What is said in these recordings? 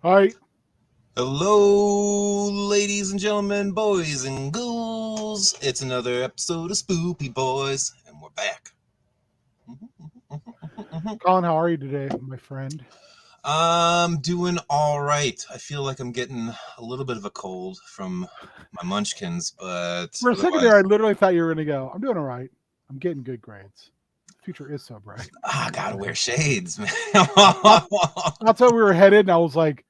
Hi. Hello, ladies and gentlemen, boys and ghouls. It's another episode of Spoopy Boys, and we're back. Colin, how are you today, my friend? I'm doing all right. I feel like I'm getting a little bit of a cold from my munchkins, but For a second there, I otherwise, literally thought you were going to go, I'm doing all right. I'm getting good grades. The future is so bright. I gotta wear shades, man. That, that's how we were headed, and I was like,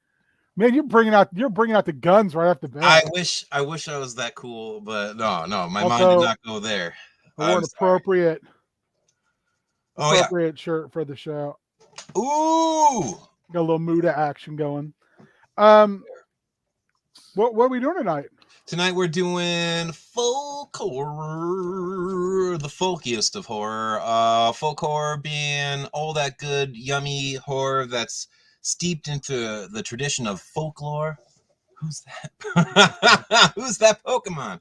man, you're bringing out the guns right off the I bat. wish, I wish I was that cool, but no, my mind did Also, not go there. I wore I'm an sorry. Oh yeah. appropriate shirt for the show. Ooh. Got a little mood of action going. Um, what are we doing tonight? Tonight we're doing folk horror, the folkiest of horror. Folk horror being all that good, yummy horror that's steeped into the tradition of folklore. Who's that? Who's that Pokemon?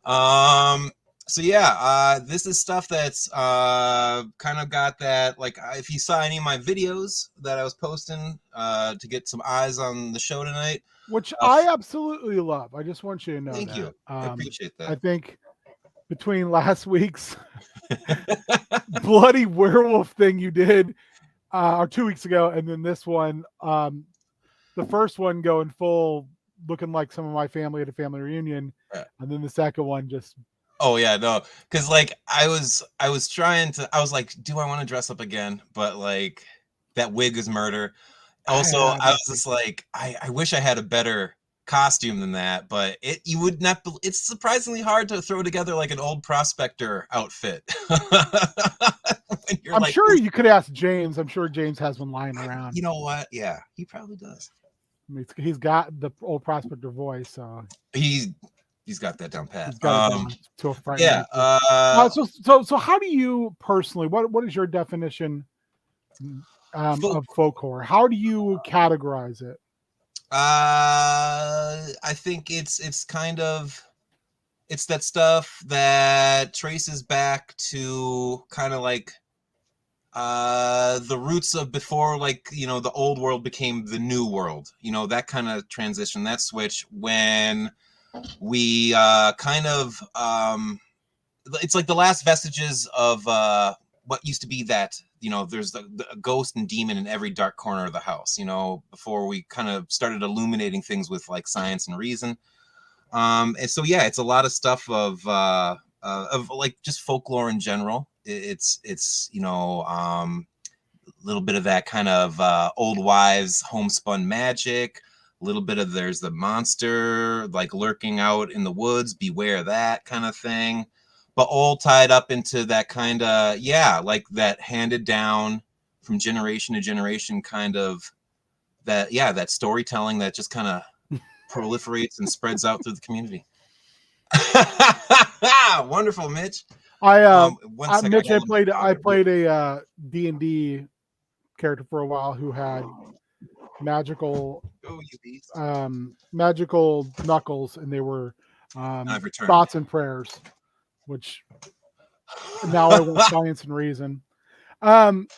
Um, so yeah, this is stuff that's kind of got that. Like, if you saw any of my videos that I was posting to get some eyes on the show tonight, Which uh, I absolutely love. I just want you to know thank that. you. I appreciate I that. think between last week's bloody werewolf thing you did or 2 weeks ago, and then this one, the first one going full, looking like some of my family at a family reunion, and then the second one just Oh yeah, no, because like I was trying to. I was like, do I want to dress up again? But like that wig is murder. Also, I was just like, I wish I had a better costume than that. But you would not. It's surprisingly hard to throw together like an old prospector outfit when you're I'm like, sure you could ask James. I'm sure James has one lying around. you know what? Yeah, he probably does. I mean, he's got the old prospector voice, so He he's got that down pat. he's got it down to a frightening Yeah. nature. So how do you personally? What is your definition Folk of folk horror? How do you categorize it? I think it's kind of it's that stuff that traces back to kind of like the roots of before, like, the old world became the new world, that kind of transition, that switch when we kind of it's like the last vestiges of what used to be that, there's the ghost and demon in every dark corner of the house, before we kind of started illuminating things with like science and reason. And so yeah, it's a lot of stuff of like just folklore in general. It's a little bit of that kind of old wives homespun magic. A little bit of there's the monster like lurking out in the woods, beware that kind of thing. But all tied up into that kind of, yeah, like that handed down from generation to generation kind of that, yeah, that storytelling that just kind of proliferates and spreads out through the community. Wonderful, Mitch. I One second, I Mitch, gotta let my I dog played a D&D character for a while who had magical go, you beast. magical knuckles, and they were I've returned. thoughts and prayers, which now I want science and reason.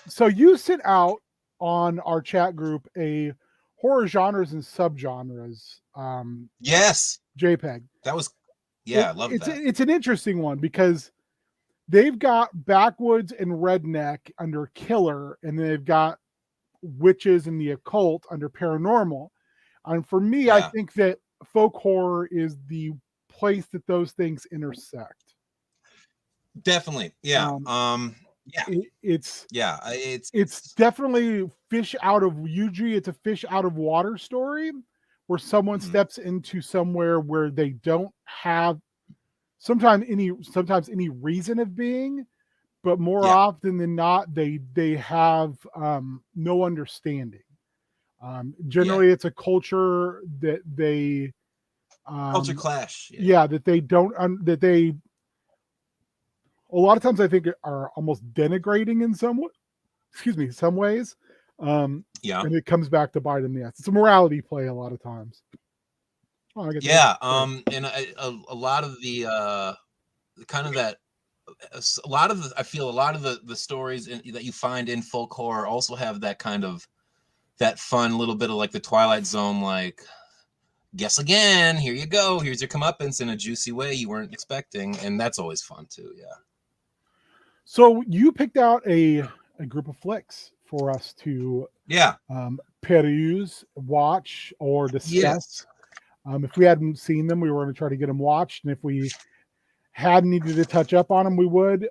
So you sent out on our chat group a horror genres and subgenres Yes, JPEG. that was, yeah, I love It's that. it's an interesting one because they've got backwoods and redneck under killer, and they've got witches and the occult under paranormal. And for me, I Yeah, think that folk horror is the place that those things intersect. definitely. Yeah. Um, Yeah, it's yeah. it's definitely fish out of usually it's a fish out of water story where someone Mhm. steps into somewhere where they don't have sometimes any reason of being, but more Yeah, often than not they have no understanding. yeah. Generally it's a culture that they Culture um, clash. Yeah, yeah, that they don't that they a lot of times I think are almost denigrating in some ways. Um, yeah, and it comes back to bite in the ass. It's a morality play a lot of times. Oh, I get the yeah. great. And a lot of the kind of that a lot of the I feel a lot of the stories that you find in folk horror also have that kind of that fun little bit of like the Twilight Zone, like, guess again, here you go, here's your comeuppance in a juicy way you weren't expecting, and that's always fun too. Yeah. So you picked out a group of flicks for us to Yeah. peruse, watch, or discuss. Yes. If we hadn't seen them, we were going to try to get them watched, and if we had needed to touch up on them, we would,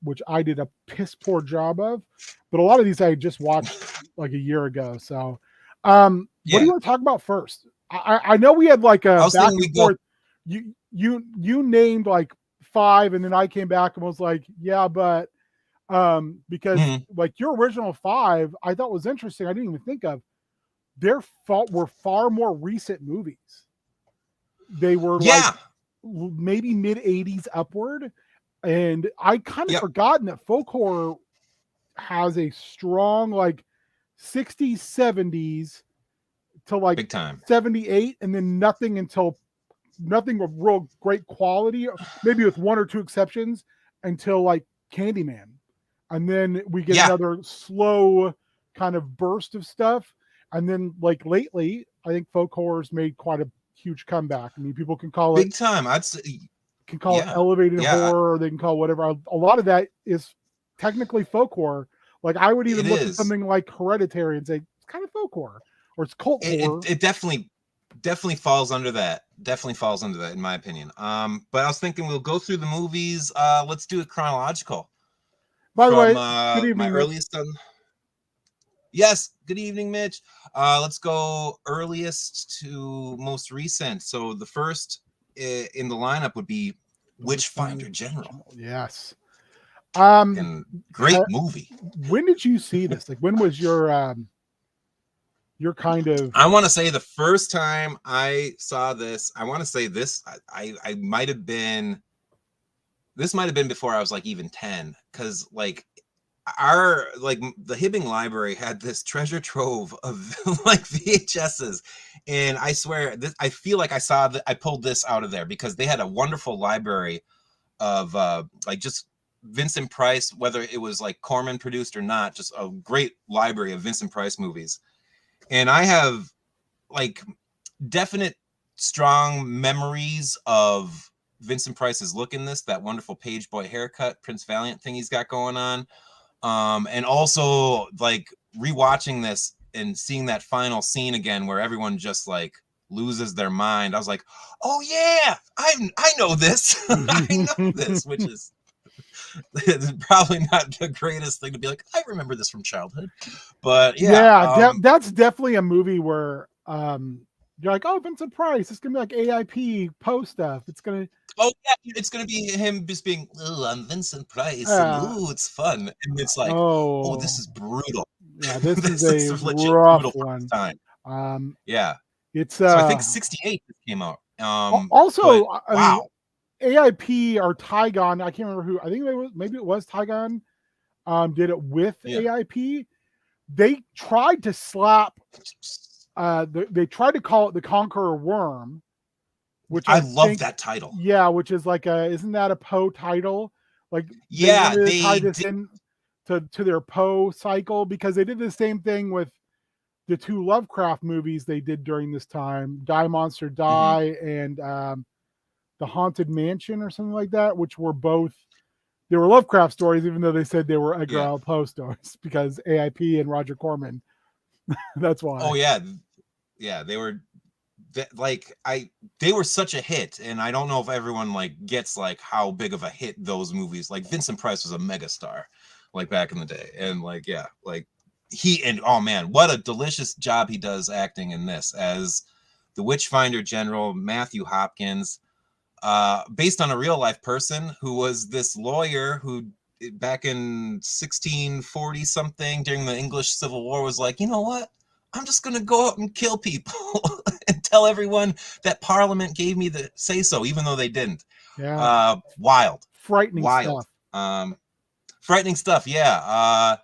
which I did a piss poor job of. But a lot of these I just watched like a year ago. So, what do Yeah. you want to talk about first? I know we had like I a was back thinking and we go. forth. You named like 5, and then I came back and was like, yeah, but because Mhm. like your original 5, I thought was interesting. I didn't even think of. Were far more recent movies. They were like Yeah. maybe mid 80s upward. And I kind of Yep. forgotten that folk horror has a strong like 60s, 70s to like Big time. 78, and then nothing of real great quality, maybe with 1 or 2 exceptions, until like Candyman. And then we get Yeah. another slow kind of burst of stuff. And then like lately, I think folk horror's made quite a huge comeback. I mean, people can call Big it time. I'd say. it Yeah. elevated Yeah. horror, or they can call it whatever. A lot of that is technically folk horror. Like I would even It look at is. something like Hereditary and say it's kind of folk horror, or it's cult horror. It definitely falls under that. Definitely falls under that, in my opinion. But I was thinking we'll go through the movies. Let's do it chronological. By the From way, good my evening, Mitch. earliest on. Yes, good evening, Mitch. Let's go earliest to most recent. So the first in the lineup would be Witchfinder General. Yes. And great movie. When did you see this? Like, when was your kind of? I want to say the first time I saw this, I want to say this, I might have been. This might have been before I was like even 10, because like the Hibbing Library had this treasure trove of like VHSs, and I swear this, I feel like I pulled this out of there, because they had a wonderful library of like just Vincent Price, whether it was like Corman produced or not, just a great library of Vincent Price movies. And I have like definite strong memories of Vincent Price's look in this, that wonderful page boy haircut, Prince Valiant thing he's got going on. And also like rewatching this and seeing that final scene again where everyone just like loses their mind. I was like, oh yeah, I know this. I know this, which is probably not the greatest thing to be like, I remember this from childhood. But yeah, that's definitely a movie where you're like, oh, Vincent Price, it's gonna be like AIP Poe stuff. It's gonna it's gonna be him just being, oh, I'm Vincent Price, and ooh, it's fun. And it's like, oh, this is brutal. Yeah, this this is a legit rough brutal one. Time. Yeah. It's so I think 68 came out. Also, but, I mean, AIP or Tygon, I can't remember who. I think maybe it was Tygon. Did it with AIP. They tried to slap. They tried to call it the Conqueror Worm, which I love that title. Yeah, which is like isn't that a Poe title? Like they wanted to tie this in to their Poe cycle, because they did the same thing with the 2 Lovecraft movies they did during this time, Die Monster Die and The Haunted Mansion or something like that, which were both, they were Lovecraft stories, even though they said they were Edgar Allan Poe stories, because AIP and Roger Corman. That's why. Oh yeah, they were they were such a hit, and I don't know if everyone like gets like how big of a hit those movies. Like Vincent Price was a megastar, like back in the day, and like oh man, what a delicious job he does acting in this as the Witchfinder General, Matthew Hopkins, based on a real life person who was this lawyer who back in 1640 something during the English Civil War was like, you know what? I'm just going to go out and kill people and tell everyone that Parliament gave me the say so, even though they didn't. Yeah. Wild. Frightening Wild. stuff. Frightening stuff, yeah.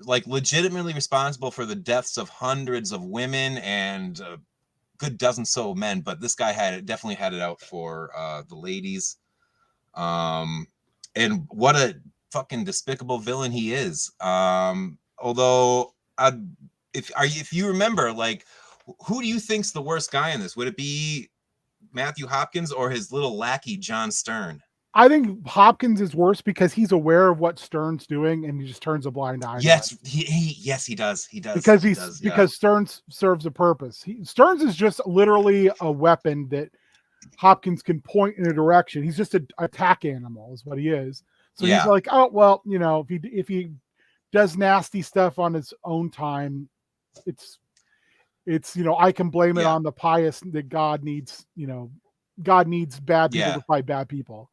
Like legitimately responsible for the deaths of hundreds of women and a good dozen so men, but this guy definitely had it out for the ladies. And what a fucking despicable villain he is. Although if you remember, like, who do you think's the worst guy in this? Would it be Matthew Hopkins or his little lackey John Stern? I think Hopkins is worse because he's aware of what Stern's doing and he just turns a blind eye. Yes, he does. He does because Stearns serves a purpose. Stearns is just literally a weapon that Hopkins can point in a direction. He's just an attack animal, is what he is. So he's like, oh well, you know, if he does nasty stuff on his own time, it's you know, I can blame it on the pious that God needs bad people to fight bad people.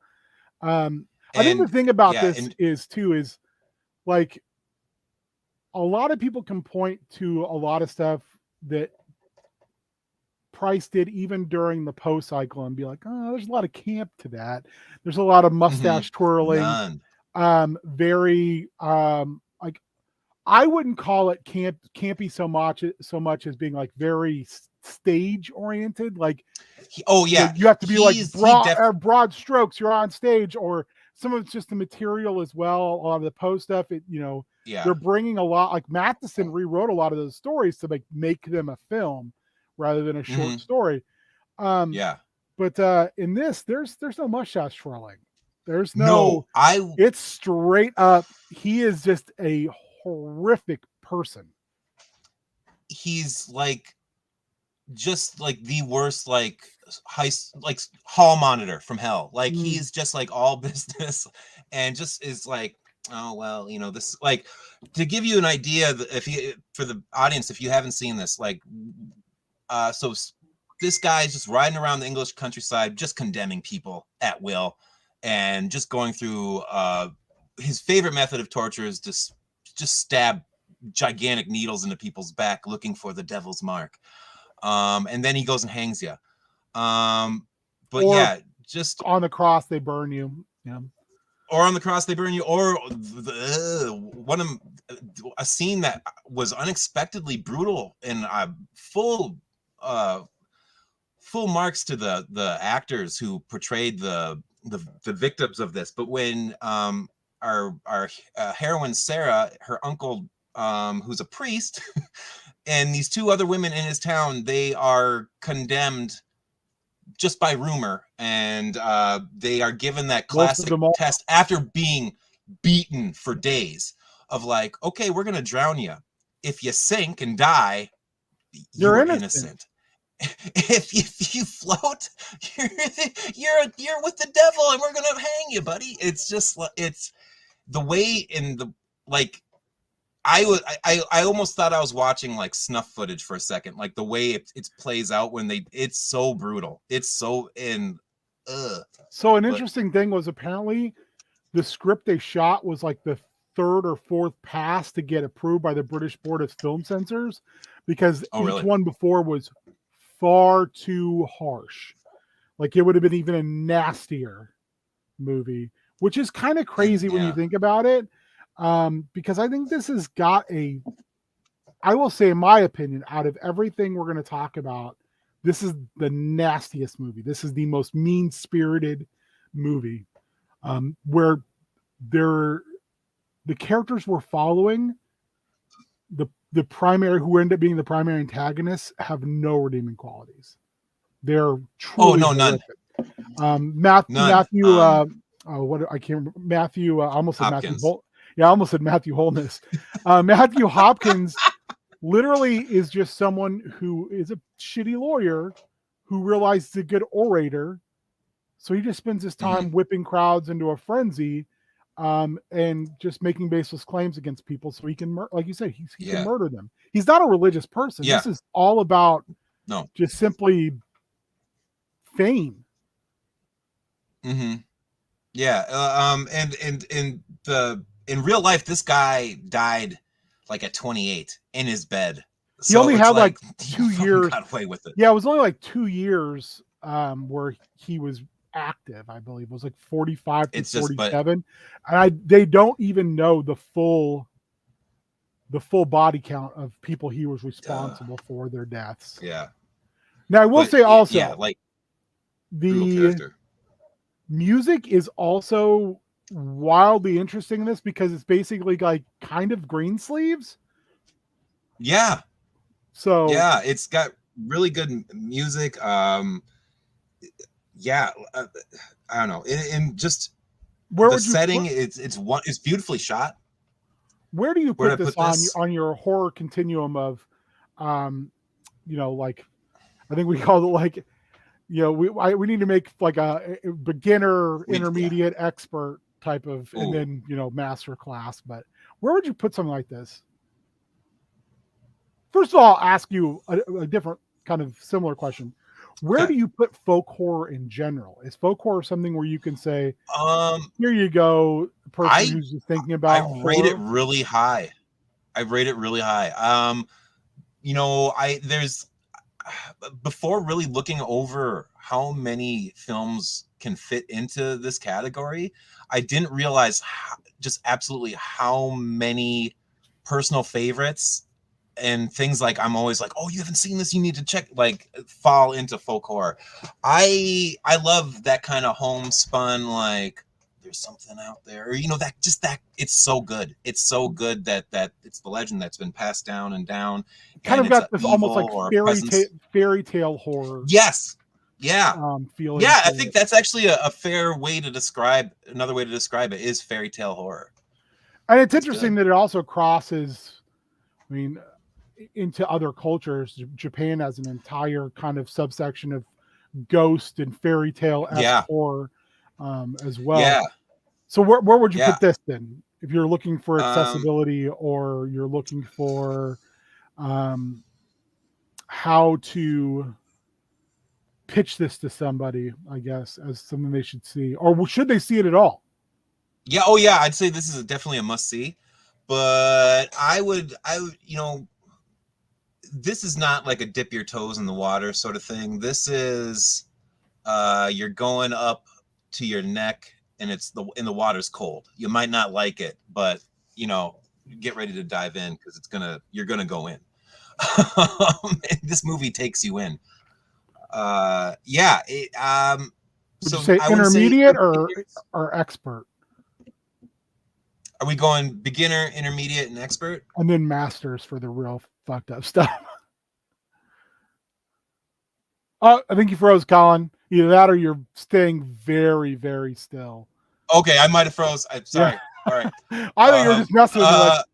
I think the thing about this is like a lot of people can point to a lot of stuff that Price did even during the Poe cycle and be like, oh, there's a lot of camp to that. There's a lot of mustache twirling. Very like, I wouldn't call it campy so much as being like very stage oriented. Like, you have to be like broad strokes. You're on stage, or some of it's just the material as well. A lot of the Poe stuff, they're bringing a lot. Like Matheson rewrote a lot of those stories to make them a film rather than a short story. But in this, there's no mustache twirling. There's it's straight up. He is just a horrific person. He's like just like the worst, like hall monitor from hell. Like he's just like all business and just is like, oh well, you know, this, like, to give you an idea, for the audience, if you haven't seen this, like, so this guy is just riding around the English countryside, just condemning people at will, and just going through his favorite method of torture is just stab gigantic needles into people's back looking for the devil's mark. And then he goes and hangs you. Just on the cross they burn you. Yeah. Or on the cross they burn you, or a scene that was unexpectedly brutal and full marks to the actors who portrayed the victims of this. But when our heroine Sarah, her uncle, who's a priest, and these two other women in his town, they are condemned just by rumor, and they are given that classic test after being beaten for days of like, okay, we're gonna drown you. If you sink and die, you're innocent. If you float, you're with the devil, and we're gonna hang you, buddy. It's just, it's the way in the, like, I almost thought I was watching like snuff footage for a second, like the way it plays out when it's so brutal. It's so So an interesting thing was, apparently the script they shot was like the third or fourth pass to get approved by the British Board of Film Censors, because each one before was far too harsh. Like it would have been even a nastier movie, which is kind of crazy when you think about it. Because I think this has got I will say, in my opinion, out of everything we're going to talk about, this is the nastiest movie. This is the most mean-spirited movie, where the characters we're following, the primary, who end up being the primary antagonists, have no redeeming qualities. They're truly none. Matthew, I can't remember. Matthew, I almost said Hopkins. I almost said Matthew Holness. Matthew Hopkins literally is just someone who is a shitty lawyer who realizes he's a good orator. So he just spends his time whipping crowds into a frenzy, and just making baseless claims against people so he can, like you said, he can murder them. He's not a religious person. This is all about just simply fame. Yeah. And in real life, this guy died like at 28 in his bed. He only had like 2 years. Got away with it. Yeah, it was only like 2 years where he was active. I believe it was like 45 to 47. And they don't even know the full body count of people he was responsible for their deaths. Yeah. Now I will say also, like the music is also wildly interesting in this, because it's basically like kind of Greensleeves. Yeah. So Yeah, it's got really good music. Yeah, I don't know, and just where the would you setting. It's beautifully shot. where do you Where put did I this put this? on your horror continuum of, um, like I think we called it like, we need to make like a beginner, Yeah. intermediate, expert type of, and Ooh. then master class. But where would you put something like this? First of all, I'll ask you a different kind of similar question. Where Okay. do you put folk horror in general? Is folk horror something where you can say, Um, here you go, the person I who's just thinking I about rate it horror? really high. I rate it really high. I there's before really looking over how many films can fit into this category, I didn't realize just absolutely how many personal favorites and things like I'm always like, oh, you haven't seen this, you need to check, like fall into folk horror. I love that kind of homespun, like there's something out there, or that it's so good. It's so good that it's the legend that's been passed down and down, Kind and of it's got a this almost like evil or a presence. fairy tale horror Yes. Yeah. feeling Yeah, I to think it. that's actually a fair way to describe. Another way to describe it is fairy tale horror. And it's It's interesting good. that it also crosses, I mean, into other cultures. Japan has an entire kind of subsection of ghost and fairy tale esque Yeah. horror as well. Yeah. So where would you Yeah. put this then? If you're looking for Um, accessibility, or you're looking for um, how to pitch this to somebody, I guess, as something they should see, or should they see it at all? yeah. Oh, yeah. I'd say this is definitely a must see, but this is not like a dip your toes in the water sort of thing. This is, you're going up to your neck, and the water's cold. You might not like it, but get ready to dive in because you're gonna go in. This movie takes you in. Yeah. Would you So say I would say intermediate for or beginners, expert, are we going beginner, intermediate, and expert? and then masters for the real fucked up stuff? Oh, I think you froze, Colin. Either that or you're staying very, very still. Okay, I might have froze. I'm Yeah. sorry. All right. I think you're just messing with me. Like,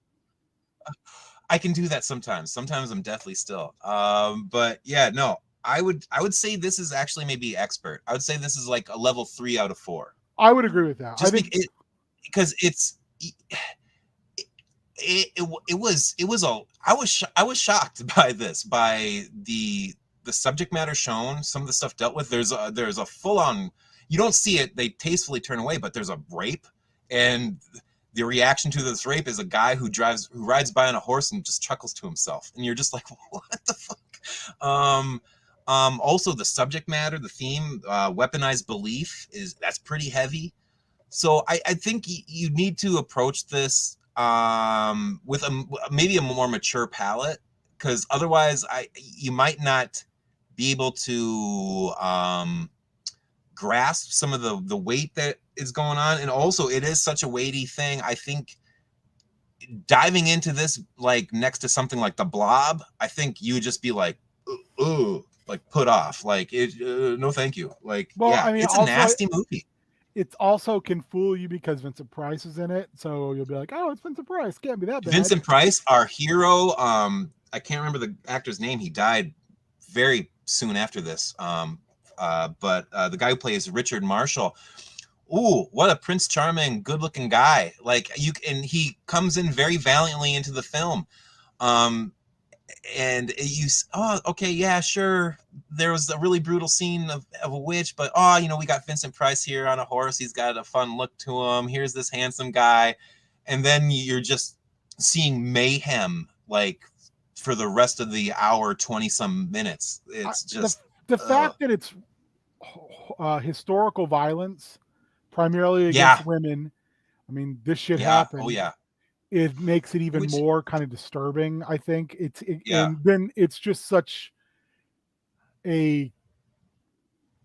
I can do that sometimes. Sometimes I'm deathly still. But yeah, no. I would say this is actually maybe expert. I would say this is like a level 3 out of 4. I would agree with that. I Just think because it was a I was shocked by this, by the subject matter shown, some of the stuff dealt with. There's a full on, you don't see it, they tastefully turn away, but there's a rape, and the reaction to this rape is a guy who rides by on a horse and just chuckles to himself, and you're just like, what the fuck. Also the subject matter, the theme, weaponized belief, that's pretty heavy. So I think you need to approach this with maybe a more mature palette, because otherwise you might not be able to grasp some of the weight that is going on. And also it is such a weighty thing. I think diving into this like next to something like The Blob, I think you would just be like, ooh, like put off, like no thank you, like well, yeah, I mean, it's a also nasty movie. it also can fool you because Vincent Price is in it, so you'll be like, "Oh, it's Vincent Price. Can't be that bad." Vincent Price, our hero. I can't remember the actor's name. He died very soon after this. But the guy who plays Richard Marshall. Ooh, what a Prince Charming, good-looking guy! Like and he comes in very valiantly into the film. Um, and oh, okay, yeah, sure. There was a really brutal scene of a witch, but we got Vincent Price here on a horse. He's got a fun look to him. Here's this handsome guy, and then you're just seeing mayhem like for the rest of the hour, 20 some minutes. It's The just fact that it's historical violence, primarily yeah, against women. I mean, this shit yeah, oh happened. yeah, It makes it even which more kind of disturbing. I think yeah, and then it's just such a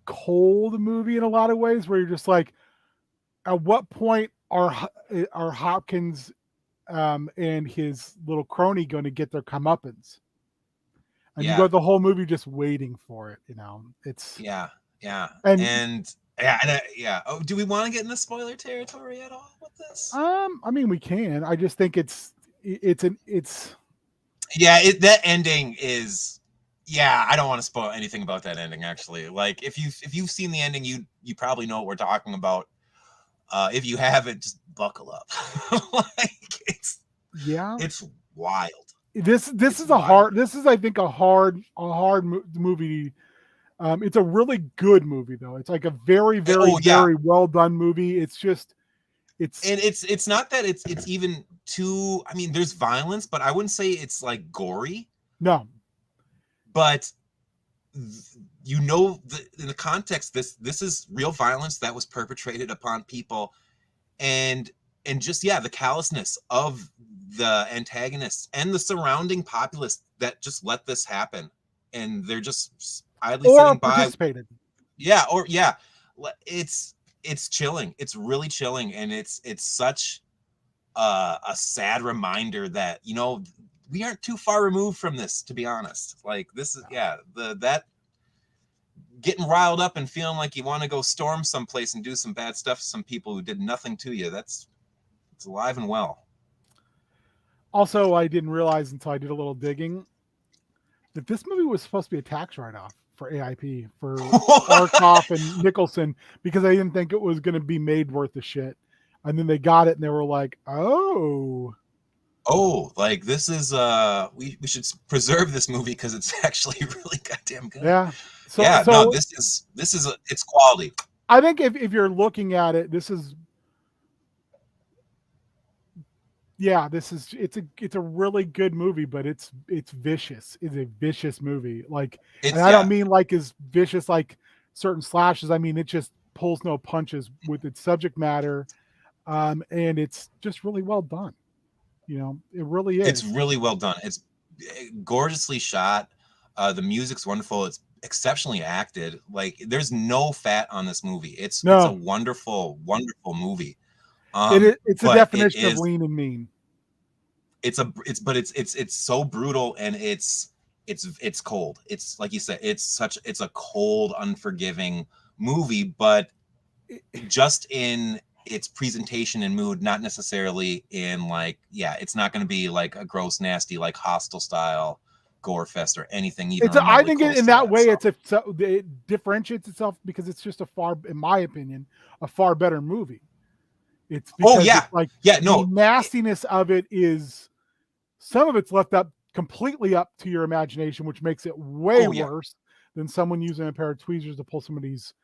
cold movie in a lot of ways, where you're just like, at what point are Hopkins and his little crony going to get their comeuppance? and you go the whole movie just waiting for it. It's yeah. and Oh, do we want to get into spoiler territory at all with this? I mean, we can. I just think it's that ending is. Yeah, I don't want to spoil anything about that ending. Actually, like if you've seen the ending, you probably know what we're talking about. If you haven't, just buckle up. Like it's wild. This is a hard. This is, I think, a hard movie. It's a really good movie, though. It's like a very, very, very well done movie. It's just, it's not that it's even too. I mean, there's violence, but I wouldn't say it's like gory. No, but in the context, this is real violence that was perpetrated upon people, and just the callousness of the antagonists and the surrounding populace that just let this happen, and they're just idly sitting by. Participated. It's chilling. It's really chilling, and it's such a sad reminder that we aren't too far removed from this, to be honest. Like this is that getting riled up and feeling like you want to go storm someplace and do some bad stuff to some people who did nothing to you. It's alive and well. Also, I didn't realize until I did a little digging that this movie was supposed to be a tax write-off for AIP, for Arkoff and Nicholson, because I didn't think it was going to be made worth the shit. And then they got it and they were like, oh, like this is we should preserve this movie because it's actually really goddamn good. Yeah. This is it's quality. I think if you're looking at it, it's a really good movie, but it's vicious. It's a vicious movie. Like, and I don't mean like as vicious like certain slashes. I mean, it just pulls no punches with its subject matter. And it's just really well done. It really is. It's really well done. It's gorgeously shot. The music's wonderful. It's exceptionally acted. Like there's no fat on this movie. It's a wonderful, wonderful movie. It's a definition of lean and mean. It's so brutal, and it's cold. It's like you said, it's a cold, unforgiving movie, but just in its presentation and mood, not necessarily in like, it's not going to be like a gross, nasty, like Hostel style gore fest or anything. I think in that way, it differentiates itself because it's just in my opinion, a far better movie. It's because the nastiness of it is, some of it's left up completely up to your imagination, which makes it way worse than someone using a pair of tweezers to pull somebody's,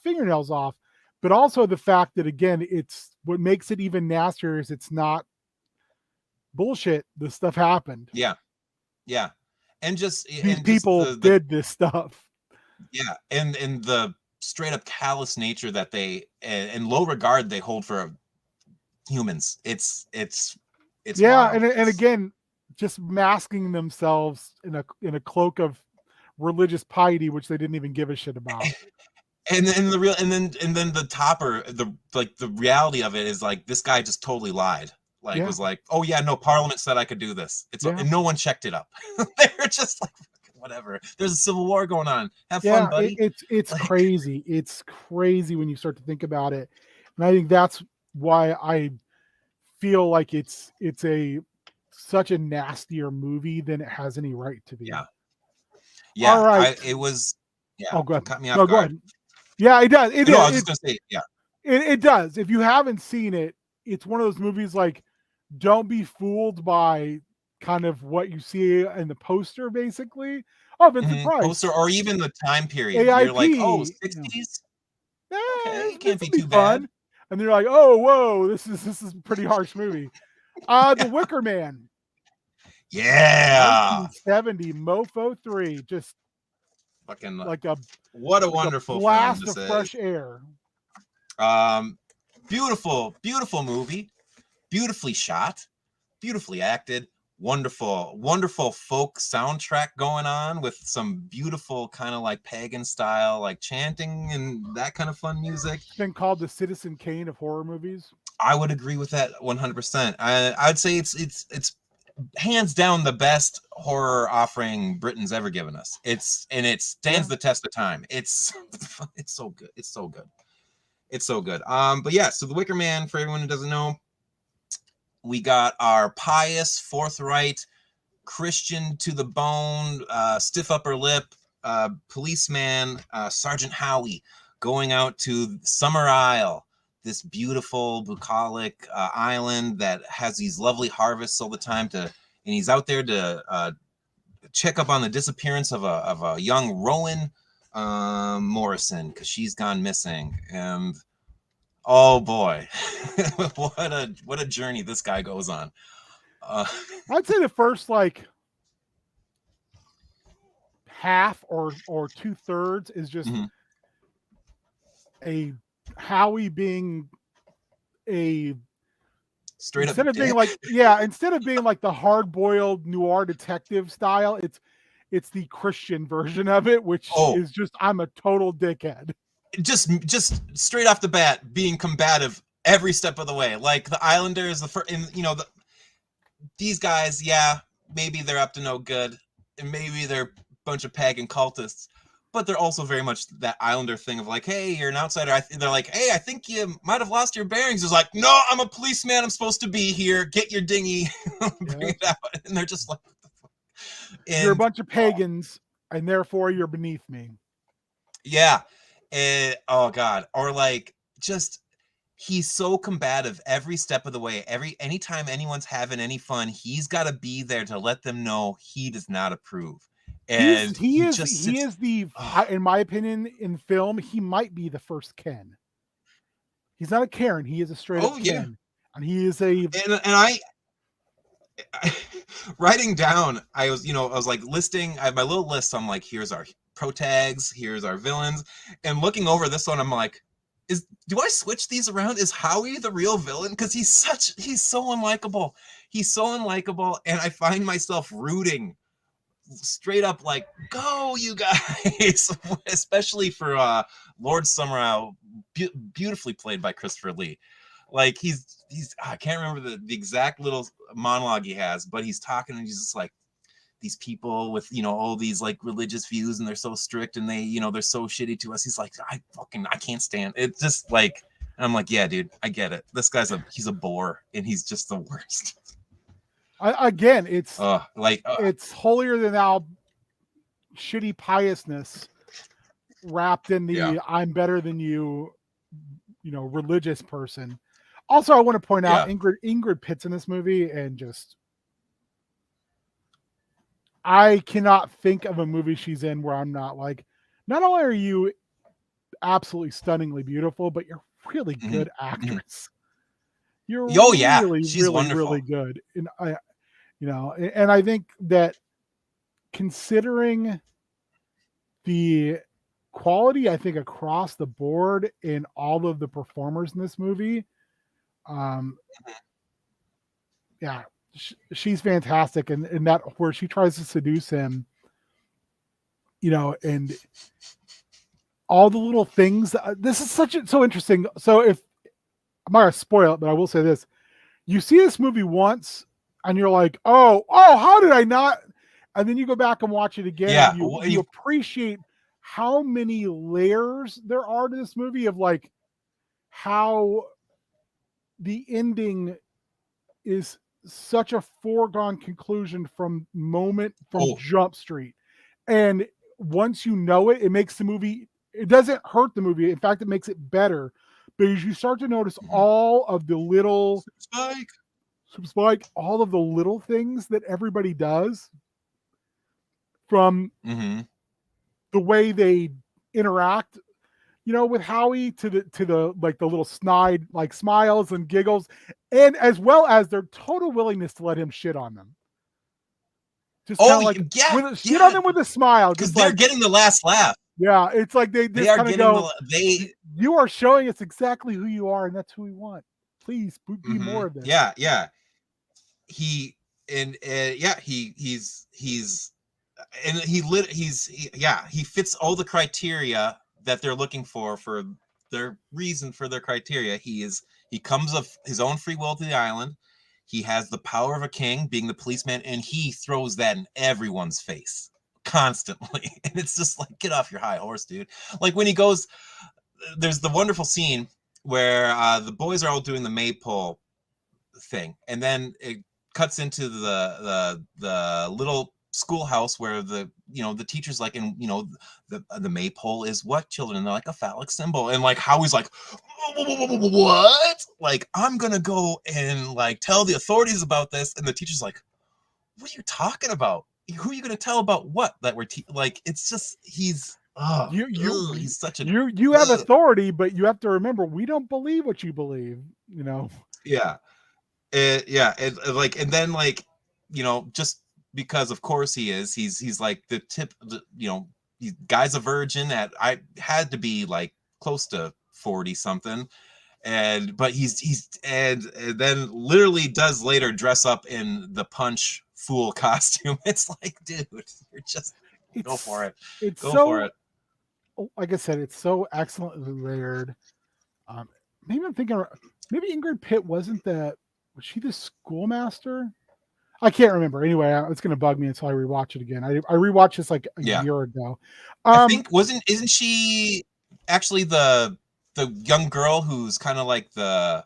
fingernails off. But also the fact that, again, it's what makes it even nastier is it's not bullshit. This stuff happened. Yeah. And just these people did this stuff. Yeah. And the straight up callous nature that they and low regard they hold for humans. It's wild. And again, just masking themselves in a cloak of religious piety, which they didn't even give a shit about. And then the topper, the reality of it is like this guy just totally lied. Like was like, oh yeah, no, Parliament said I could do this. And no one checked it up. They're just like, whatever. There's a civil war going on. Have fun, buddy. It's crazy. It's crazy when you start to think about it. And I think that's why I feel like it's such a nastier movie than it has any right to be. Yeah. All right. It was. Yeah. Oh, go ahead. Cut me off guard. Go ahead. Yeah, it does. I was just gonna say, It does. If you haven't seen it, it's one of those movies like, don't be fooled by kind of what you see in the poster, basically. Oh, Vincent Price. Poster, or even the time period. AIP. You're like, 60s? Okay, it can't be too fun. bad. And they're like, oh, whoa, this is a pretty harsh movie. The Wicker Man. Yeah. 1970, Mofo 3. Just fucking like what a wonderful blast film of fresh air. Beautiful movie, beautifully shot, beautifully acted, wonderful folk soundtrack going on with some beautiful kind of like pagan style like chanting and that kind of fun music. It's been called the Citizen Kane of horror movies. I would agree with that 100%. I'd say it's hands down the best horror offering Britain's ever given us. It stands the test of time. It's so good. It's so good. It's so good. But yeah, so the Wicker Man, for everyone who doesn't know, we got our pious, forthright, Christian to the bone, stiff upper lip, policeman, Sergeant Howie, going out to Summer Isle, this beautiful bucolic island that has these lovely harvests all the time. And he's out there to check up on the disappearance of a young Rowan Morrison, because she's gone missing. And oh boy, what a journey this guy goes on. I'd say the first like half or 2/3 is just a Howie being a straight instead up of being like instead of being like the hard-boiled noir detective style, it's the Christian version of it, which is just I'm a total dickhead. Just straight off the bat, being combative every step of the way. Like the Islanders, these guys, yeah, maybe they're up to no good, and maybe they're a bunch of pagan cultists, but they're also very much that Islander thing of like, hey, you're an outsider. They're like, hey, I think you might have lost your bearings. It's like, no, I'm a policeman. I'm supposed to be here. Get your dinghy, bring it out. And they're just like, what the fuck? And, you're a bunch of pagans, and therefore you're beneath me. Yeah. Oh God. Or like, just, he's so combative every step of the way. Anytime anyone's having any fun, he's got to be there to let them know he does not approve. And he is the in my opinion, in film, he might be the first Ken. He's not a Karen. He is a straight up Ken, and he is a. And I writing down, I was like listing. I have my little list. I'm like, here's our protags, here's our villains, and looking over this one, I'm like, do I switch these around? Is Howie the real villain? Because he's so unlikable. He's so unlikable, and I find myself rooting straight up like, go you guys, especially for Lord Summerisle, beautifully played by Christopher Lee. Like he's I can't remember the exact little monologue he has, but he's talking and he's just like, these people with all these like religious views, and they're so strict, and they they're so shitty to us. He's like, I can't stand it. Just like, I'm like, yeah, dude, I get it. This guy's he's a bore, and he's just the worst. Again, it's it's holier than thou shitty piousness wrapped in the I'm better than you, religious person. Also, I want to point out Ingrid Pitt's in this movie, and just I cannot think of a movie she's in where I'm not like, not only are you absolutely stunningly beautiful, but you're really good actress. You're really, she's really, wonderful. really good. And and I think that considering the quality, I think across the board in all of the performers in this movie, she's fantastic. And that where she tries to seduce him, and all the little things. This is so interesting. So I'm not gonna spoil it, but I will say this: you see this movie once, and you're like, oh, how did I not? And then you go back and watch it again. Yeah, and you appreciate how many layers there are to this movie, of like how the ending is such a foregone conclusion from Jump Street. And once you know it, it makes the movie, it doesn't hurt the movie. In fact, it makes it better, because you start to notice all of the little Spike, all of the little things that everybody does, from the way they interact, with Howie, to the like the little snide like smiles and giggles, and as well as their total willingness to let him shit on them. Just shit on them with a smile, because they're getting the last laugh. Yeah, it's like they just kind of go, you are showing us exactly who you are, and that's who we want. Please be more of this. Yeah. He fits all the criteria that they're looking for their reason for their criteria. He comes of his own free will to the island. he has the power of a king, being the policeman, and he throws that in everyone's face constantly. And it's just like, get off your high horse, dude. Like when he goes, there's the wonderful scene where the boys are all doing the maypole thing, and then it cuts into the little schoolhouse where the teacher's like, and the maypole is what, children? And they're like, a phallic symbol. And like Howie's like, what? Like, I'm gonna go and like tell the authorities about this. And the teacher's like, what are you talking about? Who are you gonna tell about what? That we're like, it's just, he's he's such a you have authority, but you have to remember, we don't believe what you believe, yeah. Like, and then like, just because of course he's like the tip, guy's a virgin I had to be like close to 40 something, but he's and then literally does later dress up in the Punch fool costume. It's like, dude, you're just go for it. For it. Like I said, it's so excellently layered. Maybe I'm thinking, maybe Ingrid Pitt was she the schoolmaster? I can't remember. Anyway, it's going to bug me until I rewatch it again. I rewatched this like a year ago. I think isn't she actually the young girl who's kind of like the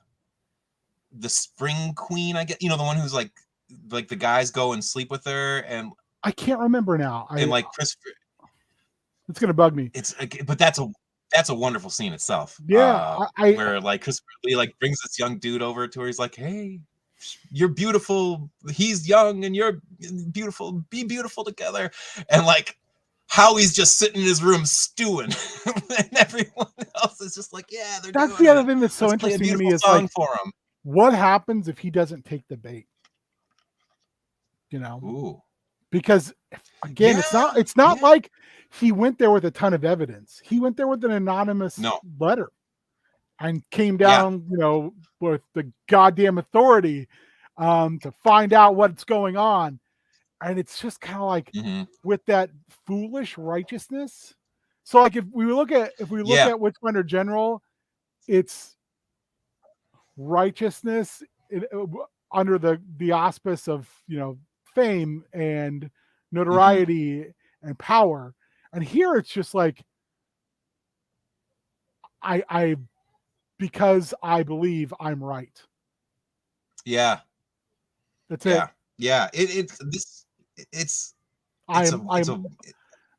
spring queen? I get, the one who's like the guys go and sleep with her, and I can't remember now. And like Christopher, it's going to bug me. But that's a wonderful scene itself. Yeah, where like Christopher Lee like brings this young dude over to her. He's like, hey, you're beautiful. He's young and you're beautiful. Be beautiful together. And like Howie's just sitting in his room stewing, and everyone else is just like, yeah, they're. That's the other thing that's so interesting to me is like, for him. What happens if he doesn't take the bait? Ooh. Because again, it's not like he went there with a ton of evidence. He went there with an anonymous letter and came down, with the goddamn authority to find out what's going on. And it's just kind of like with that foolish righteousness. So like if we look at Witchfinder General, it's righteousness under the auspice of fame and notoriety and power. And here it's just like I because I believe I'm right. Yeah. That's it. Yeah.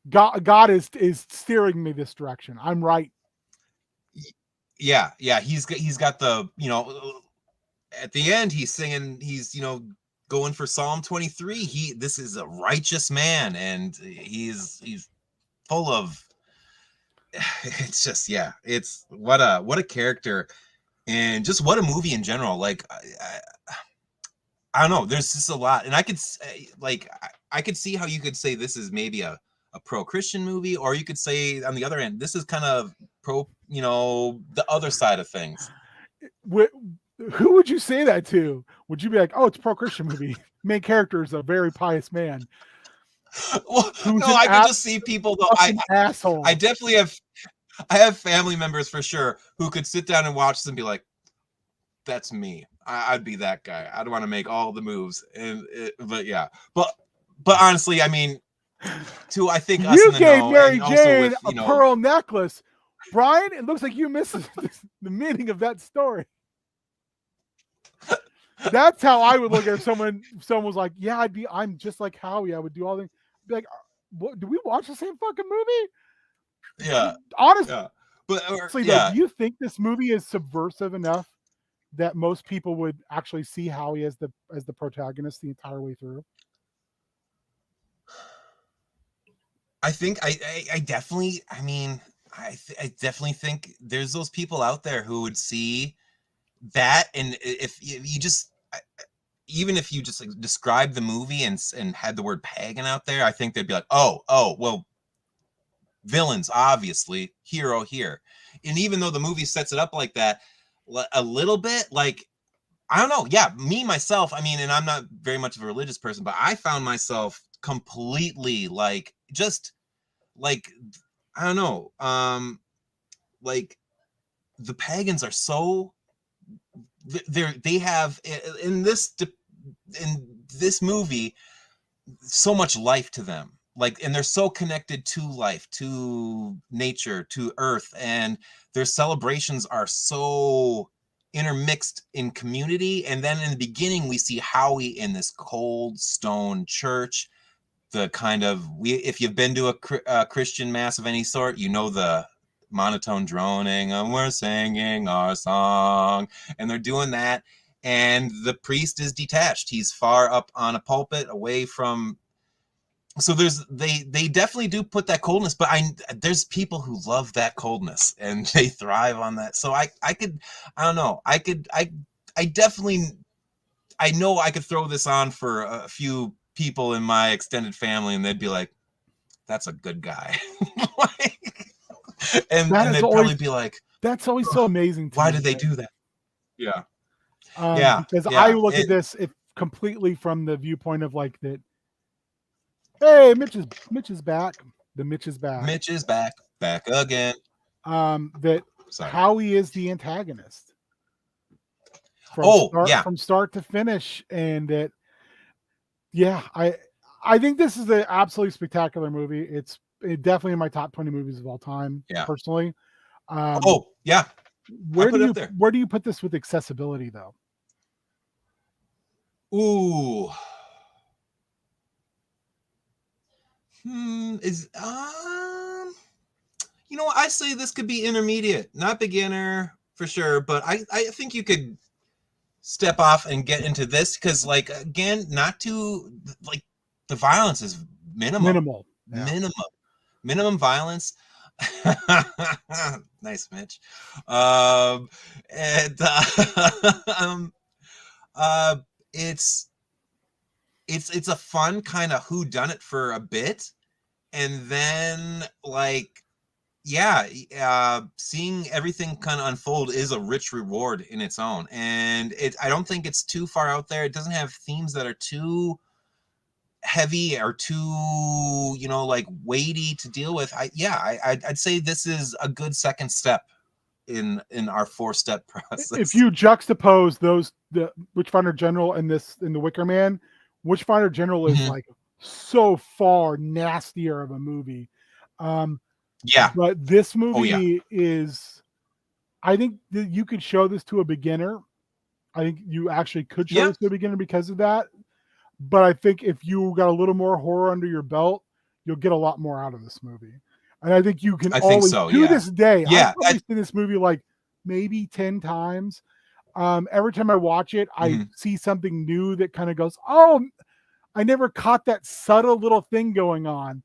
God is steering me this direction. I'm right. Yeah. He's got the, at the end he's singing, he's, going for Psalm 23. This is a righteous man, and he's full of, it's just, it's what a character, and just what a movie in general. Like I don't know, there's just a lot, and I could say, like, I could see how you could say this is maybe a pro-Christian movie, or you could say on the other end, this is kind of pro, the other side of things. Who would you say that to? Would you be like, oh, it's a pro-Christian movie, main character is a very pious man? Well, no, I can just see people though. Asshole. I definitely have family members for sure who could sit down and watch this and be like, that's me. I'd be that guy. I'd want to make all the moves. But honestly, I mean, I think us you in the gave know, Mary Jane with, a pearl necklace, Brian. It looks like you missed the meaning of that story. That's how I would look at if someone was like, yeah, I'm just like Howie. I would do all things. Be like, what, do we watch the same fucking movie? Yeah. Honestly, But though, do you think this movie is subversive enough that most people would actually see Howie as the protagonist the entire way through? I think I definitely, I mean, I definitely think there's those people out there who would see that, and if you just, even if you just like describe the movie and had the word pagan out there, I think they'd be like, oh, well, villains, obviously, hero here. And even though the movie sets it up like that a little bit, like, I don't know, yeah, me myself, I mean, and I'm not very much of a religious person, but I found myself completely like, just like, I don't know, like, the pagans are so, they have in this in this movie, so much life to them. Like, and they're so connected to life, to nature, to earth, and their celebrations are so intermixed in community. And then in the beginning, we see Howie in this cold stone church. The kind of, if you've been to a Christian mass of any sort, you know the monotone droning, and we're singing our song, and they're doing that. And the priest is detached. He's far up on a pulpit, away from. So they definitely do put that coldness, but there's people who love that coldness and they thrive on that. So I don't know. I definitely, I know I could throw this on for a few people in my extended family and they'd be like, that's a good guy. and they'd probably be like, that's always so amazing to why me, did they do that? Yeah. Because I look at this completely from the viewpoint of like that. Hey, Mitch is back. The Mitch is back. Mitch is back again. That Howie is the antagonist. From start to finish, and that, I think this is an absolutely spectacular movie. It's definitely in my top 20 movies of all time. Personally. Where do you put this with accessibility though? Ooh. I say this could be intermediate, not beginner for sure, but I think you could step off and get into this because, like, again, not too, like, the violence is minimal violence. Nice, Mitch. It's a fun kind of whodunit for a bit, and then like seeing everything kind of unfold is a rich reward in its own. And I don't think it's too far out there. It doesn't have themes that are too heavy or too like weighty to deal with. I'd say this is a good second step in our 4-step process. If you juxtapose the Witchfinder General and the Wicker Man, Witchfinder General is like so far nastier of a movie. But this movie is, I think that you could show this to a beginner. I think you actually could show this to a beginner because of that. But I think if you got a little more horror under your belt, you'll get a lot more out of this movie. And I think you can this day. I've probably seen this movie like maybe 10 times. Every time I watch it, I see something new that kind of goes, oh, I never caught that subtle little thing going on.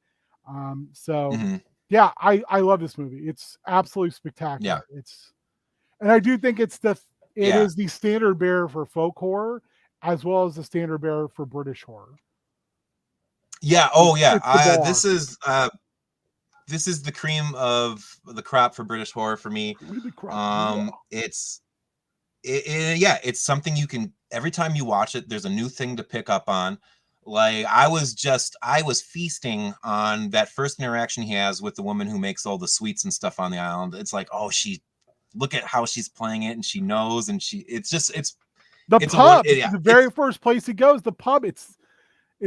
I love this movie. It's absolutely spectacular. And I do think it is the standard bearer for folk horror as well as the standard bearer for British horror. This is the cream of the crop for British horror for me. It's something you can, every time you watch it, there's a new thing to pick up on. Like I was feasting on that first interaction he has with the woman who makes all the sweets and stuff on the island. It's like, oh, look at how she's playing it, and she knows, and it's pub. The very first place he goes, the pub. It's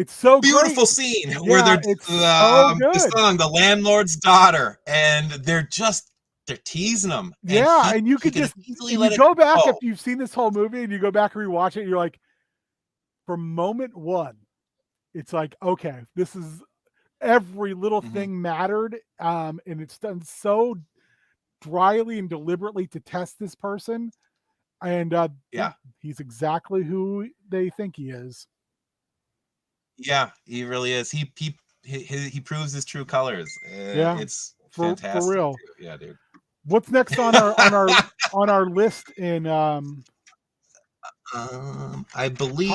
so beautiful great. Scene where they're the song, The Landlord's Daughter, and they're teasing them. And you could just easily go back if you've seen this whole movie and you go back and rewatch it, and you're like, from moment one, it's like, okay, this is every little thing mattered, and it's done so dryly and deliberately to test this person, and he's exactly who they think he is. Yeah, he really is. He proves his true colors. It's fantastic. For real. Yeah, dude. What's next on our list in I believe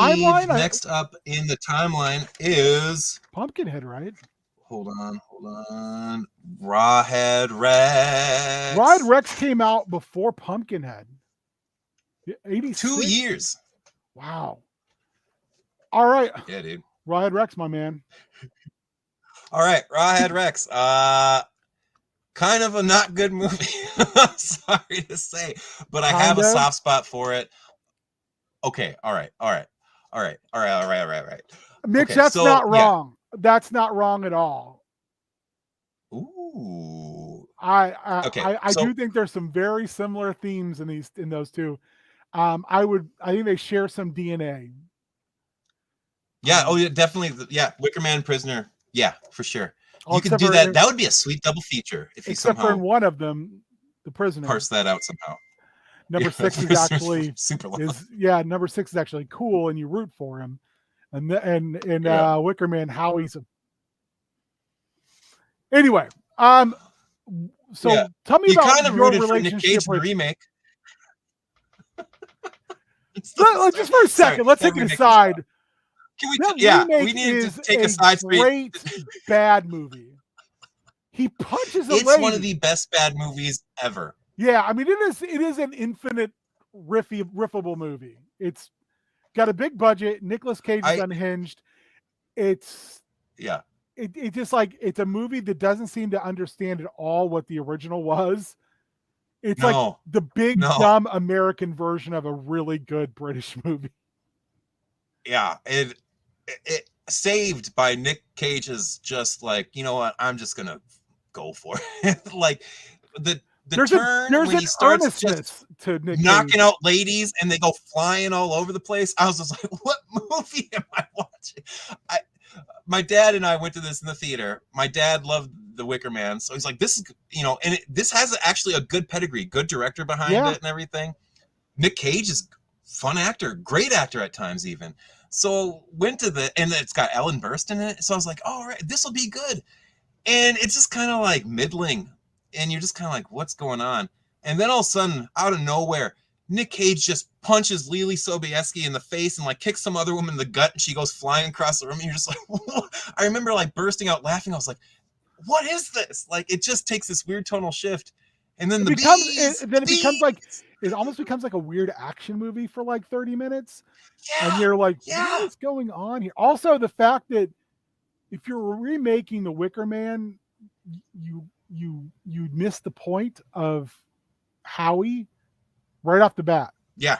next up in the timeline is Pumpkinhead, right? Hold on. Rawhead Rex. Rawhead Rex came out before Pumpkinhead. 86? 2 years. Wow. All right. Yeah, dude. Rawhead Rex, my man. All right, Rawhead Rex. Kind of a not good movie. Sorry to say, but I have a soft spot for it. Okay, all right. All right. Mitch, Okay, that's so not yeah. wrong. That's not wrong at all. Ooh. I Okay, I so do think there's some very similar themes in those two. I think they share some DNA. yeah, oh yeah, definitely, yeah. Wicker Man, Prisoner, yeah, for sure. Oh, You could do that. That would be a sweet double feature if you except for in somehow one of them, the prisoner. parse that out somehow. Number Yeah, six is Prisoner's actually super long. number six is actually cool, and you root for him. And Yeah. Wicker Man, Howie's anyway. So Yeah, tell me you about kind of your rooted for Nick relationship Cage in the with. remake. Let's just for a Sorry, second. Let's that take it remake was fun. aside. Can we? That Yeah, we remake needed to is take a a side street. great bad movie. He punches a It's lady. one of the best bad movies ever. Yeah, I mean it is an infinite riffable movie. It's got a big budget. Nicolas Cage is unhinged. It's yeah. It just like it's a movie that doesn't seem to understand at all what the original was. It's like the big dumb American version of a really good British movie. Yeah, it saved by Nick Cage's just like, you know what, I'm just gonna go for it. Like there's turn when he starts just to Nick knocking Cage. out ladies and they go flying all over the place. I was just like, what movie am I watching? My dad and I went to this in the theater. My dad loved The Wicker Man, so he's like, this is, you know, and this has actually a good pedigree, good director behind it and everything. Nick Cage is fun actor, great actor at times even. So went to and it's got Ellen Burstyn in it. So I was like, all right, this will be good. And it's just kind of like middling. And you're just kind of like, what's going on? And then all of a sudden, out of nowhere, Nick Cage just punches Lily Sobieski in the face and like kicks some other woman in the gut, and she goes flying across the room. And you're just like, what? I remember like bursting out laughing. I was like, what is this? Like, it just takes this weird tonal shift. And then it almost becomes like a weird action movie for like 30 minutes. Yeah, and you're like, what is going on here? Also, the fact that if you're remaking The Wicker Man, you miss the point of Howie right off the bat. Yeah.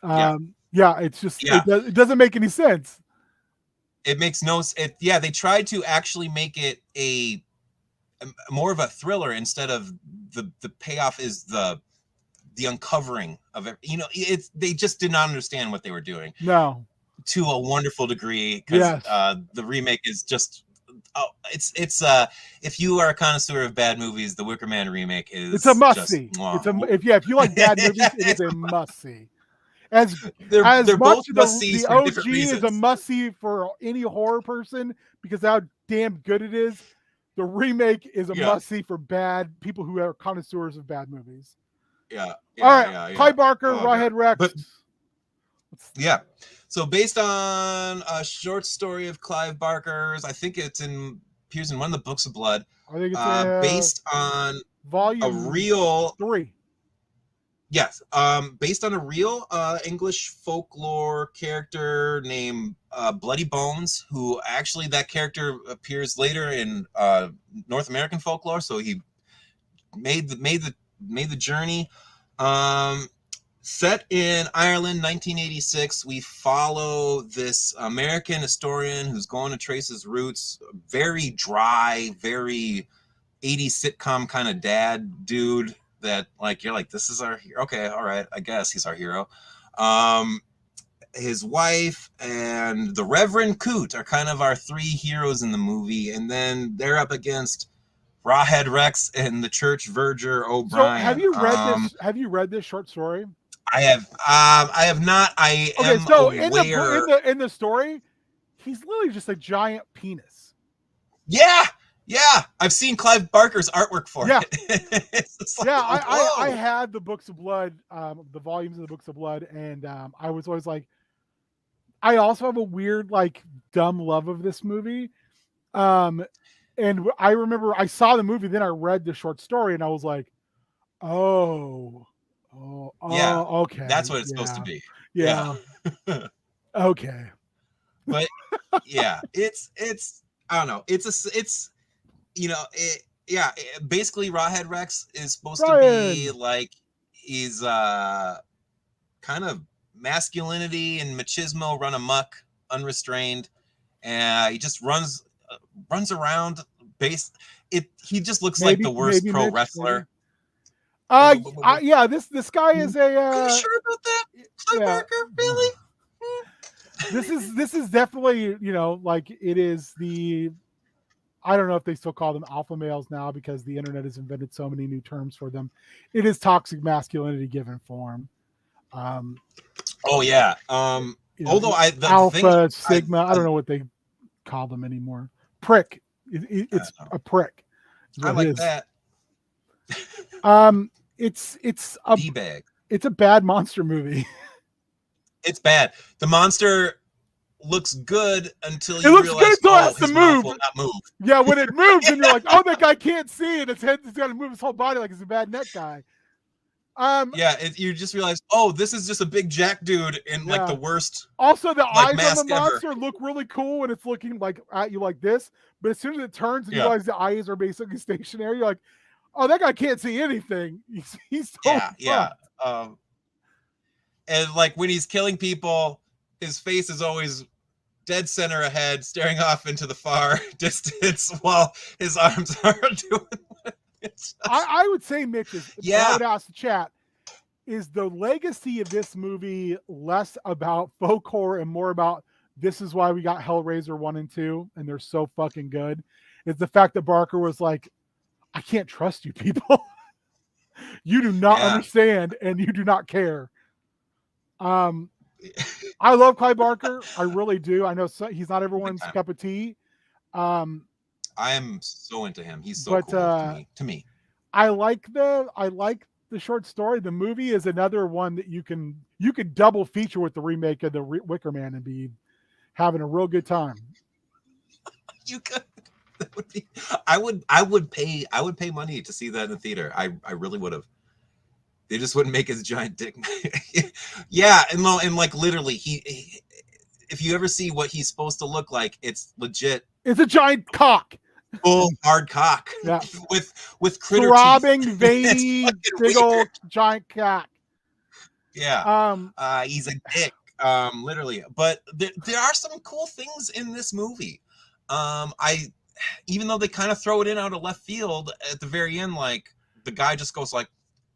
It's just it doesn't make any sense. It makes no sense. Yeah, they tried to actually make it a more of a thriller instead of the payoff is the uncovering of it. You know, they just did not understand what they were doing. No. To a wonderful degree, because the remake is just it's if you are a connoisseur of bad movies, the Wicker Man remake is it's a must see. If you like bad movies, it is a must see. As they're much both must sees the for different OG reasons. is a must see for any horror person because how damn good it is. The remake is a must see for bad people who are connoisseurs of bad movies. Yeah. All right. Clive Barker, Rawhead Rex. Yeah. So based on a short story of Clive Barker's, I think it appears in one of the Books of Blood. I think it's based on volume a real 3. Yes, based on a real English folklore character named Bloody Bones, who actually that character appears later in North American folklore. So he made the journey. Set in Ireland, 1986, we follow this American historian who's going to trace his roots. Very dry, very 80s sitcom kind of dad dude. That like you're like, this is our hero. Okay, all right, I guess he's our hero. His wife and the Reverend Coot are kind of our 3 heroes in the movie, and then they're up against Rawhead Rex and the Church Verger O'Brien. So have you read this? Have you read this short story? I have not. I am aware. In the story, he's literally just a giant penis. Yeah, I've seen Clive Barker's artwork for it. I had the Books of Blood, the volumes of the Books of Blood, and I was always like, I also have a weird, like, dumb love of this movie. And I remember I saw the movie, then I read the short story, and I was like, okay. That's what it's supposed to be. Yeah. Okay. But yeah, it's I don't know. It's you know, basically Rawhead Rex is supposed to be like he's kind of masculinity and machismo run amok, unrestrained, and he just runs around. He just looks like the worst maybe pro Mitch, wrestler. Yeah, this guy is a. Are you sure about that, Clive Yeah. Barker? Really? This is definitely, you know, like it is the. I don't know if they still call them alpha males now because the internet has invented so many new terms for them. It is toxic masculinity given form. Oh yeah. You know, Although the alpha, thing sigma, I don't know what they call them anymore. Prick. It's a prick. Is I what like it is. that. It's a D-bag. It's a bad monster movie. It's bad. The monster looks good until It you looks realize, good until it has to his mouth move. will not move. Yeah, when it moves, and you're like, oh, that guy can't see, and his head has got to move his whole body like he's a bad neck guy. Yeah, you just realize, oh, this is just a big jack dude in like the worst. Also, the eyes on the mask ever. monster look really cool when it's looking like at you like this, but as soon as it turns and you Yeah. realize the eyes are basically stationary, you're like, oh, that guy can't see anything. He's totally yeah. And like when he's killing people, his face is always dead center ahead, staring off into the far distance while his arms are doing it. I would say, Mitch, Yeah. I would ask the chat, is the legacy of this movie less about folk horror and more about this is why we got Hellraiser 1 and 2 and they're so fucking good? Is the fact that Barker was like, I can't trust you people. You do not understand and you do not care. I love Clive Barker. I really do. I know he's not everyone's cup of tea. I am so into him. He's so cool to me. I like the short story. The movie is another one that you could double feature with the remake of the Wicker Man and be having a real good time. You could. That would be. I would pay money to see that in the theater. I really would have. They just wouldn't make his giant dick. Yeah, and like literally, he if you ever see what he's supposed to look like, it's legit. It's a giant cock. Full hard cock. Yeah. with critter throbbing, teeth. veiny, big old giant cock. Yeah. He's a dick. Literally. But there are some cool things in this movie. Even though they kind of throw it in out of left field at the very end, like the guy just goes like,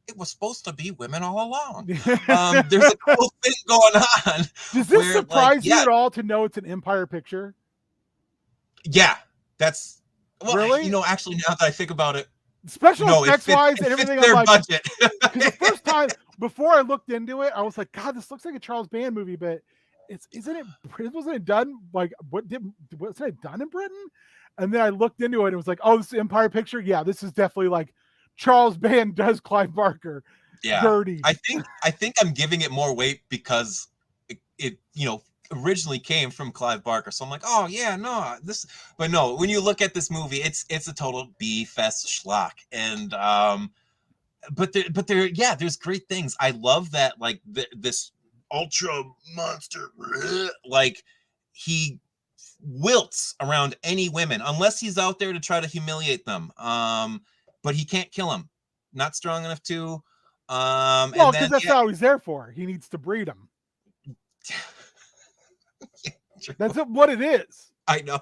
it was supposed to be women all along. There's a cool thing going on. Does this surprise you at all to know it's an Empire picture? Yeah, that's really. You know, actually, now that I think about it, special effects wise and everything, their I'm like, budget. Because the first time before I looked into it, I was like, God, this looks like a Charles Band movie, but wasn't it done like wasn't it done in Britain? And then I looked into it and it was like, oh, this is Empire picture. Yeah, this is definitely like Charles Band does Clive Barker. Yeah, dirty. I think I'm giving it more weight because it you know originally came from Clive Barker, so I'm like, oh yeah, no, this. But no, when you look at this movie, it's a total B-fest schlock, and but there's great things. I love that like this ultra monster, like he wilts around any women unless he's out there to try to humiliate them. But he can't kill them. Not strong enough to. Well, because that's all he's there for. He needs to breed them. That's what it is. I know.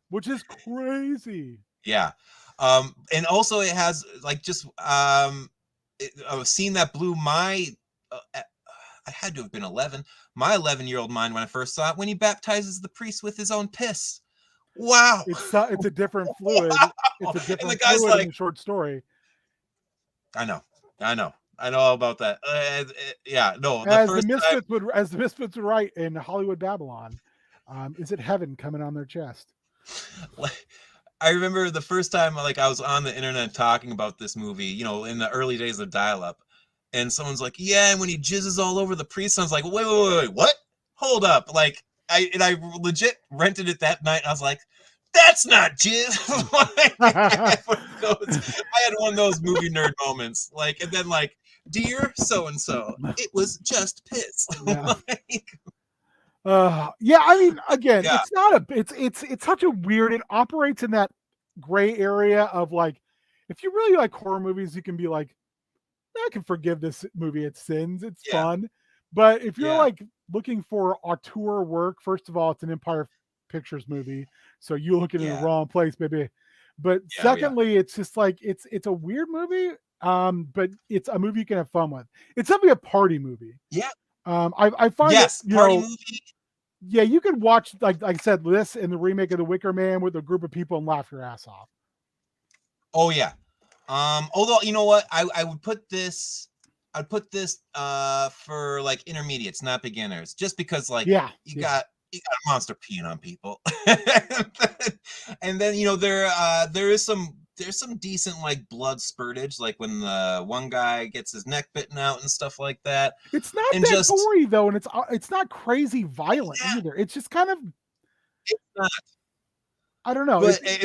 Which is crazy. Yeah. And also it has like just a scene that blew my I had to have been 11. My 11-year-old mind when I first saw it, when he baptizes the priest with his own piss. Wow. It's a different fluid. Wow. It's a different and the guy's fluid like, in the short story. I know all about that. Yeah, no. As the Misfits would write in Hollywood Babylon, is it heaven coming on their chest? I remember the first time like I was on the internet talking about this movie, you know, in the early days of dial-up, and someone's like, "Yeah," and when he jizzes all over the priest, I was like, "Wait, what? Hold up!" Like I legit rented it that night. And I was like, "That's not jizz." I had one of those movie nerd moments, like, and then like, "Dear so and so, it was just piss." Yeah. Yeah, I mean, again, it's not it's such a weird. It operates in that gray area of like, if you really like horror movies, you can be like, I can forgive this movie its sins. It's fun, But if you're Yeah. like looking for auteur work, first of all, it's an Empire Pictures movie, so you looking in the Yeah. wrong place, baby. But Yeah. Yeah. secondly, it's just like it's a weird movie, but it's a movie you can have fun with. It's definitely a party movie. Yeah. I find that Yes. Party movie. yeah, you can watch like I said this and the remake of the Wicker Man with a group of people and laugh your ass off. Oh yeah. Although you know what, I would put this. I'd put this for like intermediates, not beginners, just because like Yeah, you got a monster peeing on people, and then you know there's some decent like blood spurtage, like when the one guy gets his neck bitten out and stuff like that. it's not And that just gory though, and it's not crazy violent yeah, either. It's just kind of it's not, I don't know.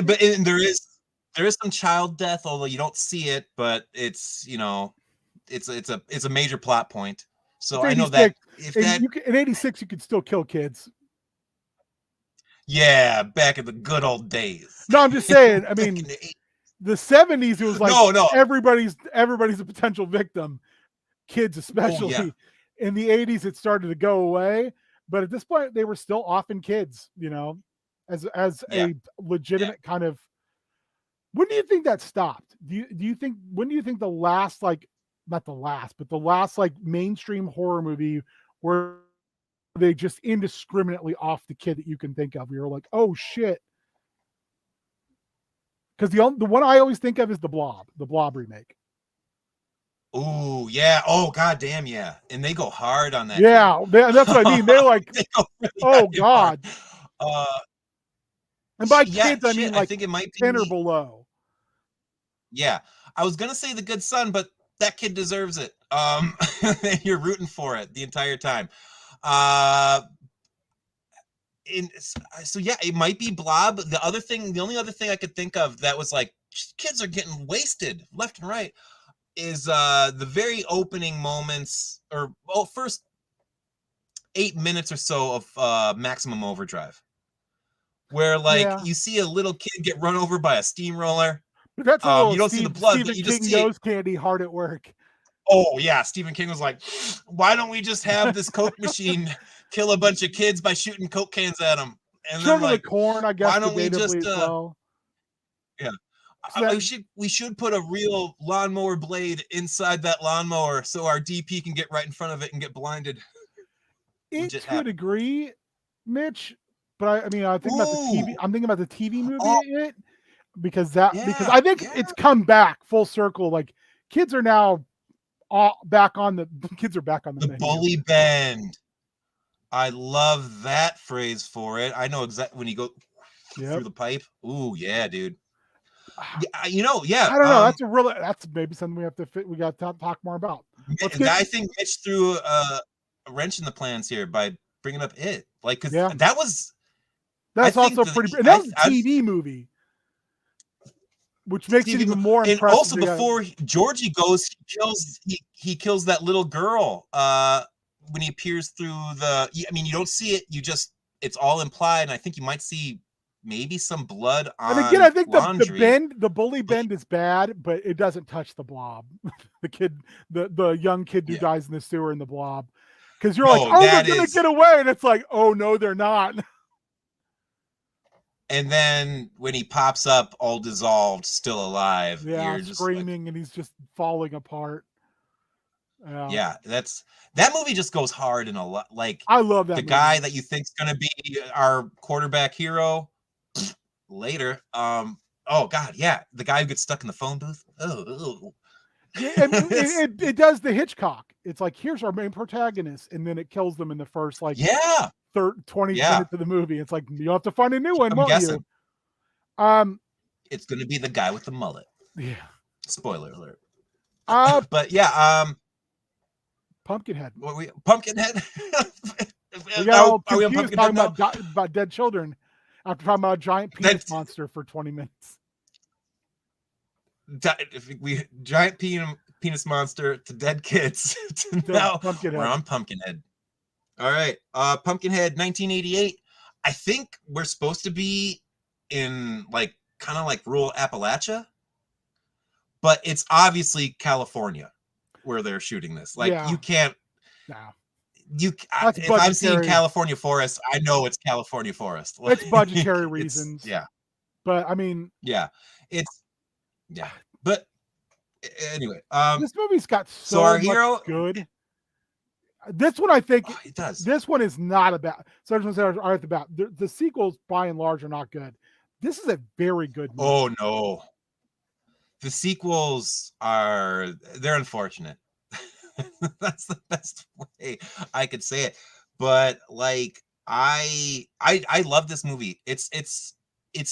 but and there is some child death, although you don't see it, but it's you know it's a major plot point. So It's I know that 86. if And that in 86 you could still kill kids. yeah, back in the good old days. No, I'm just saying. I Back mean, in the 80s. the 70s it was like No. everybody's a potential victim, kids Oh yeah. especially. In the 80s it started to go away, but at this point they were still often kids, as Yeah. a legitimate kind of. When do you think that stopped? Do you think when do you think the last like not the last, but the last like mainstream horror movie where they just indiscriminately off the kid that you can think of? You're like, oh shit. Because the one I always think of is the Blob remake. Oh yeah. Oh god damn yeah. And they go hard on that kid. Yeah, that's what I mean. They're like, They go really oh goddamn hard. god. And by Yeah, kids I shit. mean I like think it might 10 or be. below. Yeah. I was gonna say the good son, but that kid deserves it. You're rooting for it the entire time. So yeah, it might be Blob. The only other thing I could think of that was like kids are getting wasted left and right is the very opening moments or first 8 minutes or so of Maximum Overdrive, where like Yeah. you see a little kid get run over by a steamroller. But that's a little You don't see the blood, but Stephen you just King see it. nose candy hard at work. Oh yeah, Stephen King was like, why don't we just have this Coke machine kill a bunch of kids by shooting Coke cans at them? And then Children of like, the Corn, I guess, why don't we just debatably as well. yeah. So that, We should put a real lawnmower blade inside that lawnmower so our DP can get right in front of it and get blinded. it to a degree, Mitch, but I mean I think about the TV. I'm thinking about the TV movie It because I think it's come back full circle. Like kids are now back on the menu. Bully bend. I love that phrase for it. I know exactly when you go through the pipe. Ooh, yeah, dude. Yeah, I don't know. That's maybe something we got to talk more about. I think Mitch threw a wrench in the plans here by bringing up It, like because that's also pretty. And that was a TV movie, which makes it even more impressive. And also, before Georgie goes, he kills that little girl when he peers through the. I mean, you don't see it. It's all implied, and I think you might see maybe some blood on. And again, I think the bully bend is bad, but it doesn't touch the Blob. the young kid who dies in the sewer in the Blob, because you're like, they're gonna get away, and it's like, oh no, they're not. And then when he pops up, all dissolved, still alive, you're just screaming, and he's just falling apart. Yeah, that movie just goes hard in a lot. Like I love that the guy that you think's gonna be our quarterback hero later. Oh god, yeah, the guy who gets stuck in the phone booth. It does the Hitchcock. It's like, here's our main protagonist, and then it kills them in the first 20 minutes of the movie. It's like, you have to find a new one, won't you? It's gonna be the guy with the mullet. Yeah. Spoiler alert. But yeah, Pumpkinhead. Pumpkinhead. We got all confused talking about dead children after talking about a giant penis monster for 20 minutes. Giant penis monster to dead kids. Now we're on Pumpkinhead. All right, Pumpkinhead, 1988. I think we're supposed to be in like kind of like rural Appalachia, but it's obviously California where they're shooting this. Like you can't. No. That's if I'm seeing budgetary. California Forest, I know it's California Forest. It's budgetary reasons. Yeah. But I mean, Yeah. But anyway, this movie's got so so our much hero, good. This one, I think, it does. this one is not about. So I just want to say right at the bat, the sequels by and large are not good. This is a very good movie. Oh no, the sequels they're unfortunate. That's the best way I could say it. But like I love this movie. It's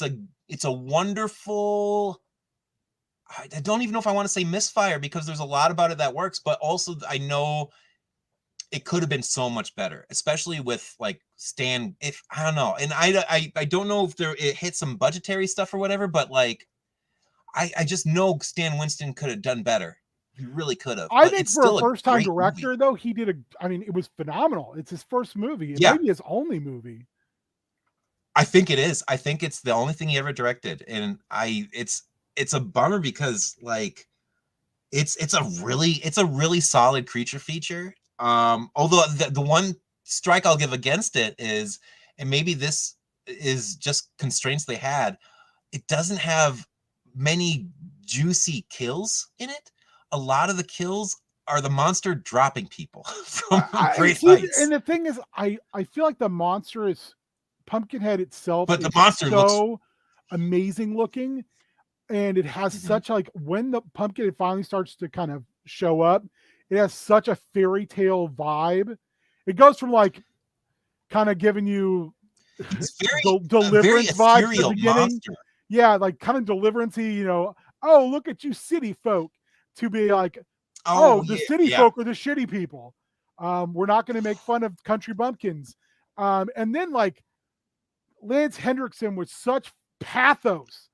a wonderful. I don't even know if I want to say misfire because there's a lot about it that works, but also I know it could have been so much better, especially with like Stan. If I don't know, and I don't know if it hit some budgetary stuff or whatever, but like I just know Stan Winston could have done better. He really could have. I think for a first-time director, though, he did I mean, it was phenomenal. It's his first movie. It may be his only movie. I think it is. I think it's the only thing he ever directed, and it's a bummer because like it's a really solid creature feature. Although the one strike I'll give against it is, and maybe this is just constraints they had, it doesn't have many juicy kills in it. A lot of the kills are the monster dropping people from great heights. And the thing is, I feel like the monster is Pumpkinhead itself, but the monster looks amazing looking, and it has such like when the pumpkin finally starts to kind of show up, it has such a fairy tale vibe. It goes from like kind of giving you deliverance vibes at the beginning. Monster. Yeah, like kind of deliverance-y, you know, oh, look at you city folk, to be like, the city folk are the shitty people. We're not going to make fun of country bumpkins. And then like Lance Henriksen with such pathos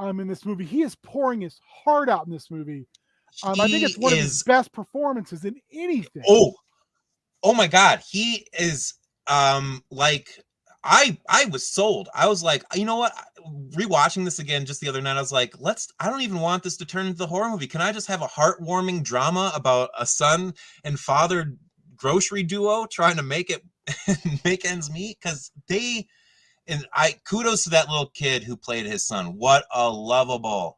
in this movie. He is pouring his heart out in this movie. I think it's one of his best performances in anything. Oh my God. He is like I was sold. I was like, you know what? Rewatching this again just the other night, I was like, I don't even want this to turn into the horror movie. Can I just have a heartwarming drama about a son and father grocery duo trying to make ends meet? Because kudos to that little kid who played his son. What a lovable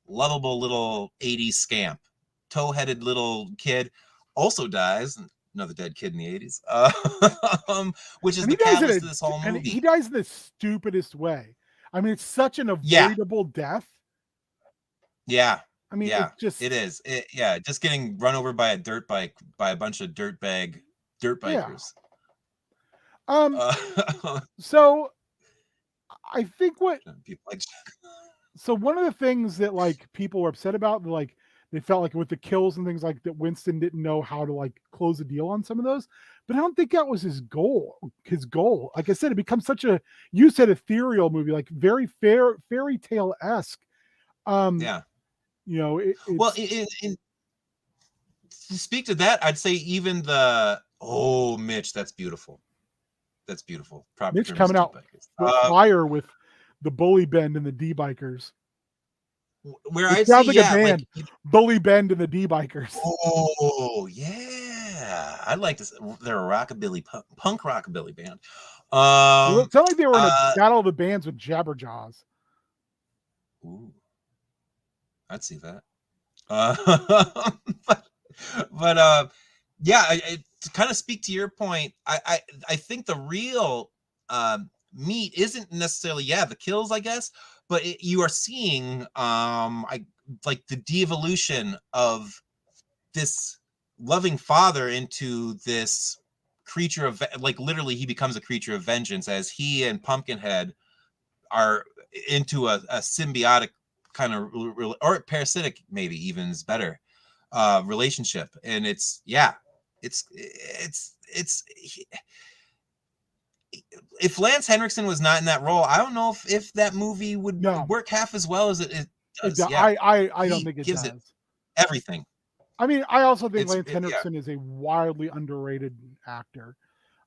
little 80s scamp. Toe-headed little kid also dies. Another dead kid in the 80s, which is the catalyst of this whole movie. And he dies in the stupidest way. I mean, it's such an avoidable death. Yeah. I mean, it is. Just getting run over by a dirt bike by a bunch of dirt bikers. So I think so one of the things that like people were upset about, like they felt like with the kills and things like that, Winston didn't know how to like close a deal on some of those, but I don't think that was his goal. Like I said, it becomes such a, you said, ethereal movie, like very fairy tale-esque. You know, to speak to that, I'd say even Mitch, that's beautiful. That's beautiful. Proper Mitch coming out fire with the Bully Bend and the D-Bikers. Where it sounds like a band, like, Bully Bend and the D-Bikers. Oh yeah, I'd like to. They're a rockabilly punk rockabilly band. It sounded like they were in a battle of the bands with Jabberjaws. Ooh, I'd see that. Yeah, to kind of speak to your point, I think the real meat isn't necessarily the kills, I guess. But you are seeing like the de-evolution of this loving father into this creature of, like, literally he becomes a creature of vengeance as he and Pumpkinhead are into a symbiotic kind of, or parasitic, maybe even is better, relationship. And it's if Lance Henriksen was not in that role, I don't know if that movie would work half as well as it does. I don't think it gives does. It everything. I mean, I also think Lance Henriksen is a wildly underrated actor.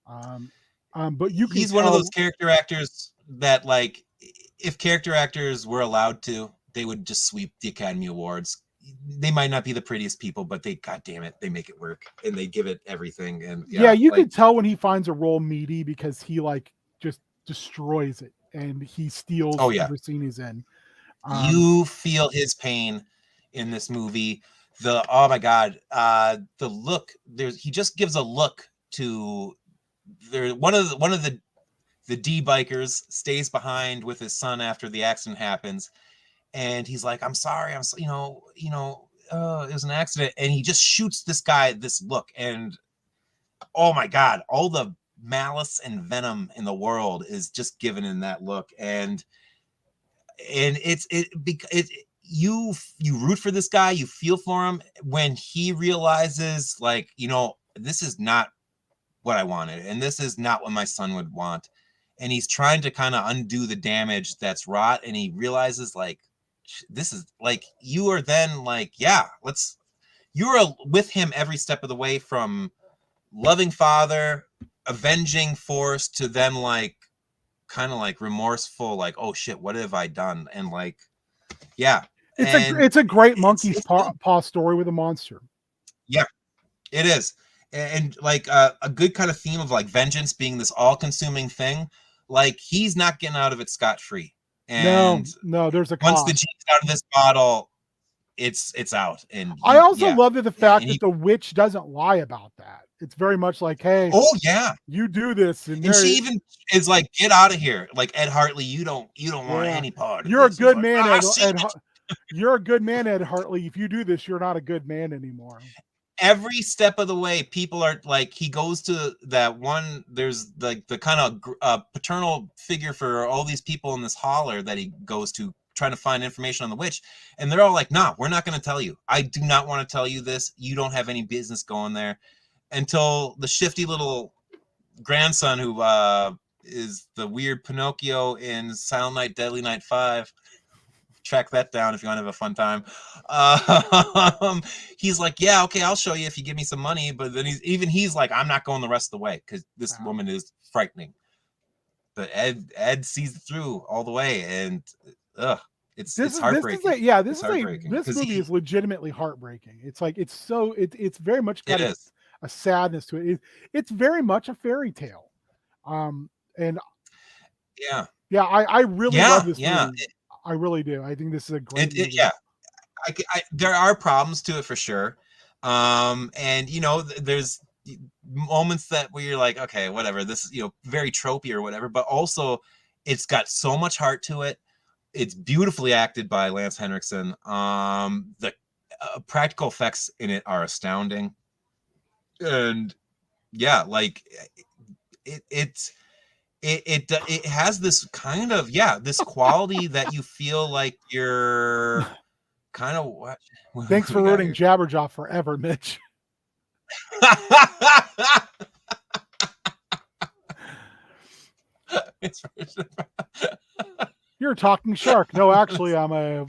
But he's one of those character actors that, like, if character actors were allowed to, they would just sweep the Academy Awards. they might not be the prettiest people, but they, God damn it, they make it work and they give it everything. And Yeah, you like, could tell when he finds a role meaty because he like just destroys it and he steals oh yeah, every scene he's in. you feel his pain in this movie. Oh my God, the look. He just gives a look to one of the D bikers stays behind with his son after the accident happens, and he's like, "I'm sorry, it was an accident," and he just shoots this guy this look, and oh my God, all the malice and venom in the world is just given in that look, and you root for this guy, you feel for him when he realizes, like, this is not what I wanted, and this is not what my son would want, and he's trying to kind of undo the damage that's wrought, and he realizes, like, this is like, you are then like, yeah, you're with him every step of the way, from loving father, avenging force, to then like kind of like remorseful, like, oh shit, what have I done? And like, yeah, it's a great monkey's paw story with a monster. Yeah, it is. And like a good kind of theme of like vengeance being this all-consuming thing. Like, he's not getting out of it scot-free. And no, there's a once cost. the genie's out of this bottle, it's out. And I also love the fact that the witch doesn't lie about that. It's very much like, hey, oh yeah, you do this, and she even is like, get out of here, like, Ed Hartley, you don't want any part of you're this. A good man, you're a good man, Ed Hartley. If you do this, you're not a good man anymore. Every step of the way, people are like, he goes to that one, there's like the kind of paternal figure for all these people in this holler that he goes to, trying to find information on the witch, and they're all like, nah, we're not going to tell you. I do not want to tell you this. You don't have any business going there. Until the shifty little grandson, who is the weird Pinocchio in Silent Night, Deadly Night 5, track that down if you want to have a fun time. He's like, yeah, okay, I'll show you if you give me some money. But then he's like, I'm not going the rest of the way because this woman is frightening. But Ed sees it through all the way, and it's heartbreaking. This movie is legitimately heartbreaking. It's like, it's very much got a sadness to it. It's very much a fairy tale. And I really love this movie. I really do. I think this is a great movie. There are problems to it for sure. And there's moments where you're like, okay, whatever, this is, very tropey or whatever, but also it's got so much heart to it. It's beautifully acted by Lance Henriksen. The practical effects in it are astounding. And yeah, like it has this kind of, this quality that you feel like you're kind of what. Thanks for rooting Jabberjaw forever, Mitch. You're a talking shark. No, actually, I'm a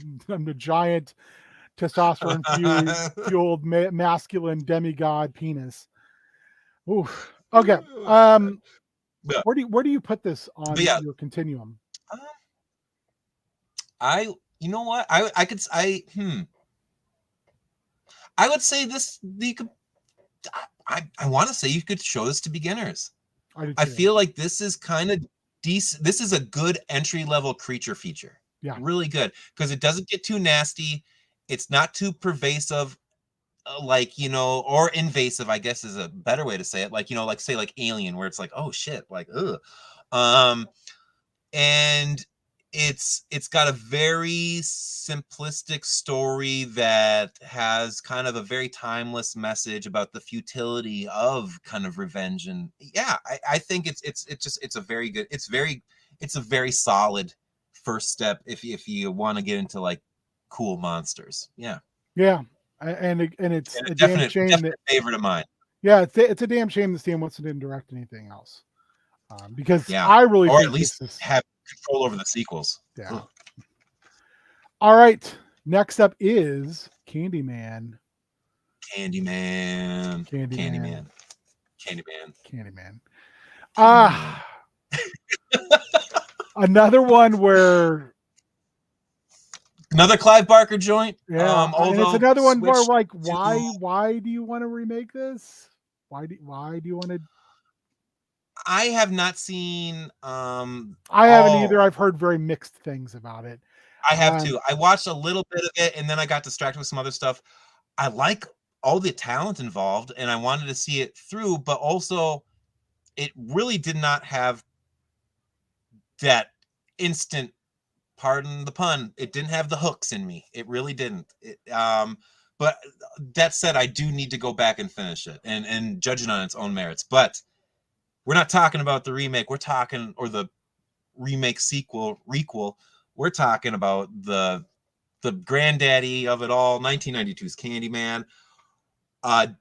giant testosterone fueled masculine demigod penis. Ooh. Okay. Where do you put this on your continuum? You know what? I would say this. I want to say you could show this to beginners. I feel like this is kind of decent. This is a good entry level creature feature. Yeah, really good, because it doesn't get too nasty. It's not too pervasive, or invasive, I guess is a better way to say it. Like, like say like Alien, where it's like, oh shit, like, ugh. And it's got a very simplistic story that has kind of a very timeless message about the futility of kind of revenge. And I think it's a very good, it's a very solid first step if you want to get into like cool monsters. And it's a definite favorite of mine. Yeah, it's a damn shame that Stan Winston didn't direct anything else, because I really think at least have control over the sequels. Yeah. Ugh. All right. Next up is Candyman. Another one where Another Clive Barker joint. Yeah, and it's Although another one where switched like, to. why do you want to remake this? Why do you want to? I have not seen I haven't either. all. I've heard very mixed things about it. I have to. I watched a little bit of it and then I got distracted with some other stuff. I like all the talent involved and I wanted to see it through, but also it really did not have that instant, pardon the pun, it didn't have the hooks in me. It really didn't. But that said, I do need to go back and finish it and judge it on its own merits. But we're not talking about the remake. We're talking, or the remake, sequel, requel. We're talking about the granddaddy of it all, 1992's Candyman,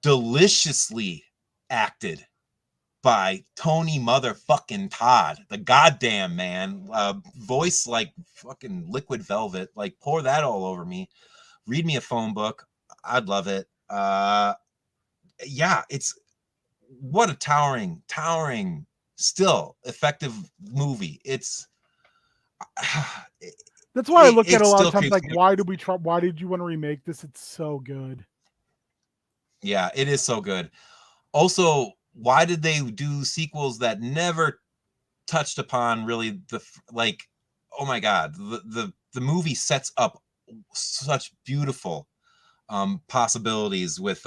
deliciously acted by Tony motherfucking Todd, the goddamn man. Voice like fucking liquid velvet. Like, pour that all over me. Read me a phone book. I'd love it. Yeah, it's what a towering, still effective movie. It's That's why I look at it it a lot of still times creeps like, me why out. did we try? Why did you want to remake this? It's so good. Yeah, it is so good. Also, why did they do sequels that never touched upon really like, oh my god, the movie sets up such beautiful possibilities with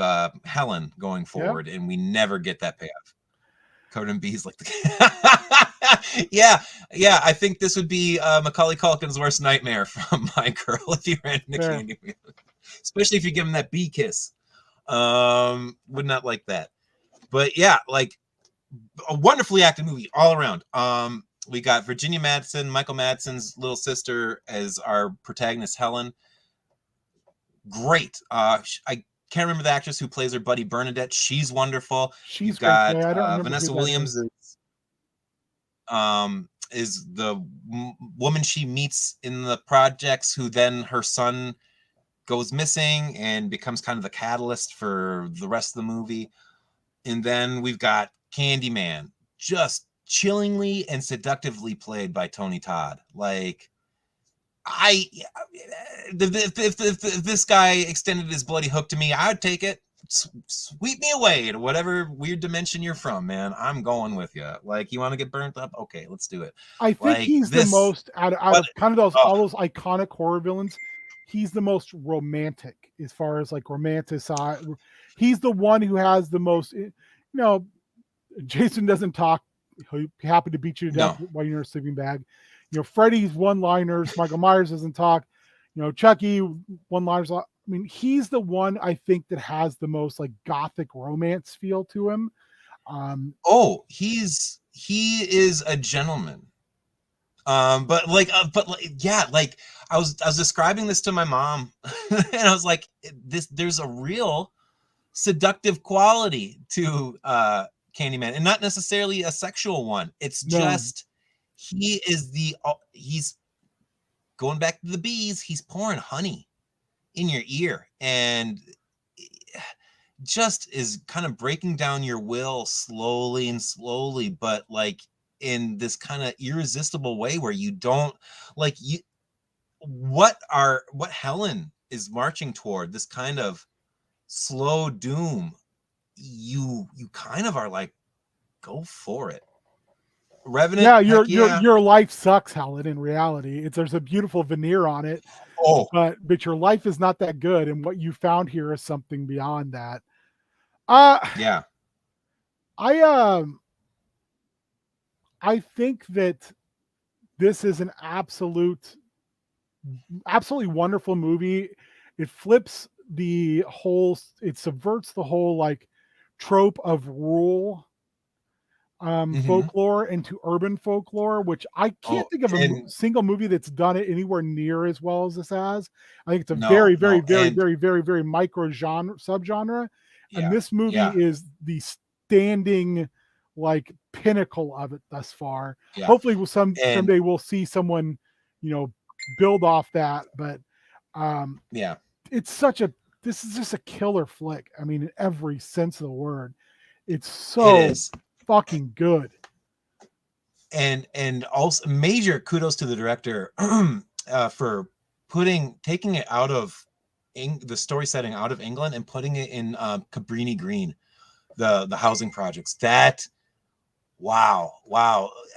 Helen going Yeah. forward, and we never get that payoff. Covered in bees like the yeah, I think this would be Macaulay Culkin's worst nightmare from My Girl if he ran into Fair. Candyman, especially if you give him that bee kiss. Would not like that. But yeah, like a wonderfully acted movie all around. We got Virginia Madsen, Michael Madsen's little sister, as our protagonist Helen. Great. I can't remember the actress who plays her buddy Bernadette. She's wonderful. She's You've great. got Yeah, I don't remember who Vanessa that Williams is. is the woman she meets in the projects, who then her son goes missing and becomes kind of the catalyst for the rest of the movie. And then we've got Candyman, just chillingly and seductively played by Tony Todd. Like, if this guy extended his bloody hook to me, I would take it. Sweep me away to whatever weird dimension you're from, man. I'm going with you. Like, you want to get burnt up? Okay, let's do it. I think Like he's the this, most out but of kind of all those iconic horror villains. He's the most romantic as far as like romanticized. He's the one who has the most. You know, Jason doesn't talk. He happy to beat you to death no, while you're in a sleeping bag. You know, Freddy's one-liners. Michael Myers doesn't talk. You know, Chucky one-liners. I mean, he's the one I think that has the most like gothic romance feel to him. oh, he is a gentleman. But yeah, like I was describing this to my mom, and I was like, there's a real seductive quality to Candyman, and not necessarily a sexual one. It's No, just he's going back to the bees. He's pouring honey in your ear, and just is kind of breaking down your will slowly, but like in this kind of irresistible way where you don't like you what Helen is marching toward, this kind of slow doom. You kind of are like, go for it. Revenant, yeah, heck yeah. your life sucks, Helen. In reality, there's a beautiful veneer on it, Oh but your life is not that good, and what you found here is something beyond that. yeah. I I think that this is an absolutely wonderful movie. It flips the whole, it subverts the whole like trope of rural Mm-hmm. folklore into urban folklore, which I Oh, can't think of a and single movie that's done it anywhere near as well as this has. I think it's a no, and very micro genre subgenre, and yeah, this movie yeah, is the standing like pinnacle of it thus far. yeah, Hopefully, and someday we'll see someone, you know, build off that. But um, yeah, it's such a this is just a killer flick. I mean, in every sense of the word, it's it so is. fucking good. And also major kudos to the director for taking it out of the story setting out of England and putting it in Cabrini Green, the housing projects. That wow.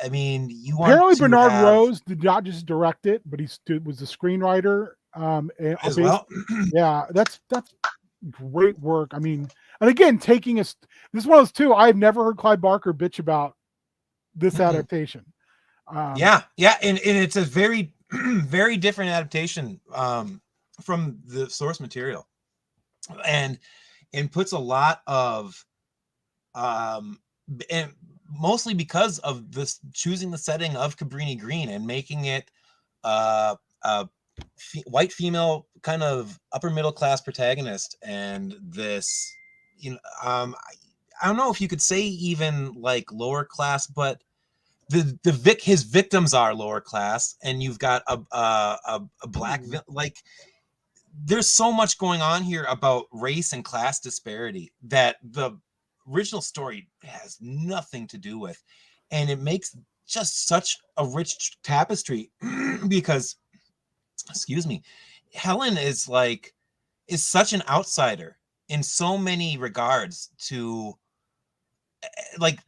I mean, you want Apparently, to Bernard have Rose did not just direct it, but was the screenwriter. as well. Yeah, that's great work. I mean, and again, this is one of those two. I've never heard Clive Barker bitch about this adaptation. Yeah, and it's a very very different adaptation from the source material, and puts a lot of and mostly because of this choosing the setting of Cabrini Green and making it a white female kind of upper middle class protagonist, and this, I don't know if you could say even like lower class, but his victims are lower class, and you've got a black like there's so much going on here about race and class disparity that the original story has nothing to do with, and it makes just such a rich tapestry because, excuse me, Helen is such an outsider in so many regards to like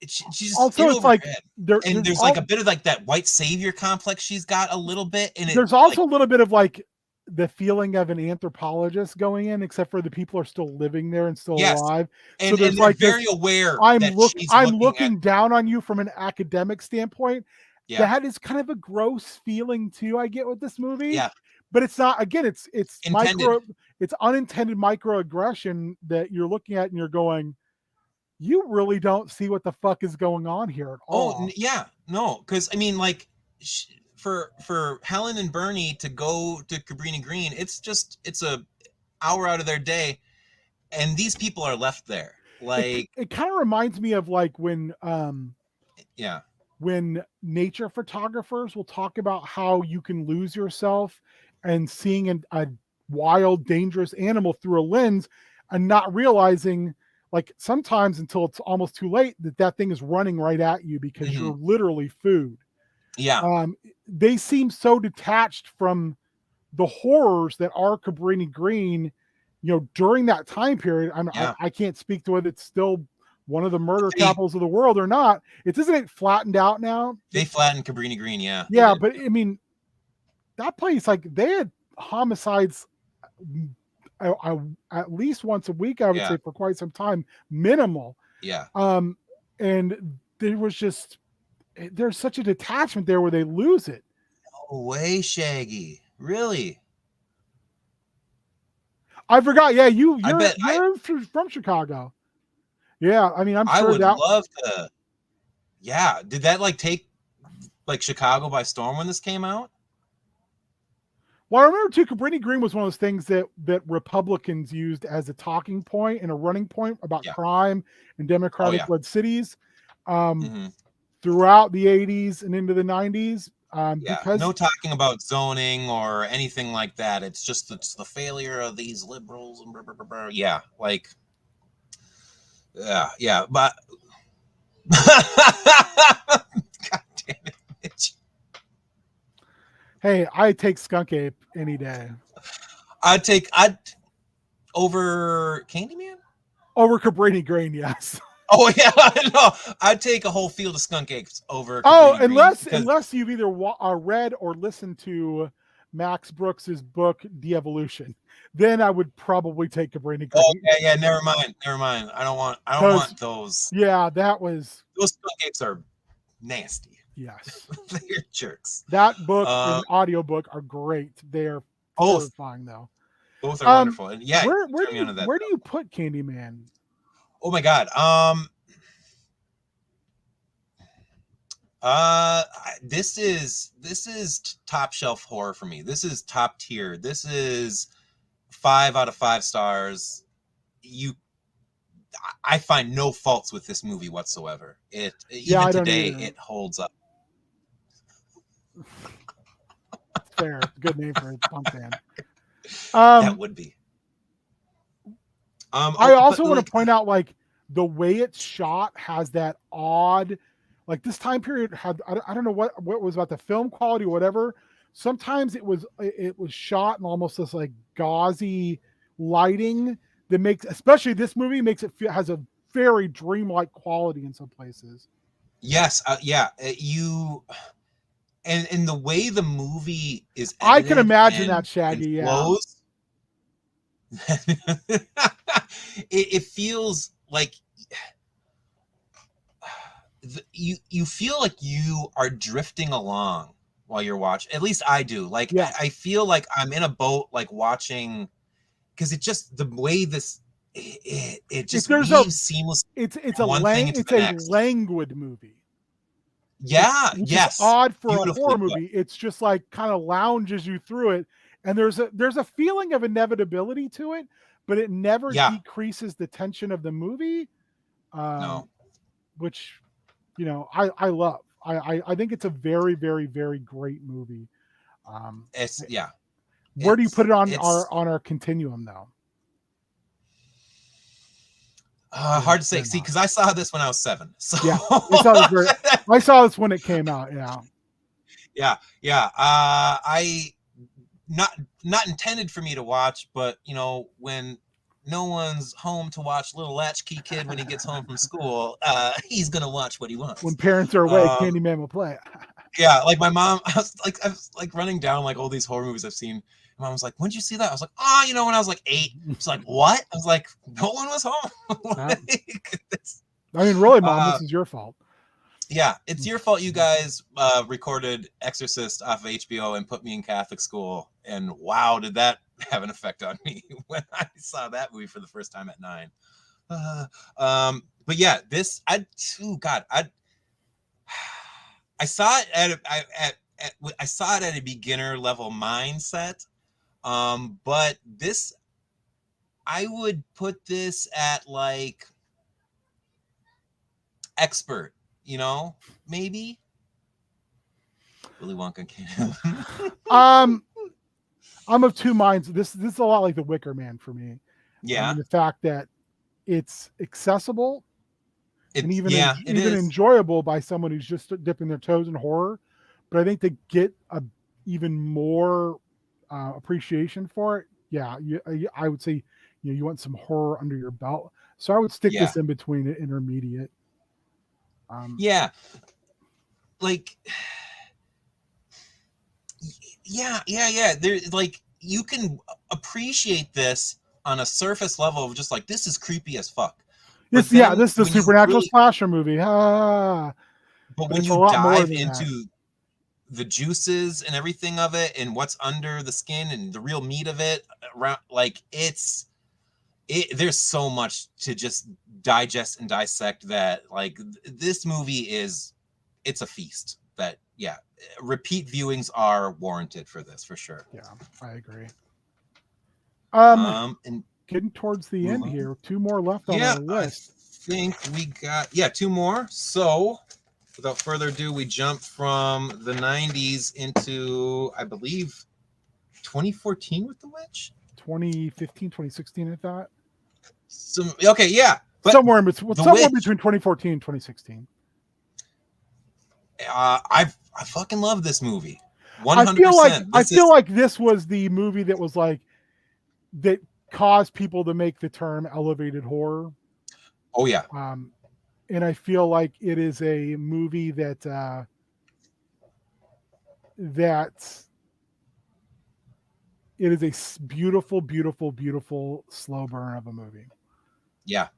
she's also, it's like there's like a bit of like that white savior complex she's got a little bit, and there's also a little bit of like the feeling of an anthropologist going in, except for the people are still living there and still alive. And, so there's like very aware. I'm looking down on you from an academic standpoint. Yeah, that is kind of a gross feeling too. I get with this movie. Yeah, but it's not. Again, it's intended. It's unintended microaggression that you're looking at, and you're going, you really don't see what the fuck is going on here at all. Oh yeah, no, because I mean, like, for Helen and Bernie to go to Cabrini Green, it's a hour out of their day, and these people are left there. Like, it kind of reminds me of like when when nature photographers will talk about how you can lose yourself and seeing a wild, dangerous animal through a lens and not realizing, like, sometimes until it's almost too late, that thing is running right at you because you're literally food. Yeah. They seem so detached from the horrors that are Cabrini Green, during that time period. I can't speak to whether it's still one of the murder capitals of the world or not. Isn't it flattened out now? They flattened Cabrini Green, yeah. Yeah, but I mean, that place, like, they had homicides at least once a week, I would say, for quite some time, minimal. Yeah. And there's such a detachment there where they lose it. No way, Shaggy. Really? I forgot. Yeah, you're from Chicago. Yeah, I mean, I'm sure I would love to. Yeah, did that like take like Chicago by storm when this came out? Well, I remember too, Cabrini Green was one of those things that Republicans used as a talking point and a running point about crime in Democratic-led cities throughout the 80s and into the 90s. Because no talking about zoning or anything like that. It's the failure of these liberals and blah, blah, blah, blah. Yeah, like. Yeah, but God damn it, Mitch. Hey, I take Skunk Ape any day. I'd over Candyman? Over Cabrini Green, yes. Oh yeah, no, I'd take a whole field of skunk apes over. Unless you've either read or listened to Max Brooks's book De-Evolution, then I would probably take Cabrini Green. Oh yeah, never mind. I don't want those. Yeah, those skunk apes are nasty. Yes, they're jerks. That book and audiobook are great. They're horrifying though. Both are wonderful. And yeah, where do you put Candyman? Oh my God. This is top shelf horror for me. This is top tier. This is 5 out of 5 stars. I find no faults with this movie whatsoever. Even today it holds up. Fair. Good name for a punk band. That would be. I also want to point out, like, the way it's shot has that odd, like, this time period had, I don't know what was about the film quality or whatever, sometimes it was shot in almost this like gauzy lighting that makes, especially this movie, makes it has a very dreamlike quality in some places. Yes, you and the way the movie is I can edited imagine and that, Shaggy. Yeah. flows, it feels like you feel like you are drifting along while you're watching. At least I do. Like Yeah. I feel like I'm in a boat, like watching, because it just the way this it just weaves seamlessly. It's from one thing into the a next. languid movie. Yeah. Which is Yes. odd for a Beautifully horror movie. It's just like kind of lounges you through it, and there's a feeling of inevitability to it, but it never Yeah. decreases the tension of the movie. No. Which, you know, I love. I think it's a very, very, very great movie. It's yeah. Where do you put it on It's our continuum though? hard to say. See, because I saw this when I was 7. So yeah, I saw this when it came out. Yeah. Yeah. I not intended for me to watch, but you know, when no one's home to watch little latchkey kid when he gets home from school, he's gonna watch what he wants. When parents are away, Candyman will play. Yeah, like my mom, I was like running down like all these horror movies I've seen. My mom was like, "When did you see that?" I was like, "Oh, you know, when I was like 8." She's like, "What?" I was like, "No one was home." I mean, really, Mom, this is your fault. Yeah, it's your fault. You guys recorded Exorcist off of HBO and put me in Catholic school, and wow, did that have an effect on me when I saw that movie for the first time at 9. But yeah, this I saw it I saw it at a beginner level mindset, but this I would put this at like expert, you know, maybe. Willy Wonka came. I'm of two minds. This is a lot like the Wicker Man for me. Yeah. The fact that it's accessible and even is enjoyable by someone who's just dipping their toes in horror. But I think to get a even more appreciation for it, yeah, I would say you want some horror under your belt. So I would stick this in between an intermediate. Yeah. Like yeah. There's like you can appreciate this on a surface level of just like this is creepy as fuck. This is a supernatural slasher movie. But when you dive into the juices and everything of it and what's under the skin and the real meat of it, around like there's so much to just digest and dissect that like this movie it's a feast that repeat viewings are warranted for this for sure. Yeah, I agree. And getting towards the end here, 2 more left on our list. I think we got 2 more. So without further ado, we jump from the 90s into I believe 2014 with The Witch. 2015, 2016, I thought. But somewhere between 2014 and 2016. I fucking love this movie. 100%. I feel like this was the movie that was like that caused people to make the term elevated horror. Oh yeah. And I feel like it is a movie that it is a beautiful, beautiful, beautiful slow burn of a movie. Yeah.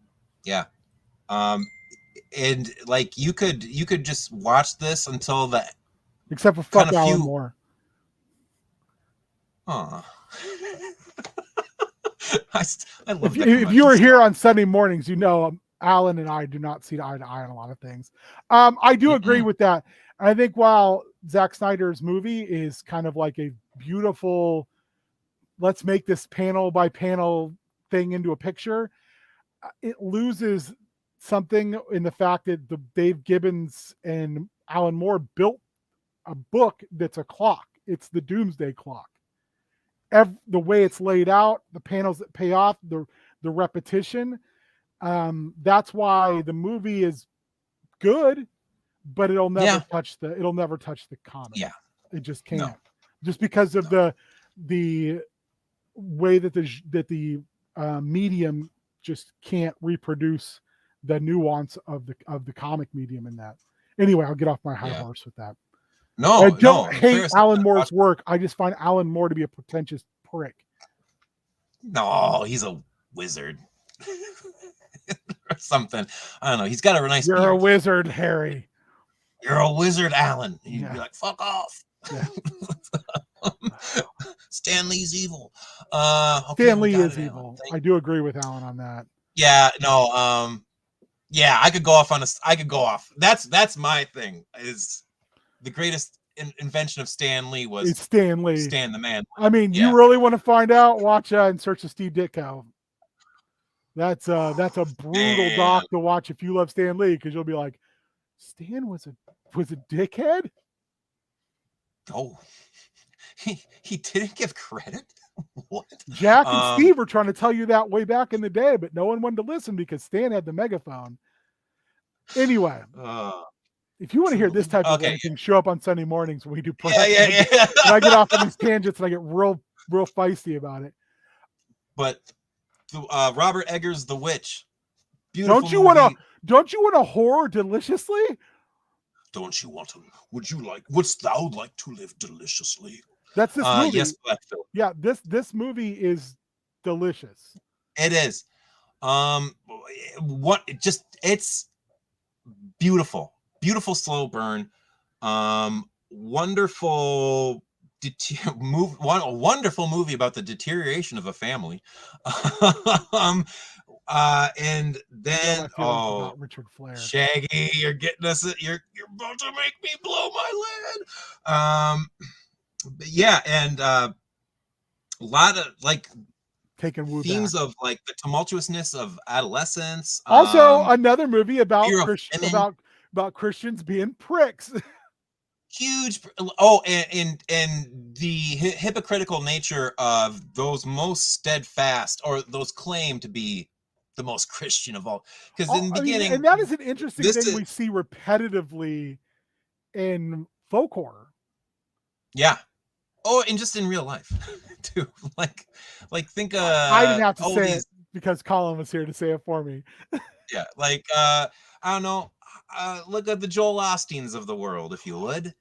And like you could just watch this until the except for fuck Alan Moore. Oh. I love if you were here on Sunday mornings, you know Alan and I do not see eye to eye on a lot of things. I do agree with that. I think while Zack Snyder's movie is kind of like a beautiful, let's make this panel by panel thing into a picture, it loses something in the fact that Dave Gibbons and Alan Moore built a book that's a clock. It's the Doomsday Clock. The way it's laid out, the panels that pay off, the repetition. That's why the movie is good, but it'll never touch the comic. Yeah, it just can't. No. just because of the way that the medium just can't reproduce the nuance of the comic medium in that. Anyway, I'll get off my high horse with that. I don't hate Alan Moore's work. I just find Alan Moore to be a pretentious prick. No, he's a wizard. Or something. I don't know. He's got a nice You're beard. a wizard, Harry. You're a wizard, Alan. He'd be like, fuck off. Yeah. Stan Lee's evil. Stan Lee is evil. I do agree with Alan on that. Yeah, no, yeah, I could go off. That's my thing. Is the greatest invention of Stan Lee was it's Stan Lee. Stan the Man. I mean, you really want to find out? Watch In Search of Steve Ditko. That's a brutal doc to watch if you love Stan Lee, because you'll be like, Stan was a dickhead. Oh, he didn't give credit. What? Jack and Steve were trying to tell you that way back in the day, but no one wanted to listen because Stan had the megaphone. Anyway, if you want to hear this type of thing, show up on Sunday mornings when we do press. Yeah. And I get off on these tangents and I get real feisty about it. But Robert Eggers' The Witch. Beautiful Don't you want a horror deliciously? Don't you want to? Wouldst thou like to live deliciously? That's this movie. Yes, Blackfield. Yeah, this movie is delicious. It is. It's beautiful. Beautiful slow burn. Wonderful a wonderful movie about the deterioration of a family. And then Richard Flair. Shaggy, you're getting us. You're about to make me blow my lid. Yeah, and a lot of like taking themes of like the tumultuousness of adolescence. Also, another movie about Christians being pricks. Huge. Oh, and the hypocritical nature of those most steadfast, or those claim to be the most Christian of all. Because in the beginning, and that is an interesting thing we see repetitively in folk horror. Yeah. Oh, and just in real life too. Like think. I didn't have to say it because Colin was here to say it for me. Yeah, like I don't know. Look at the Joel Osteens of the world, if you would,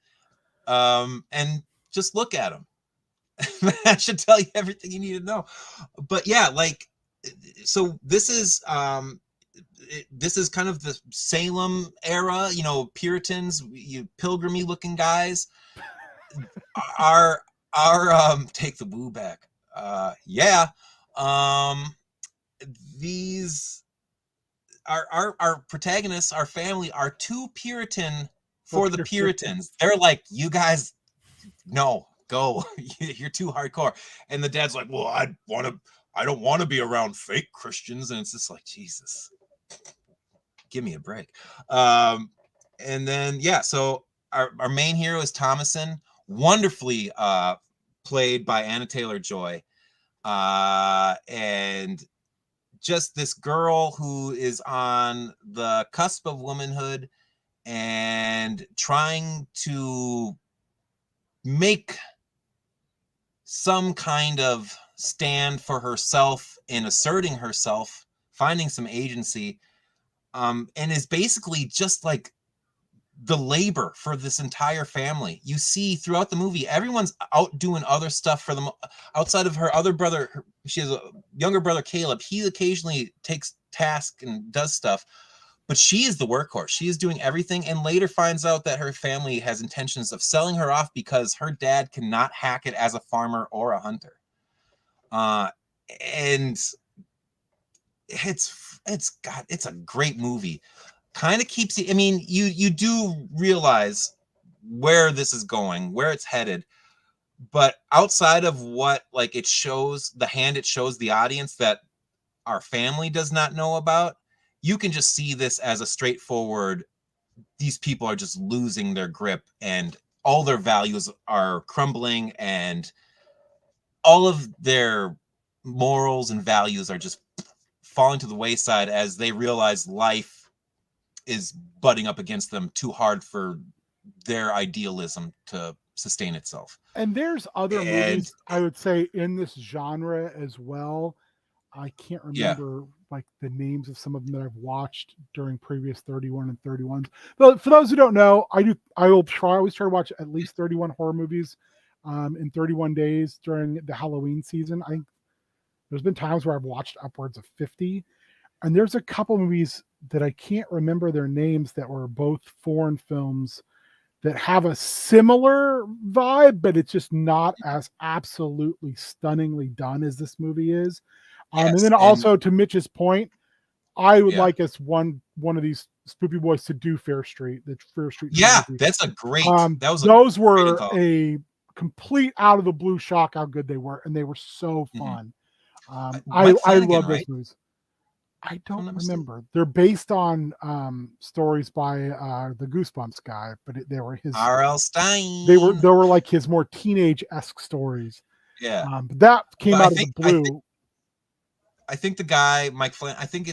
and just look at them. That should tell you everything you need to know. But yeah, like, so this is kind of the Salem era, Puritans, pilgrimy looking guys. Our take the woo back. These our protagonists, our family, are too Puritan for the Puritans. They're like, you guys, no, go. You're too hardcore. And the dad's like, well, I don't want to be around fake Christians. And it's just like, Jesus, give me a break. And then so our main hero is Thomason, wonderfully played by Anna Taylor-Joy, and just this girl who is on the cusp of womanhood and trying to make some kind of stand for herself in asserting herself, finding some agency, and is basically just like the labor for this entire family. You see throughout the movie, everyone's out doing other stuff for them outside of her other brother. She has a younger brother, Caleb. He occasionally takes task and does stuff, but she is the workhorse. She is doing everything, and later finds out that her family has intentions of selling her off because her dad cannot hack it as a farmer or a hunter. And it's a great movie. Kind of keeps you, I mean, you do realize where this is going, where it's headed, but outside of what like it shows, the hand it shows the audience that our family does not know about, you can just see this as a straightforward, these people are just losing their grip and all their values are crumbling and all of their morals and values are just falling to the wayside as they realize life is butting up against them too hard for their idealism to sustain itself. And there's other And movies I would say in this genre as well. I can't yeah, remember like the names of some of them that I've watched during previous 31 and 31s. But for those who don't know, I always try to watch at least 31 horror movies in 31 days during the Halloween season. I think there's been times where I've watched upwards of 50. And there's a couple movies that I can't remember their names that were both foreign films that have a similar vibe, but it's just not as absolutely stunningly done as this movie is. And yes, then and also to Mitch's point, I would yeah, like us one of these Spoopy Boys to do Fair Street, the Fair Street yeah, trilogy. that was a Those great were call. a complete out of the blue shock how good they were, and they were so Mhm. fun. Mike I Flanagan, love those right? movies. I If I'm don't not mistaken. remember. They're based on stories by the Goosebumps guy, but they were his. R.L. They Stein. were like his more teenage-esque stories. Yeah, But that but came out of the blue. I think the guy I think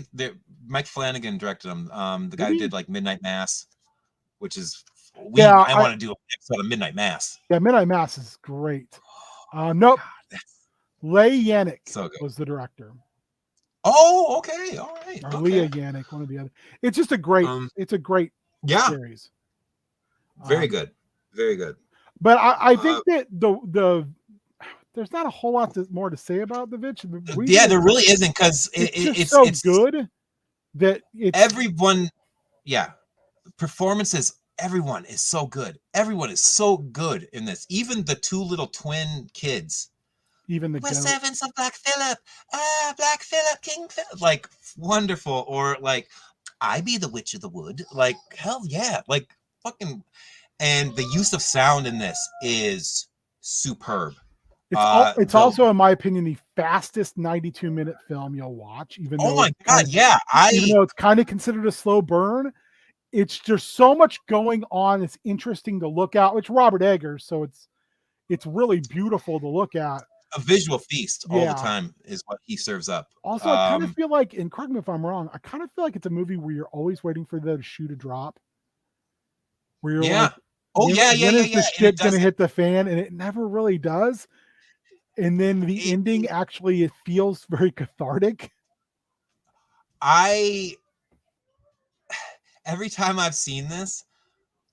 Mike Flanagan directed him. The guy who Maybe, did like Midnight Mass, which is yeah, I want to do an episode of Midnight Mass. yeah. Midnight Mass is great. Oh my Nope, god, that's Leigh Yannick so good. was the director, Oh, okay, all right, or okay. Leah Yannick, one of the other. It's just a great. Um, It's a great yeah, series. very Um, good, very good. but I think Uh, that there's not a whole lot more to say about the Vitch. The reason yeah, there really isn't because it's just so it's good that it's everyone. Yeah, performances. Everyone is so good. Everyone is so good in this. Even the two little twin kids. even the We're goat. servants of Black Phillip. Black Phillip, King Phillip. Like, wonderful. Or, like, I be the Witch of the Wood. Like, hell yeah. Like, fucking. And the use of sound in this is superb. It's The also, in my opinion, the fastest 92-minute film you'll watch, Oh my god, yeah. even though it's kind of considered a slow burn. It's just so much going on. It's interesting to look at. It's Robert Eggers, so it's really beautiful to look at. A visual feast all the Yeah. time is what he serves up. Also, I kind of feel like, and correct me if I'm wrong, I kind of feel like it's a movie where you're always waiting for the shoe to drop. Where you're like, Yeah. Oh yeah, yeah, when yeah, is the yeah. And it shit gonna doesn't hit the fan? And it never really does. And then the ending actually, it feels very cathartic. I every time I've seen this,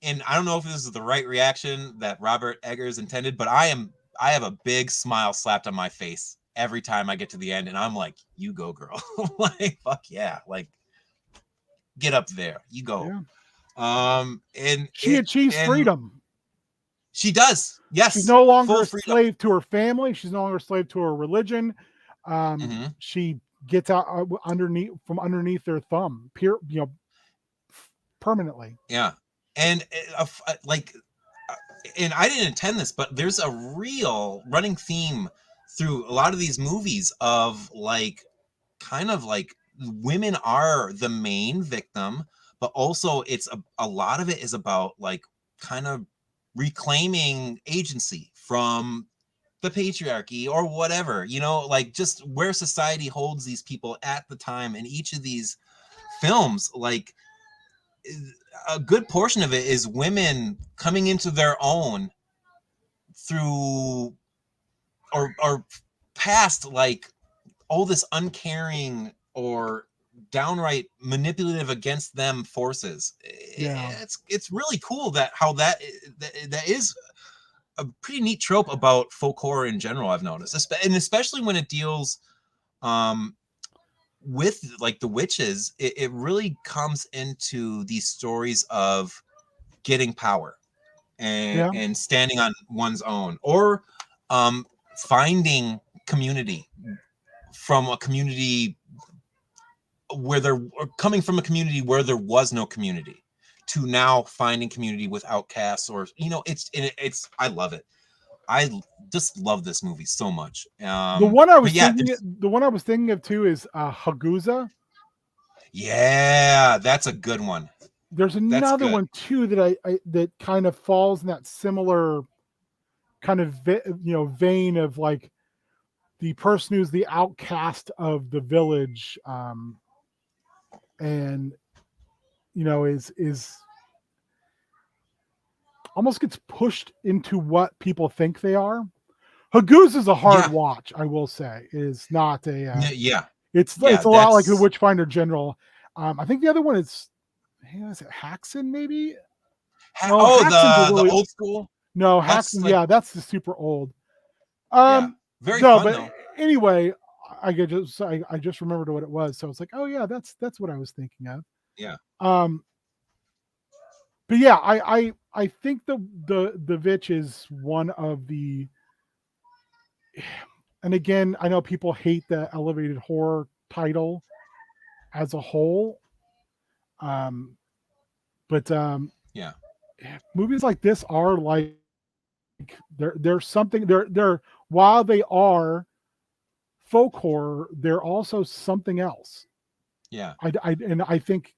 and I don't know if this is the right reaction that Robert Eggers intended, but I have a big smile slapped on my face every time I get to the end, and I'm like, "You go, girl!" Like, fuck yeah! Like, get up there, you go. Yeah. And She achieves freedom. she does. Yes, She's no longer full a freedom. slave to her family. She's no longer a slave to her religion. She gets out underneath their thumb, permanently. Yeah, and like, and I didn't intend this, but there's a real running theme through a lot of these movies of like, kind of like women are the main victim, but also it's a lot of it is about like kind of reclaiming agency from the patriarchy or whatever, like just where society holds these people at the time. And each of these films, like a good portion of it is women coming into their own through or past like all this uncaring or downright manipulative against them forces. Yeah. It's really cool that how that is a pretty neat trope about folk horror in general, I've noticed, and especially when it deals with like the witches. It really comes into these stories of getting power Yeah. and standing on one's own, or finding community from a community where they're coming from a community where there was no community to now finding community with outcasts, or it's I love it. I just love this movie so much. The one I was But yeah, thinking of too is Haguza. yeah, that's a good one. There's That's another good. one too that I that kind of falls in that similar kind of vein of like the person who's the outcast of the village, and is almost gets pushed into what people think they are. Hagoos is a hard Yeah. watch, I will say. It is not a. Yeah. It's Yeah. a lot like the That's Witchfinder General. I think the other one is it Haxon maybe? No, Haxon's a the really old school. no That's Haxon. like Yeah, that's the super old. yeah, very No, fun but though. anyway, I just remembered what it was. So it's like, oh yeah, that's what I was thinking of. Yeah. Um, but yeah, I think the Vitch is one of the, and again, I know people hate the elevated horror title as a whole. Um, but Yeah. movies like this are like there's something they're while they are folk horror, they're also something else. Yeah. And I think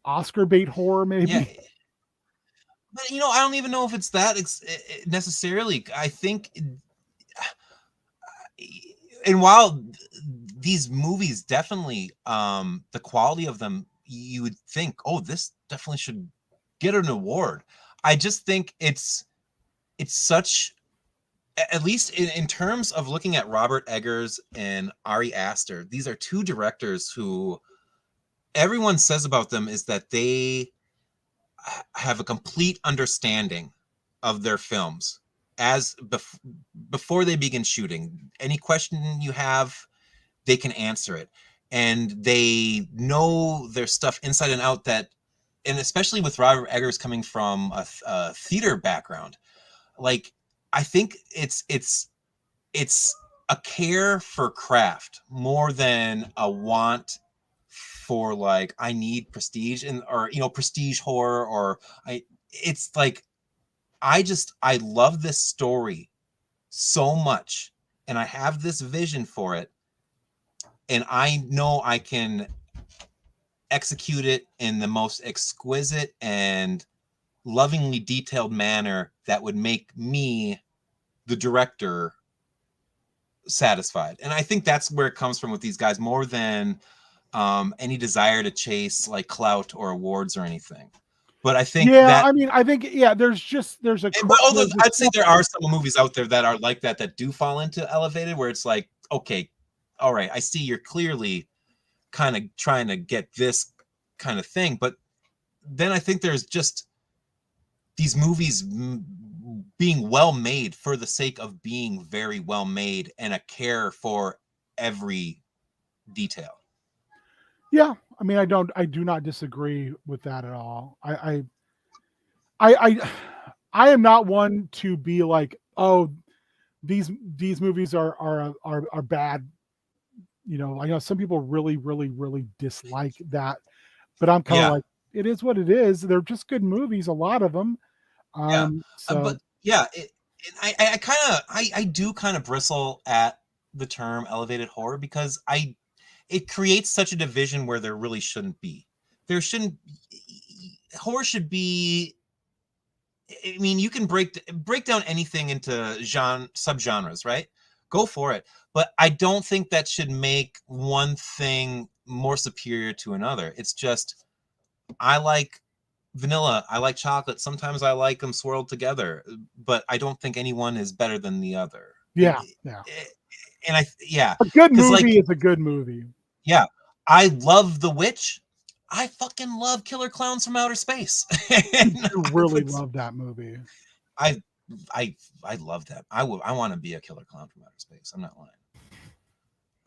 Oscar bait horror Yeah. maybe. But I don't even know if it's that necessarily. I think, and while these movies definitely, the quality of them, you would think, oh, this definitely should get an award. I just think it's such, at least in terms of looking at Robert Eggers and Ari Aster, these are two directors who everyone says about them is that they have a complete understanding of their films as before they begin shooting. Any question you have, they can answer it, and they know their stuff inside and out. That, and especially with Robert Eggers coming from a theater background, like I think it's a care for craft more than a want for like I need prestige and or prestige horror or it's like I love this story so much and I have this vision for it and I know I can execute it in the most exquisite and lovingly detailed manner that would make me the director satisfied. And I think that's where it comes from with these guys more than any desire to chase like clout or awards or anything. But I think Yeah, that, I mean, I think yeah, there's a but although there's a I'd say there are some movies out there that are like that do fall into elevated, where it's like, okay, all right, I see you're clearly kind of trying to get this kind of thing, but then I think there's just these movies being well made for the sake of being very well made and a care for every detail. yeah. I mean, I do not disagree with that at all. I I am not one to be like, oh, these movies are bad. I know some people really dislike that, but I'm kind of Yeah, like, it is what it is. They're just good movies, a lot of them. yeah, So but yeah, I kind of I do kind of bristle at the term elevated horror because it creates such a division where there really shouldn't be. There shouldn't horror should be. I mean, you can break down anything into subgenres, right? Go for it. But I don't think that should make one thing more superior to another. It's just I like vanilla. I like chocolate. Sometimes I like them swirled together, but I don't think anyone is better than the other. yeah, yeah. And yeah, A good because like movie is a good movie. yeah, I love The Witch. I fucking love Killer Clowns from Outer Space. And You really love that movie. I I love that. I want to be a killer clown from outer space. I'm not lying.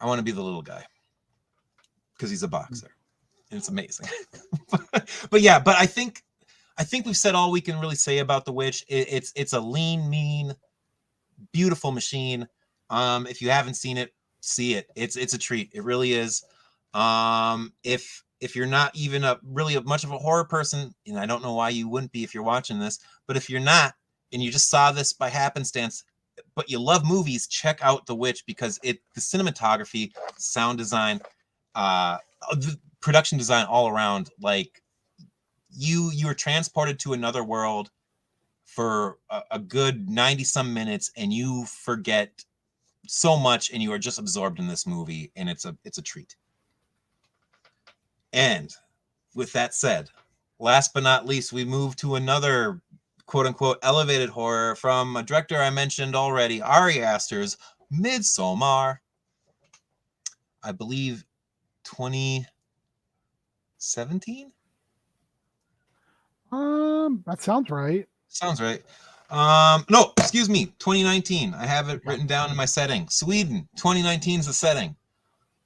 I want to be the little guy because he's a boxer, and it's amazing. But yeah, but I think we've said all we can really say about The Witch. It's a lean, mean, beautiful machine. If you haven't seen it, see it. It's a treat. It really is. If you're not even much of a horror person, and I don't know why you wouldn't be if you're watching this, but if you're not, and you just saw this by happenstance, but you love movies, check out The Witch because the cinematography, sound design, the production design all around, like you are transported to another world for a good 90 some minutes and you forget so much and you are just absorbed in this movie and it's a treat. And with that said, last but not least, we move to another quote-unquote elevated horror from a director I mentioned already, Ari Aster's Midsommar. I believe 2017? That sounds right. Sounds right. No, excuse me, 2019. I have it written down in my setting. Sweden, 2019 is the setting.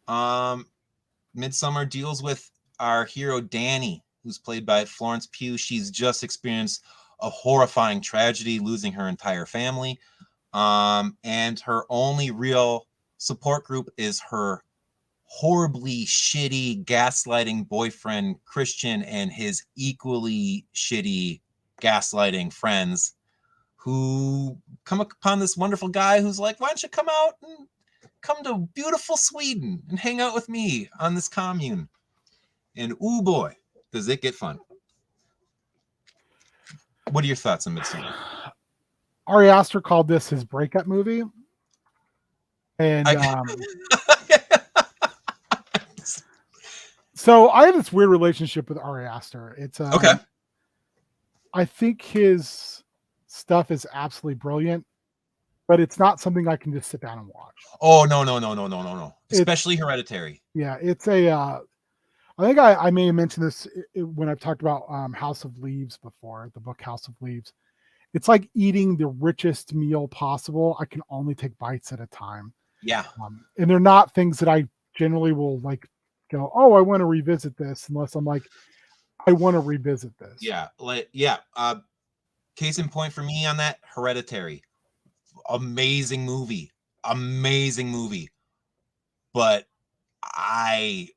Midsommar deals with our hero Danny, who's played by Florence Pugh. She's just experienced a horrifying tragedy, losing her entire family. And her only real support group is her horribly shitty gaslighting boyfriend Christian and his equally shitty gaslighting friends, who come upon this wonderful guy who's like, why don't you come out and come to beautiful Sweden and hang out with me on this commune? And ooh boy, does it get fun. What are your thoughts on Midsommar? Ari Aster called this his breakup movie. And so I have this weird relationship with Ari Aster. It's okay. I think his stuff is absolutely brilliant, but it's not something I can just sit down and watch. Oh no. Especially Hereditary. Yeah, it's a I think I may have mentioned this when I've talked about House of Leaves before, the book House of Leaves. It's like eating the richest meal possible. I can only take bites at a time. Yeah. And they're not things that I generally will like go, oh, I want to revisit this, unless I'm like, I want to revisit this. Yeah. Case in point for me on that, Hereditary. Amazing movie. But I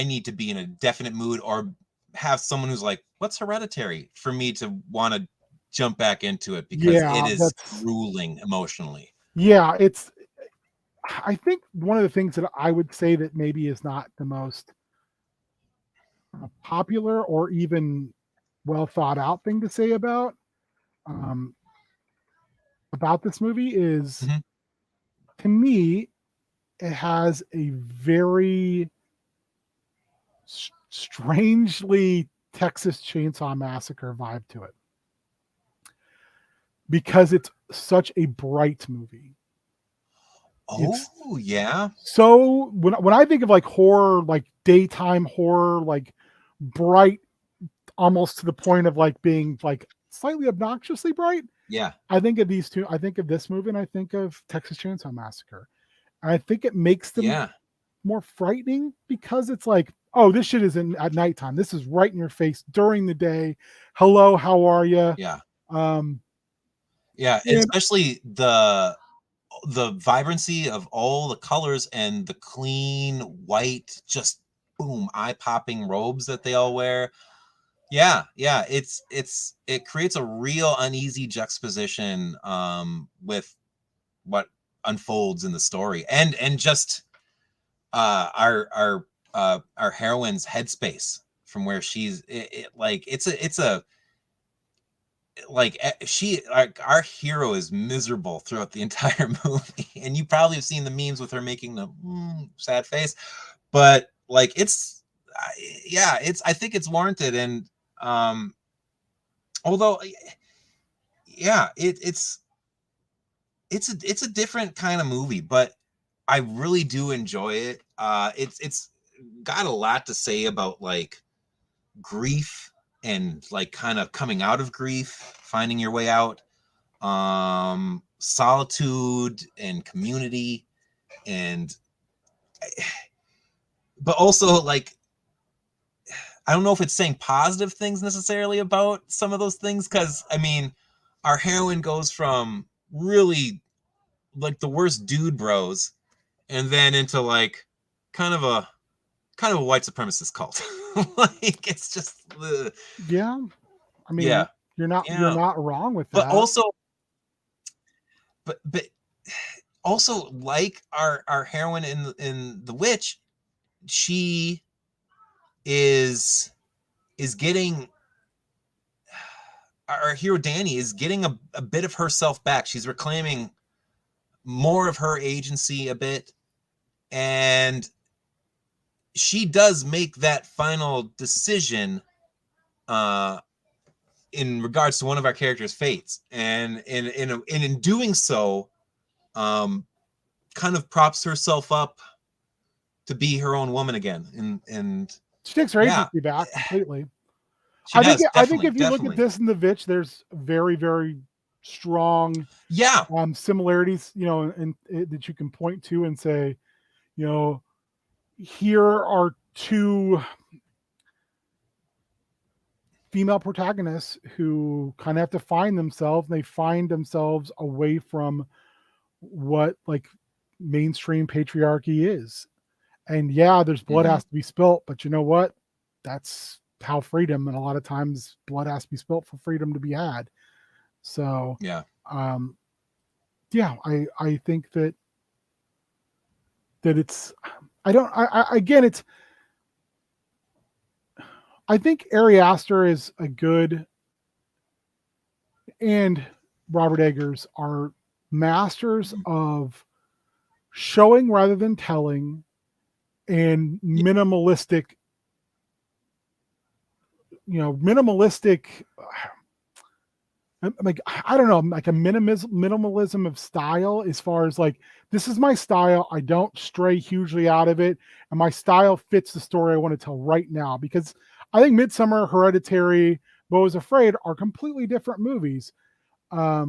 need to be in a definite mood or have someone who's like, what's Hereditary, for me to want to jump back into it, because it is grueling emotionally. Yeah, I think one of the things that I would say that maybe is not the most popular or even well thought out thing to say about this movie is, to me, it has a very strangely Texas Chainsaw Massacre vibe to it, because it's such a bright movie. Yeah. So when I think of like horror, like daytime horror, like bright, almost to the point of like being like slightly obnoxiously bright. Yeah. I think of these two. I think of this movie and I think of Texas Chainsaw Massacre. And I think it makes them more frightening, because it's like, oh, this shit is at nighttime. This is right in your face during the day. Hello, how are you? Yeah. Yeah, and especially the vibrancy of all the colors and the clean white, just boom, eye-popping robes that they all wear. Yeah, it creates a real uneasy juxtaposition with what unfolds in the story, and just our heroine's headspace from where she's our hero is miserable throughout the entire movie, and you probably have seen the memes with her making the sad face, but like I think it's warranted. And although it's a different kind of movie, but I really do enjoy it. It's got a lot to say about like grief and like kind of coming out of grief, finding your way out, solitude and community, but also like, I don't know if it's saying positive things necessarily about some of those things, because I mean, our heroine goes from really like the worst dude bros, and then into like kind of a white supremacist cult. Like, it's just yeah. I mean, you're not wrong with that. But also, like our heroine in The Witch, she is getting, our hero Danny is getting a bit of herself back. She's reclaiming more of her agency a bit, and she does make that final decision in regards to one of our characters' fates, and in doing so, kind of props herself up to be her own woman again, and She takes her yeah, agency back completely. she does. I think Definitely, if you look definitely. at this and the Vitch, there's very, very strong Yeah. similarities, and that you can point to and say, here are two female protagonists who kind of have to find themselves. And they find themselves away from what like mainstream patriarchy is. And yeah, there's blood has to be spilt, but you know what? That's how freedom, and a lot of times blood has to be spilt for freedom to be had. So yeah, I think that it's it's I think Ari Aster is a good, and Robert Eggers are masters of showing rather than telling, and minimalistic, like, I don't know, like a minimalism of style, as far as like, this is my style. I don't stray hugely out of it. And my style fits the story I want to tell right now. Because I think Midsommar, Hereditary, Bois Afraid are completely different movies. I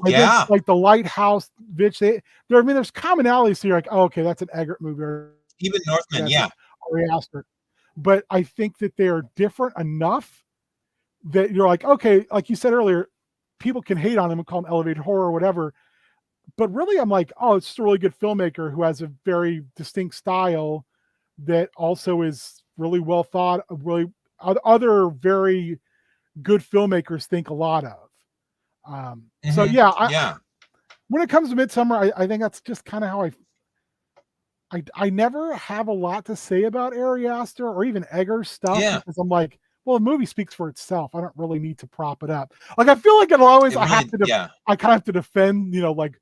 think like The Lighthouse, Vitch, there's commonalities here. Like, oh, okay, that's an Eggert movie. Or even Northman, yeah. Ari Aster. But I think that they are different enough that you're like, okay, like you said earlier, people can hate on him and call him elevated horror or whatever. But really, I'm like, oh, it's just a really good filmmaker who has a very distinct style that also is really well thought of, really other very good filmmakers think a lot of. So yeah, when it comes to Midsommar, I think that's just kind of how I never have a lot to say about Ari Aster or even Eggers stuff, because I'm like, well, the movie speaks for itself. I don't really need to prop it up. Like, I feel like I kind of have to defend, like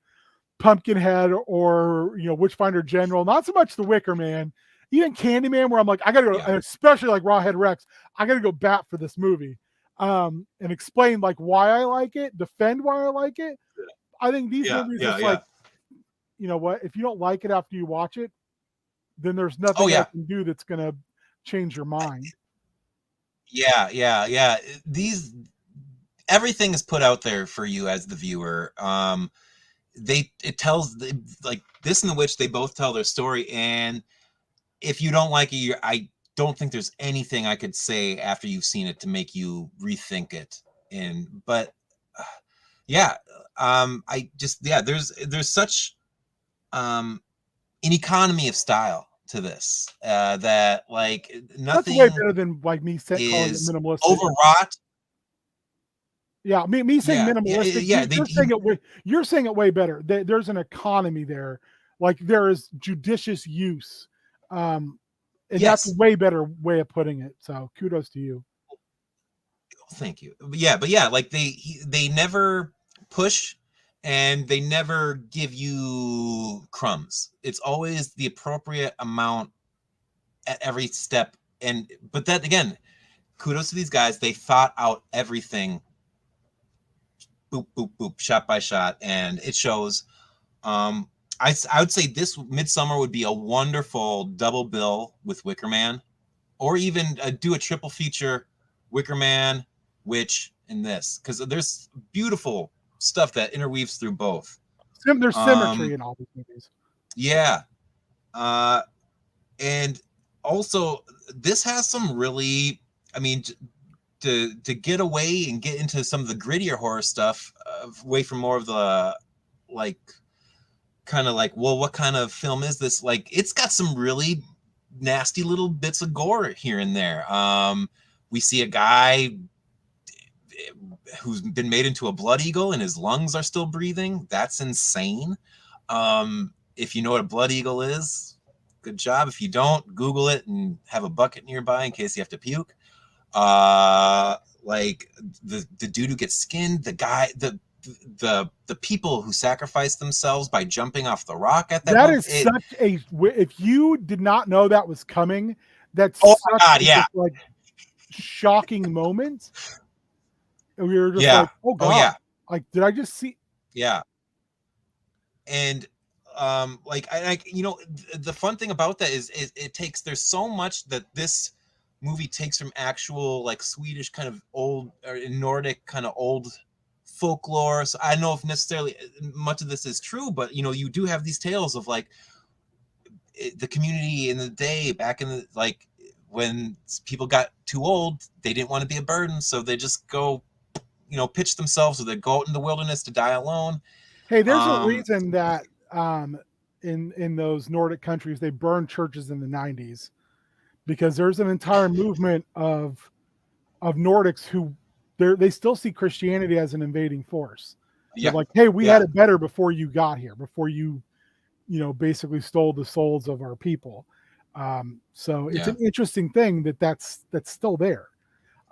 Pumpkinhead or, Witchfinder General, not so much the Wicker Man, even Candyman, where I'm like, I gotta go, and especially like Rawhead Rex, I gotta go bat for this movie, and explain like why I like it, defend why I like it. I think these movies are like, you know what, if you don't like it after you watch it, then there's nothing I can do that's gonna change your mind. Yeah. Everything is put out there for you as the viewer. It tells, like this and The Witch, they both tell their story, and if you don't like it, I don't think there's anything I could say after you've seen it to make you rethink it. There's such an economy of style to this, that like nothing. That's way better than like me calling it minimalistic. Overwrought. Yeah, me saying minimalistic. You're saying it way better. There's an economy there, like there is judicious use, and that's a way better way of putting it. So kudos to you. Thank you. But yeah, like they never push, and they never give you crumbs. It's always the appropriate amount at every step. But that, again, kudos to these guys. They thought out everything, boop, boop, boop, shot by shot, and it shows. I would say this Midsommar would be a wonderful double bill with Wicker Man, or even do a triple feature, Wicker Man, Witch, and this, because there's beautiful stuff that interweaves through both. There's symmetry in all these movies. Yeah. And also, this has some really, I mean, to get away and get into some of the grittier horror stuff, away from more of the, like, kind of like, well, what kind of film is this? Like, it's got some really nasty little bits of gore here and there. We see a guy who's been made into a blood eagle and his lungs are still breathing. That's insane. If you know what a blood eagle is, good job. If you don't, Google it and have a bucket nearby in case you have to puke. Like the dude who gets skinned, the guy, the people who sacrifice themselves by jumping off the rock at that moment. That is such a, if you did not know that was coming, that's oh my God, yeah. like shocking moment. And we were just Yeah. like, oh Oh God, yeah. like, did I just see? Yeah. And like I you know, the fun thing about that is it takes, there's so much that this movie takes from actual like Swedish kind of old or Nordic kind of old folklore. So I don't know if necessarily much of this is true, but you know, you do have these tales of like the community in the day back in the, like when people got too old, they didn't want to be a burden, so they just go, you know, pitch themselves, or they go out in the wilderness to die alone. Hey, there's a reason that in those Nordic countries they burned churches in the 90s, because there's an entire movement of Nordics who they still see Christianity as an invading force. They're Yeah. like, hey, we Yeah. had it better before you got here, before you basically stole the souls of our people. So it's Yeah. an interesting thing that's still there.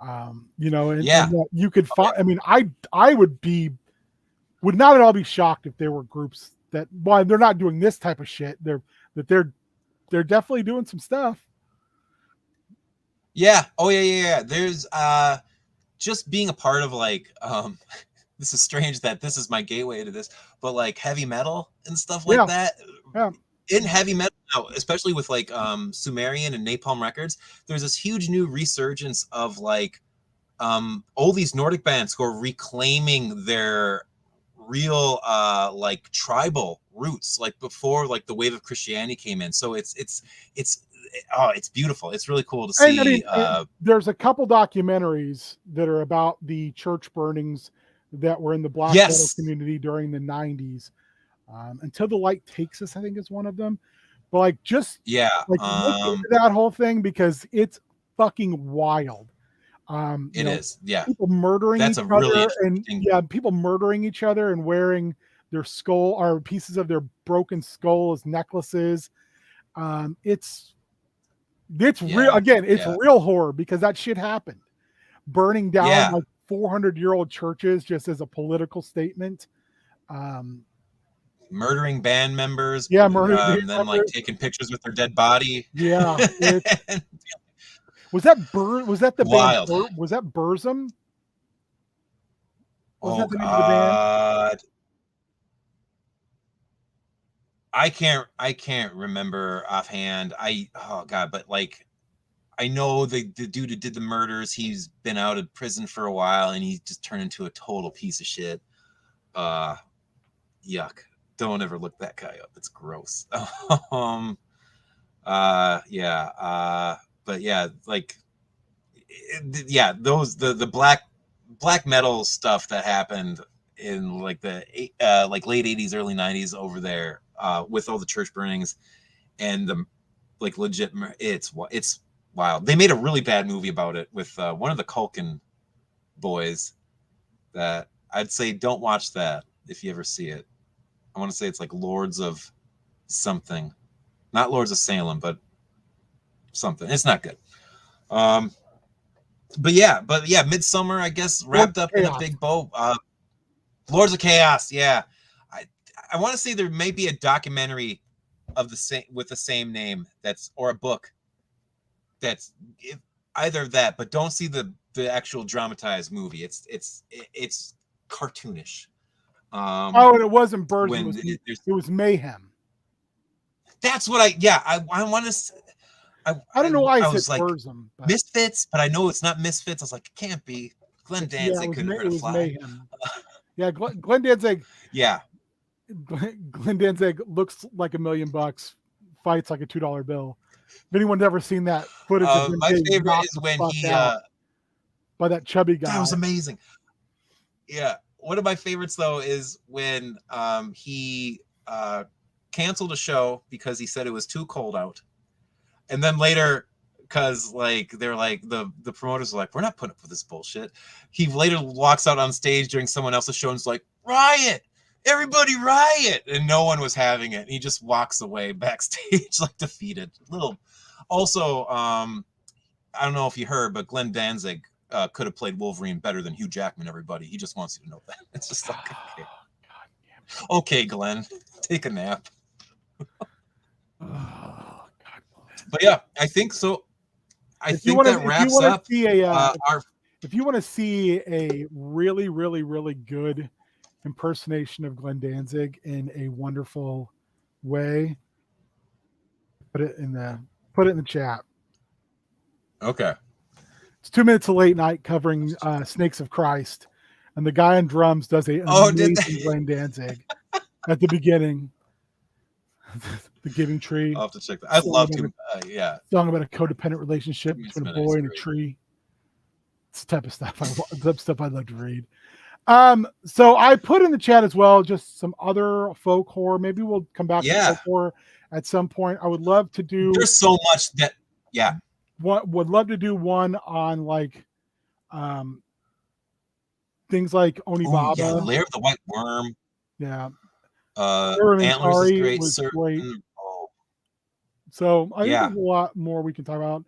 Yeah. And that you could Oh, find. yeah. I mean, I would not at all be shocked if there were groups that, well, they're not doing this type of shit. They're definitely doing some stuff. Yeah. Oh yeah. There's just being a part of like this is strange that this is my gateway to this, but like heavy metal and stuff like Yeah, that. yeah. In heavy metal now, especially with like Sumerian and Napalm Records, there's this huge new resurgence of like all these Nordic bands who are reclaiming their real like tribal roots, like before like the wave of Christianity came in. So it's oh, it's beautiful. It's really cool to And I see. mean, there's a couple documentaries that are about the church burnings that were in the black metal Yes. community during the 90s. Until the Light Takes Us, I think is one of them. But like, just Yeah. like look into that whole thing, because it's fucking wild. It is. Yeah. People murdering That's each a really other, and interesting. people murdering each other and wearing their skull or pieces of their broken skull as necklaces. It's real. Again, it's real horror, because that shit happened. Burning down like 400-year-old churches just as a political statement. Murdering band members, Murdering band them members. like taking pictures with their dead body. Yeah. Was that the band? Wild. Was that Burzum? Was Oh that the name of the band? God. I can't remember offhand. Oh God, but like I know the dude who did the murders, he's been out of prison for a while and he just turned into a total piece of shit. Yuck. Don't ever look that guy up. It's gross. But yeah, like those the black metal stuff that happened in like the like late 80s, early 90s over there with all the church burnings and the like legit, it's wild. They made a really bad movie about it with one of the Culkin boys that I'd say don't watch that if you ever see it. I want to say it's like Lords of something, not Lords of Salem, but something. It's not good. But yeah, Midsommar, I guess, wrapped up in a big bow. Lords of Chaos, yeah. I want to say there may be a documentary of the same with the same name that's, or a book that's either of that, but don't see the actual dramatized movie. It's cartoonish. And it wasn't Burzum. It was Mayhem. That's what I want to. I don't know why I was said like Burzum, but Misfits, but I know it's not Misfits. I was like, it can't be. Glenn Danzig couldn't hurt a fly. Mayhem. Yeah, Glenn Danzig. Yeah, Glenn Danzig looks like $1 million, fights like a $2 bill. If anyone's ever seen that footage of him, my favorite is when he by that chubby guy. That was amazing. Yeah, one of my favorites though is when he canceled a show because he said it was too cold out. And then later, because like they're like the promoters are like, we're not putting up with this bullshit. He later walks out on stage during someone else's show and is like, riot, everybody riot, and no one was having it. He just walks away backstage like defeated. Also, I don't know if you heard, but Glenn Danzig could have played Wolverine better than Hugh Jackman. Everybody, he just wants you to know that. It's just like, okay, Glenn, take a nap. But yeah, I think so. I think that wraps up our. If you want to see a really, really, really good impersonation of Glenn Danzig in a wonderful way, put it in the chat. Okay. It's 2 minutes of late night covering Snakes of Christ, and the guy on drums does a amazing Glenn Danzig at the beginning. The Giving Tree. I'll have to check that. I'd love to. Yeah. Song about a codependent relationship between a boy and a tree. It's the type of stuff I'd love to read. So I put in the chat as well just some other folk horror. Maybe we'll come back to folk horror at some point. I would love to do. There's so much that. Yeah. Would love to do one on like things like Onibaba. Yeah, Lair of the White Worm. Yeah. Antlers is great. Great. Oh. So I think there's a lot more we can talk about.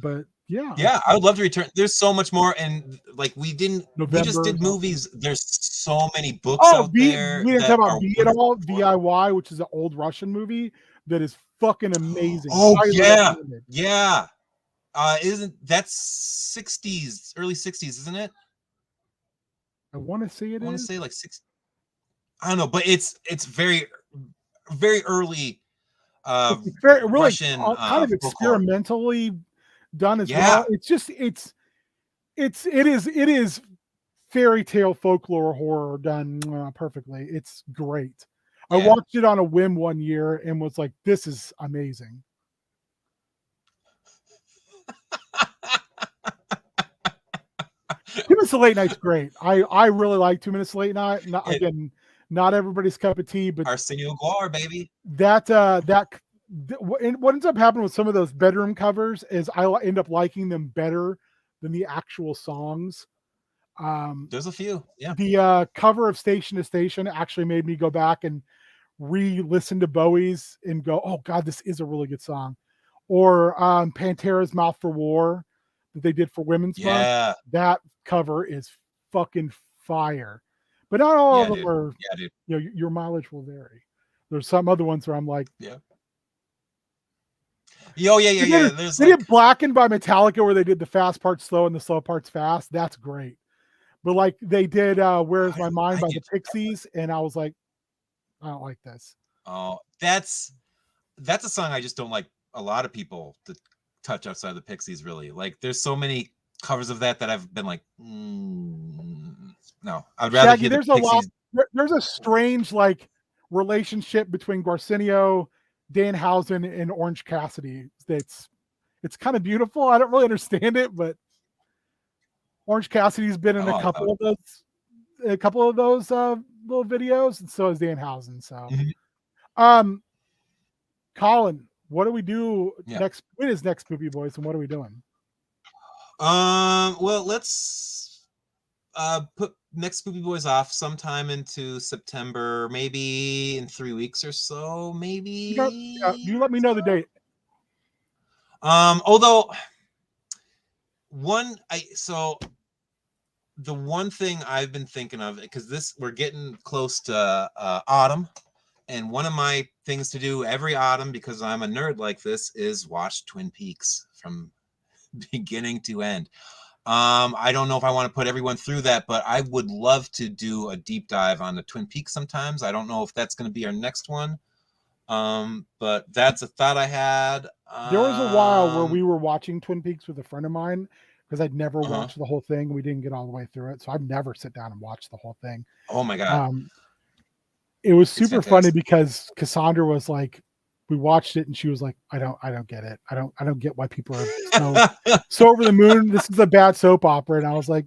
But yeah. Yeah, I would love to return. There's so much more, and like we just did movies. There's so many books out there. We didn't talk about V at all. VIY, which is an old Russian movie that is fucking amazing. Oh yeah. Isn't that's 60s, early 60s, isn't it? I want to say I want to say like 60. I don't know, but it's very, very early. It's very really Russian, kind of experimentally done as well. It's just it is fairy tale folklore horror done perfectly. It's great. I watched it on a whim one year and was like, this is amazing. 2 Minutes to Late Night's great. I really like 2 Minutes to Late Night. Not everybody's cup of tea, but Arsenio Guar, baby. What ends up happening with some of those bedroom covers is I end up liking them better than the actual songs. There's a few. Yeah. The cover of Station to Station actually made me go back and re-listen to Bowie's and go, oh God, this is a really good song. Or Pantera's Mouth for War that they did for Women's Month. That cover is fucking fire. But not all of them are, your mileage will vary. There's some other ones where I'm like, There's they did Blackened by Metallica where they did the fast parts slow and the slow parts fast. That's great. But like they did Where's My Mind by the Pixies, and I was like, I don't like this. Oh, that's a song I just don't like a lot of people to touch outside of the Pixies, really. Like there's so many covers of that I've been like, no. I'd rather Shaggy, hear the Pixies. There's a strange like relationship between Garcinio, Danhausen, and Orange Cassidy. It's kind of beautiful. I don't really understand it, but Orange Cassidy's been in a couple of those little videos, and so is Danhausen. So, Colin, what do we do next? When is next Spoopy Boys, and what are we doing? Well, let's put next Spoopy Boys off sometime into September, maybe in 3 weeks or so, maybe. You let me know the date. Although the one thing I've been thinking of, because we're getting close to autumn, and one of my things to do every autumn, because I'm a nerd like this, is watch Twin Peaks from beginning to end. I don't know if I want to put everyone through that, but I would love to do a deep dive on the Twin Peaks sometimes. I don't know if that's going to be our next one. But that's a thought I had. There was a while where we were watching Twin Peaks with a friend of mine because I'd never watched the whole thing. We didn't get all the way through it. So I've never sit down and watched the whole thing. Oh my God. It was super funny because Cassandra was like, we watched it and she was like, I don't get it. I don't get why people are so over the moon. This is a bad soap opera. And I was like,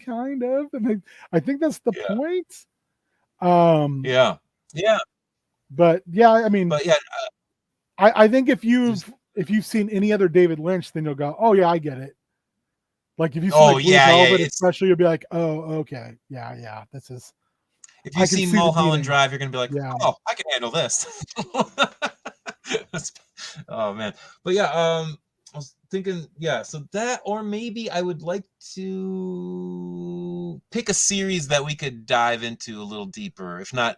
kind of. And I think that's the point. Yeah. But yeah, I mean, I think if you've seen any other David Lynch, then you'll go, oh yeah, I get it. Like if you see Blue Velvet, especially, you'll be like, oh, okay, yeah, this is. If you've seen Mulholland Drive, you're gonna be like, oh, I can handle this. Oh man, but yeah, I was thinking, so that, or maybe I would like to pick a series that we could dive into a little deeper, if not,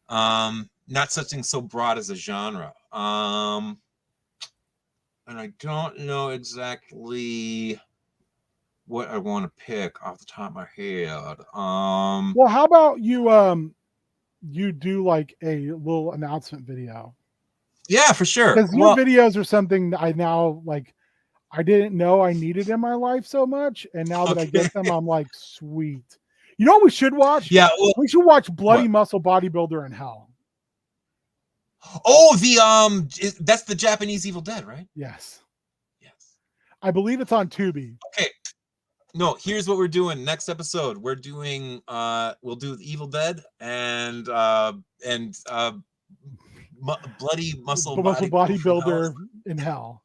not something so broad as a genre. and I don't know exactly what I want to pick off the top of my head. Well, how about you do like a little announcement video? Yeah, for sure. Because your videos are something that I now like. I didn't know I needed in my life so much, and now that I get them, I'm like, sweet. You know what we should watch? Yeah, well, We should watch Bloody what? Muscle Bodybuilder in Hell. Oh, that's the Japanese Evil Dead, right? Yes. Yes. I believe it's on Tubi. Okay. No, here's what we're doing. Next episode, we're doing we'll do Evil Dead and Bloody Muscle Bodybuilder in Hell.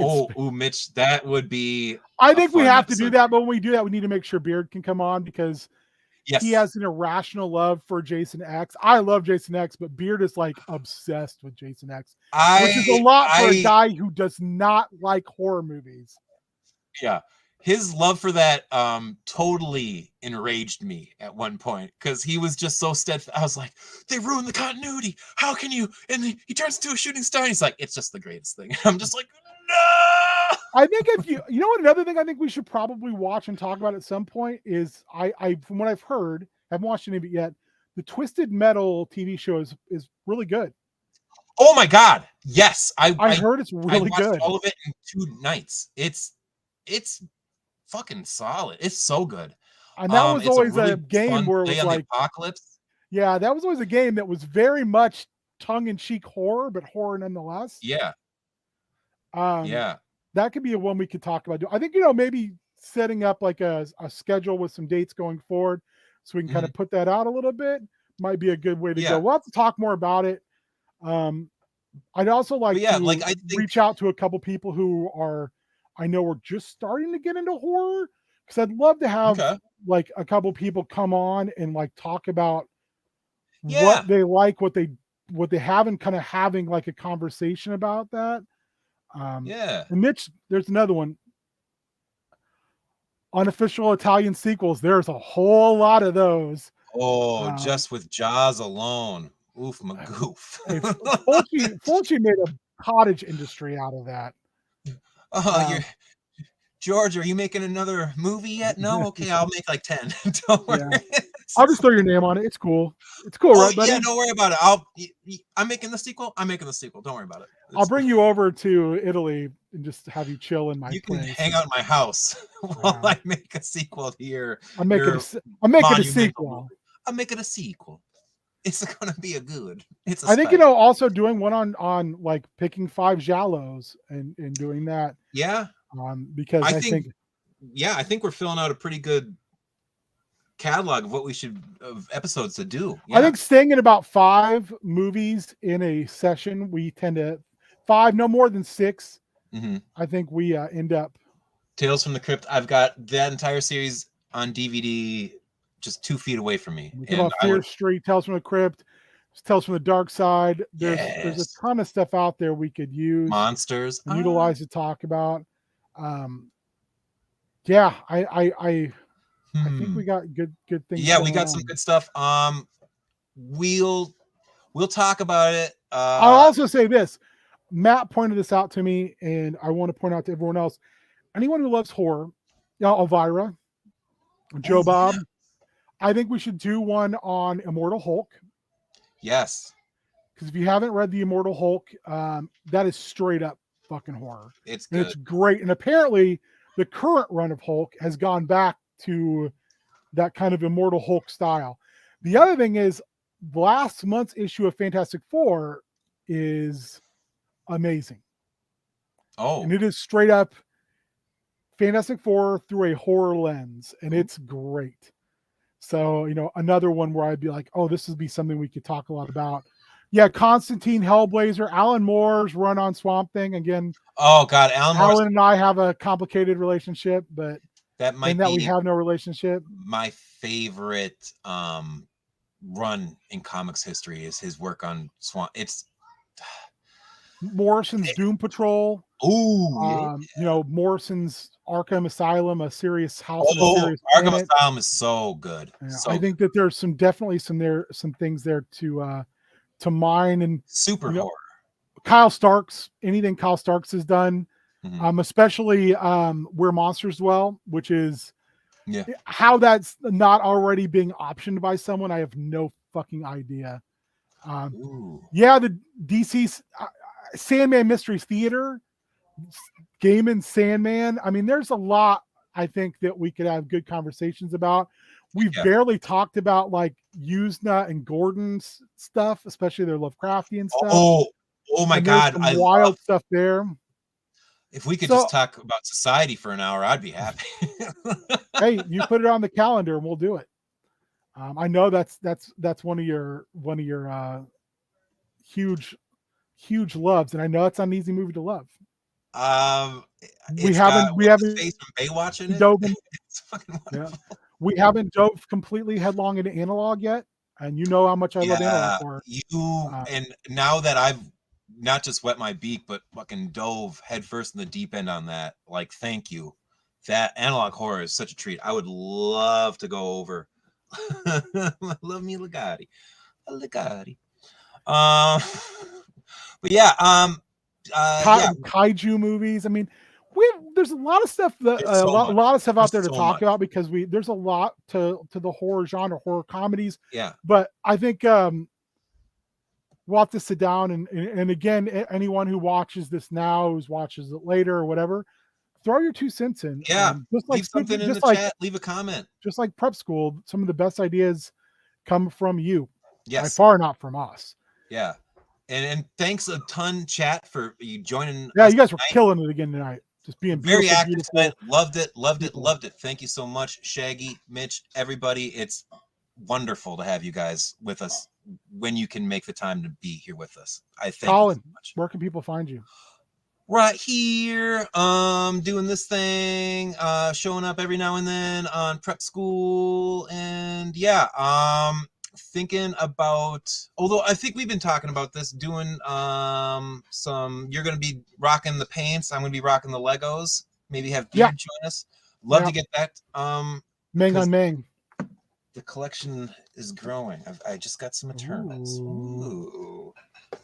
Ooh, Mitch, that would be. I think we have to do that, but when we do that, we need to make sure Beard can come on because he has an irrational love for Jason X. I love Jason X, but Beard is like obsessed with Jason X, which is a lot for a guy who does not like horror movies. Yeah. His love for that totally enraged me at one point because he was just so steadfast. I was like, they ruined the continuity. How can you? And he turns into a shooting star. And he's like, it's just the greatest thing. I'm just like, no. I think if you know what, another thing I think we should probably watch and talk about at some point is I from what I've heard, haven't watched any of it yet. The Twisted Metal TV show is really good. Oh my God. Yes. I heard it's really good. All of it in 2 nights. It's fucking solid. It's so good. And that was always a game where it was like Apocalypse. Yeah, that was always a game that was very much tongue-in-cheek horror, but horror nonetheless. Yeah. Yeah. That could be a one we could talk about. I think, maybe setting up like a schedule with some dates going forward so we can kind of put that out a little bit might be a good way to go. We'll have to talk more about it. I'd also like to reach out to a couple people who I know we're just starting to get into horror, because I'd love to have like a couple people come on and like talk about what they like, what they have, and kind of having like a conversation about that. And Mitch, there's another one. Unofficial Italian sequels. There's a whole lot of those. Oh, just with Jaws alone. Oof, magoof. Fulci made a cottage industry out of that. George, are you making another movie yet? No? Okay, I'll make like 10. Don't worry. I'll just throw your name on it. It's cool. It's cool, right, buddy? Yeah, don't worry about it. I'm making the sequel. I'm making the sequel. Don't worry about it. I'll bring you over to Italy and just have you chill in my place. You can hang out in my house while I make a sequel here. I'm making a sequel. I'm making a sequel. It's gonna be a good. I think also doing one on like picking 5 giallos and doing that. Yeah. Because I think we're filling out a pretty good catalog of what we should of episodes to do. Yeah. I think staying at about 5 movies in a session, we tend to 5, no more than 6. I think we end up. Tales from the Crypt. I've got that entire series on DVD. Just 2 feet away from me. Fear Street, Tales from the Crypt, Tales from the Dark Side. There's a ton of stuff out there we could use. Monsters. And utilize to talk about. I think we got good things. Yeah, we got some good stuff. We'll talk about it. I'll also say this. Matt pointed this out to me, and I want to point out to everyone else. Anyone who loves horror, Elvira, Joe Bob. I think we should do one on Immortal Hulk. Yes. Because if you haven't read the Immortal Hulk, that is straight up fucking horror. It's good. And it's great. And apparently the current run of Hulk has gone back to that kind of Immortal Hulk style. The other thing is last month's issue of Fantastic Four is amazing. Oh. And it is straight up Fantastic Four through a horror lens. And it's great. So, another one where I'd be like, oh, this would be something we could talk a lot about. Yeah, Constantine, Hellblazer, Alan Moore's run on Swamp Thing. Again, oh, God, Alan and I have a complicated relationship, but that might be we have no relationship. My favorite run in comics history is his work on Swamp. Morrison's Doom Patrol. Morrison's Arkham Asylum, a serious house. Arkham Asylum is so good. Yeah, I think that there's definitely some things there to mine, and super horror. Kyle Starks, anything Kyle Starks has done, Mhm. especially Where Monsters Dwell, which is Yeah. how that's not already being optioned by someone. I have no fucking idea. Ooh. Yeah, the DC Sandman Mystery Theater, Gaiman Sandman. I mean, there's a lot I think that we could have good conversations about. We've Yeah. barely talked about like Usna and Gordon's stuff, especially their Lovecraftian stuff. Oh my And there's God. some I love, wild stuff there. if we could just So, talk about society for an hour, I'd be happy. hey, you put it on the calendar and we'll do it. I know that's one of your huge loves, and I know it's not an easy movie to love. We It's got haven't we what's his haven't face from Baywatch in it. dove in, It's fucking yeah, wonderful. we haven't dove completely headlong into analog yet, and you know how much I love analog Yeah, horror. you Uh, and now that I've not just wet my beak, but fucking dove headfirst in the deep end on that, like, thank you. That analog horror is such a treat. I would love to go over. Love me Legati. Legati. Um, but yeah, yeah, kaiju movies. I mean, there's a lot of stuff that it's so a much. lot of stuff out There's there to so talk much. about because there's a lot to the horror genre, horror comedies. Yeah. But I think we'll have to sit down and again, anyone who watches this now, who watches it later or whatever, throw your 2 cents in. Yeah. Just like Leave something in the chat. Leave a comment. just like prep school, some of the best ideas come from you, by Yes. far not from us. Yeah. And thanks a ton, chat, for you joining Yeah, us you guys were tonight. killing it again tonight. Just being Very beautiful, active beautiful. tonight. Loved it. Loved it. people. Loved it. Thank you so much, Shaggy, Mitch, everybody. It's wonderful to have you guys with us when you can make the time to be here with us. I thank Colin, you so much. where can people find you? Right here, doing this thing, showing up every now and then on prep school, and yeah, thinking about, although I think we've been talking about this, doing some, you're gonna be rocking the paints, I'm gonna be rocking the Legos, maybe have Beard join us. Love to get that. Mang on Mang. The collection is growing. I just got some Eternals. Ooh.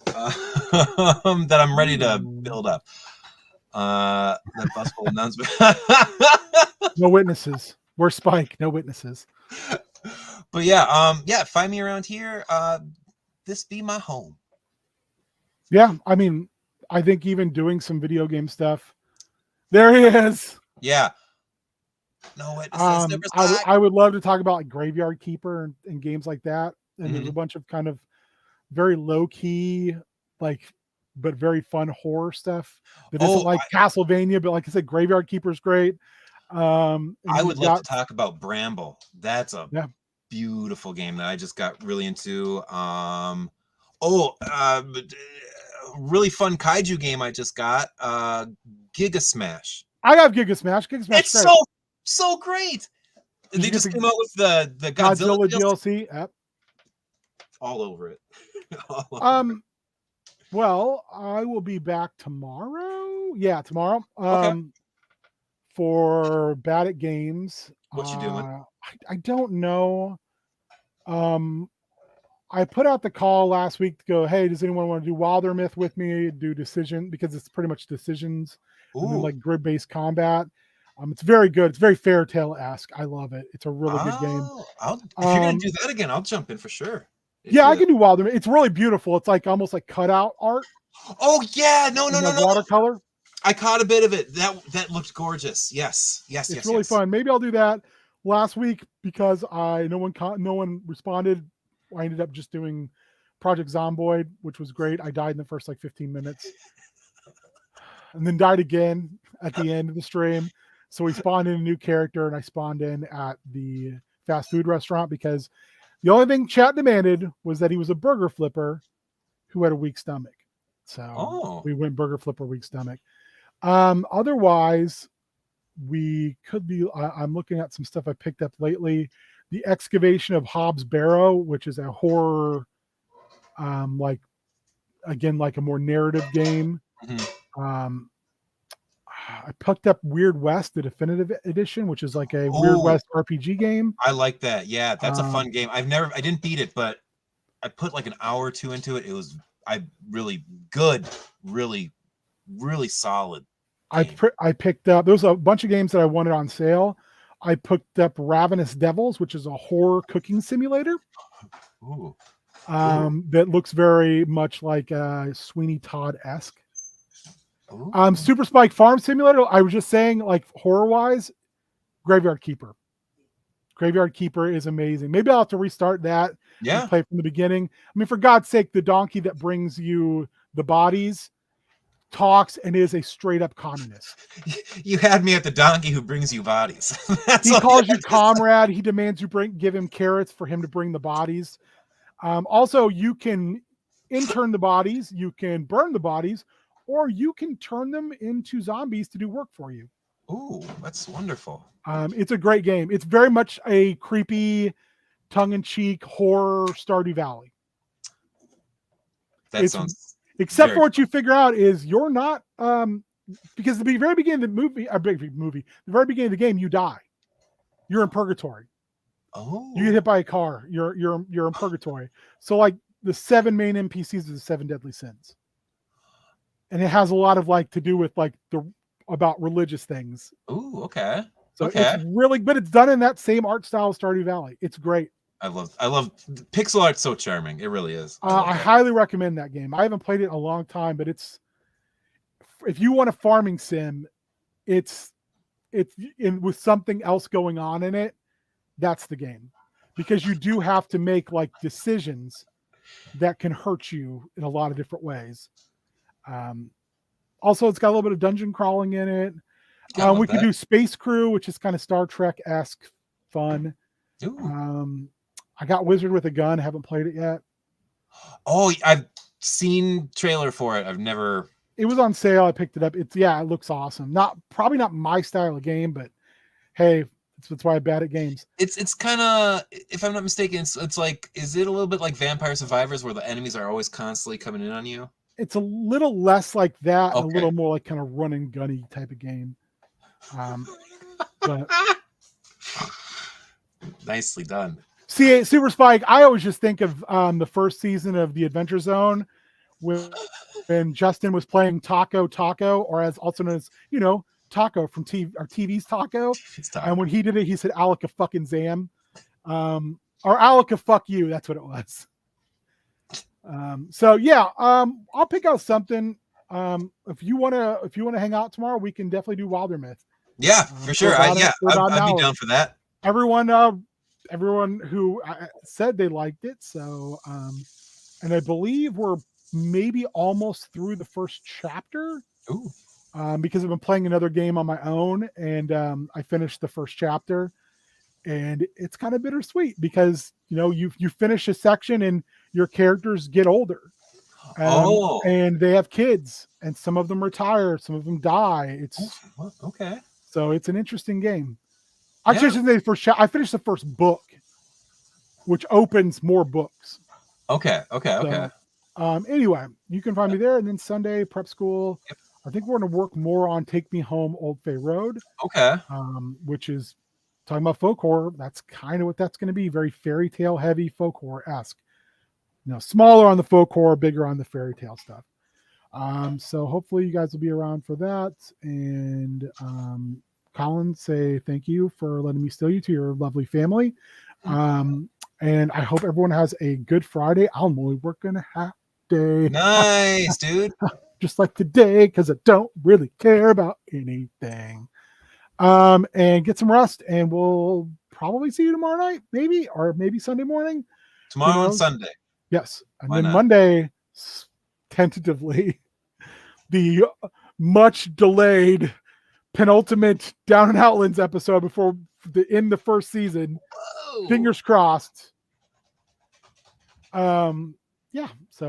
That I'm ready to build up. That busful announcement. No witnesses. We're Spike. No witnesses. But yeah, yeah. Find me around here. This be my home. Yeah, I mean, I think even doing some video game stuff. There he is. Yeah. No witnesses. I would love to talk about like Graveyard Keeper and games like that. And there's a bunch of kind of very low key, like, but very fun horror stuff that isn't like Castlevania, but like I said, Graveyard Keeper is great. I would love to talk about Bramble. That's a beautiful game that I just got really into. Really fun kaiju game I just got. Giga Smash. I got Giga Smash. Giga Smash. It's so great. They just came out with the Godzilla DLC. Yep. All over it. Well, I will be back tomorrow. Yeah, tomorrow. Okay. For Bad at Games. What you doing? I don't know. I put out the call last week to go, hey, does anyone want to do Wilder Myth with me? Do Decision, because it's pretty much decisions. And then like grid-based combat. It's very good. It's very Fairy Tail-esque. I love it. It's a really good game. If you're gonna do that again, I'll jump in for sure. I can do Wilder Myth. It's really beautiful. It's like almost like cutout art. Oh yeah, no. Watercolor. I caught a bit of it. That looked gorgeous. Yes. It's really fun. Maybe I'll do that. Last week, because no one responded, I ended up just doing Project Zomboid, which was great. I died in the first like 15 minutes, and then died again at the end of the stream. So we spawned in a new character, and I spawned in at the fast food restaurant because the only thing chat demanded was that he was a burger flipper who had a weak stomach. So we went burger flipper, weak stomach. Otherwise, we could be. I'm looking at some stuff I picked up lately. The Excavation of Hobbs Barrow, which is a horror, like a more narrative game. I picked up Weird West, the definitive edition, which is like a Weird West RPG game. I like that. Yeah, that's a fun game. I didn't beat it, but I put like an hour or two into it. really good, really solid. I picked up. There was a bunch of games that I wanted on sale. I picked up Ravenous Devils, which is a horror cooking simulator. Ooh. That looks very much like Sweeney Todd-esque. Super Spike Farm Simulator, I was just saying, like horror-wise, Graveyard Keeper. Graveyard Keeper is amazing. Maybe I'll have to restart that and play from the beginning. I mean, for God's sake, the donkey that brings you the bodies talks and is a straight-up communist. You had me at the donkey who brings you bodies. He calls you comrade. He demands you give him carrots for him to bring the bodies. Also, you can intern the bodies, you can burn the bodies, or you can turn them into zombies to do work for you. Ooh, that's wonderful. It's a great game. It's very much a creepy, tongue-in-cheek horror Stardew Valley. Except for what you figure out is you're not because the very beginning of the very beginning of the game, you die. You're in purgatory. Oh, you get hit by a car. You're in purgatory. So like the 7 main NPCs are the 7 deadly sins, and it has a lot of like to do with like about religious things. Ooh, okay. So it's really, but it's done in that same art style as Stardew Valley. It's great. I love pixel art. So charming. It really is. I highly recommend that game. I haven't played it in a long time, but it's, if you want a farming sim, it's in with something else going on in it. That's the game, because you do have to make like decisions that can hurt you in a lot of different ways. Also, it's got a little bit of dungeon crawling in it. We could do Space Crew, which is kind of Star Trek-esque fun. I got Wizard with a Gun. Haven't played it yet. Oh, I've seen trailer for it. I've never. It was on sale. I picked it up. It looks awesome. Probably not my style of game, but hey, that's why I'm bad at games. It's kind of, if I'm not mistaken, it's like, is it a little bit like Vampire Survivors where the enemies are always constantly coming in on you? It's a little less like that, a little more like kind of run and gunny type of game. But nicely done. See, Super Spike, I always just think of the first season of The Adventure Zone when Justin was playing Taco, or as also known as, Taco from TV's Taco. And when he did it, he said, Alaka fucking Zam. Or Alaka fuck you. That's what it was. I'll pick out something. If you want to hang out tomorrow, we can definitely do Wilder Myth. Yeah, for sure. I'd be down for that. Everyone who said they liked it. So, and I believe we're maybe almost through the first chapter. Ooh. Because I've been playing another game on my own, and I finished the first chapter, and it's kind of bittersweet because you finish a section and your characters get older, and they have kids, and some of them retire, some of them die. Okay. So it's an interesting game. I finished the first book, which opens more books. Okay. Anyway, you can find me there, and then Sunday prep school. Yep. I think we're going to work more on Take Me Home, Old Fay Road. Okay. Which is talking about folk horror. That's kind of what that's going to be. Very fairy tale heavy, folk horror-esque. Smaller on the folk horror, bigger on the fairy tale stuff. So hopefully you guys will be around for that. And Colin, say thank you for letting me steal you to your lovely family. And I hope everyone has a good Friday. I'm only working a half day. Nice, dude. Just like today, because I don't really care about anything. And get some rest, and we'll probably see you tomorrow night, or maybe Sunday morning. Tomorrow and Sunday. Yes. And then Monday, tentatively, the much delayed penultimate Down in Outlands episode before in the first season. Whoa. Fingers crossed. So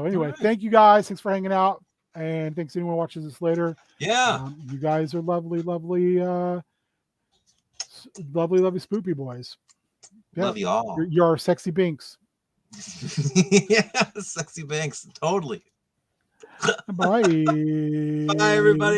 anyway, Thank you guys. Thanks for hanging out. And thanks to anyone who watches this later. Yeah. You guys are lovely, lovely Spoopy boys. Yeah. Love you all. You're sexy binks. Yeah, sexy binks. Totally. Bye. Bye, everybody.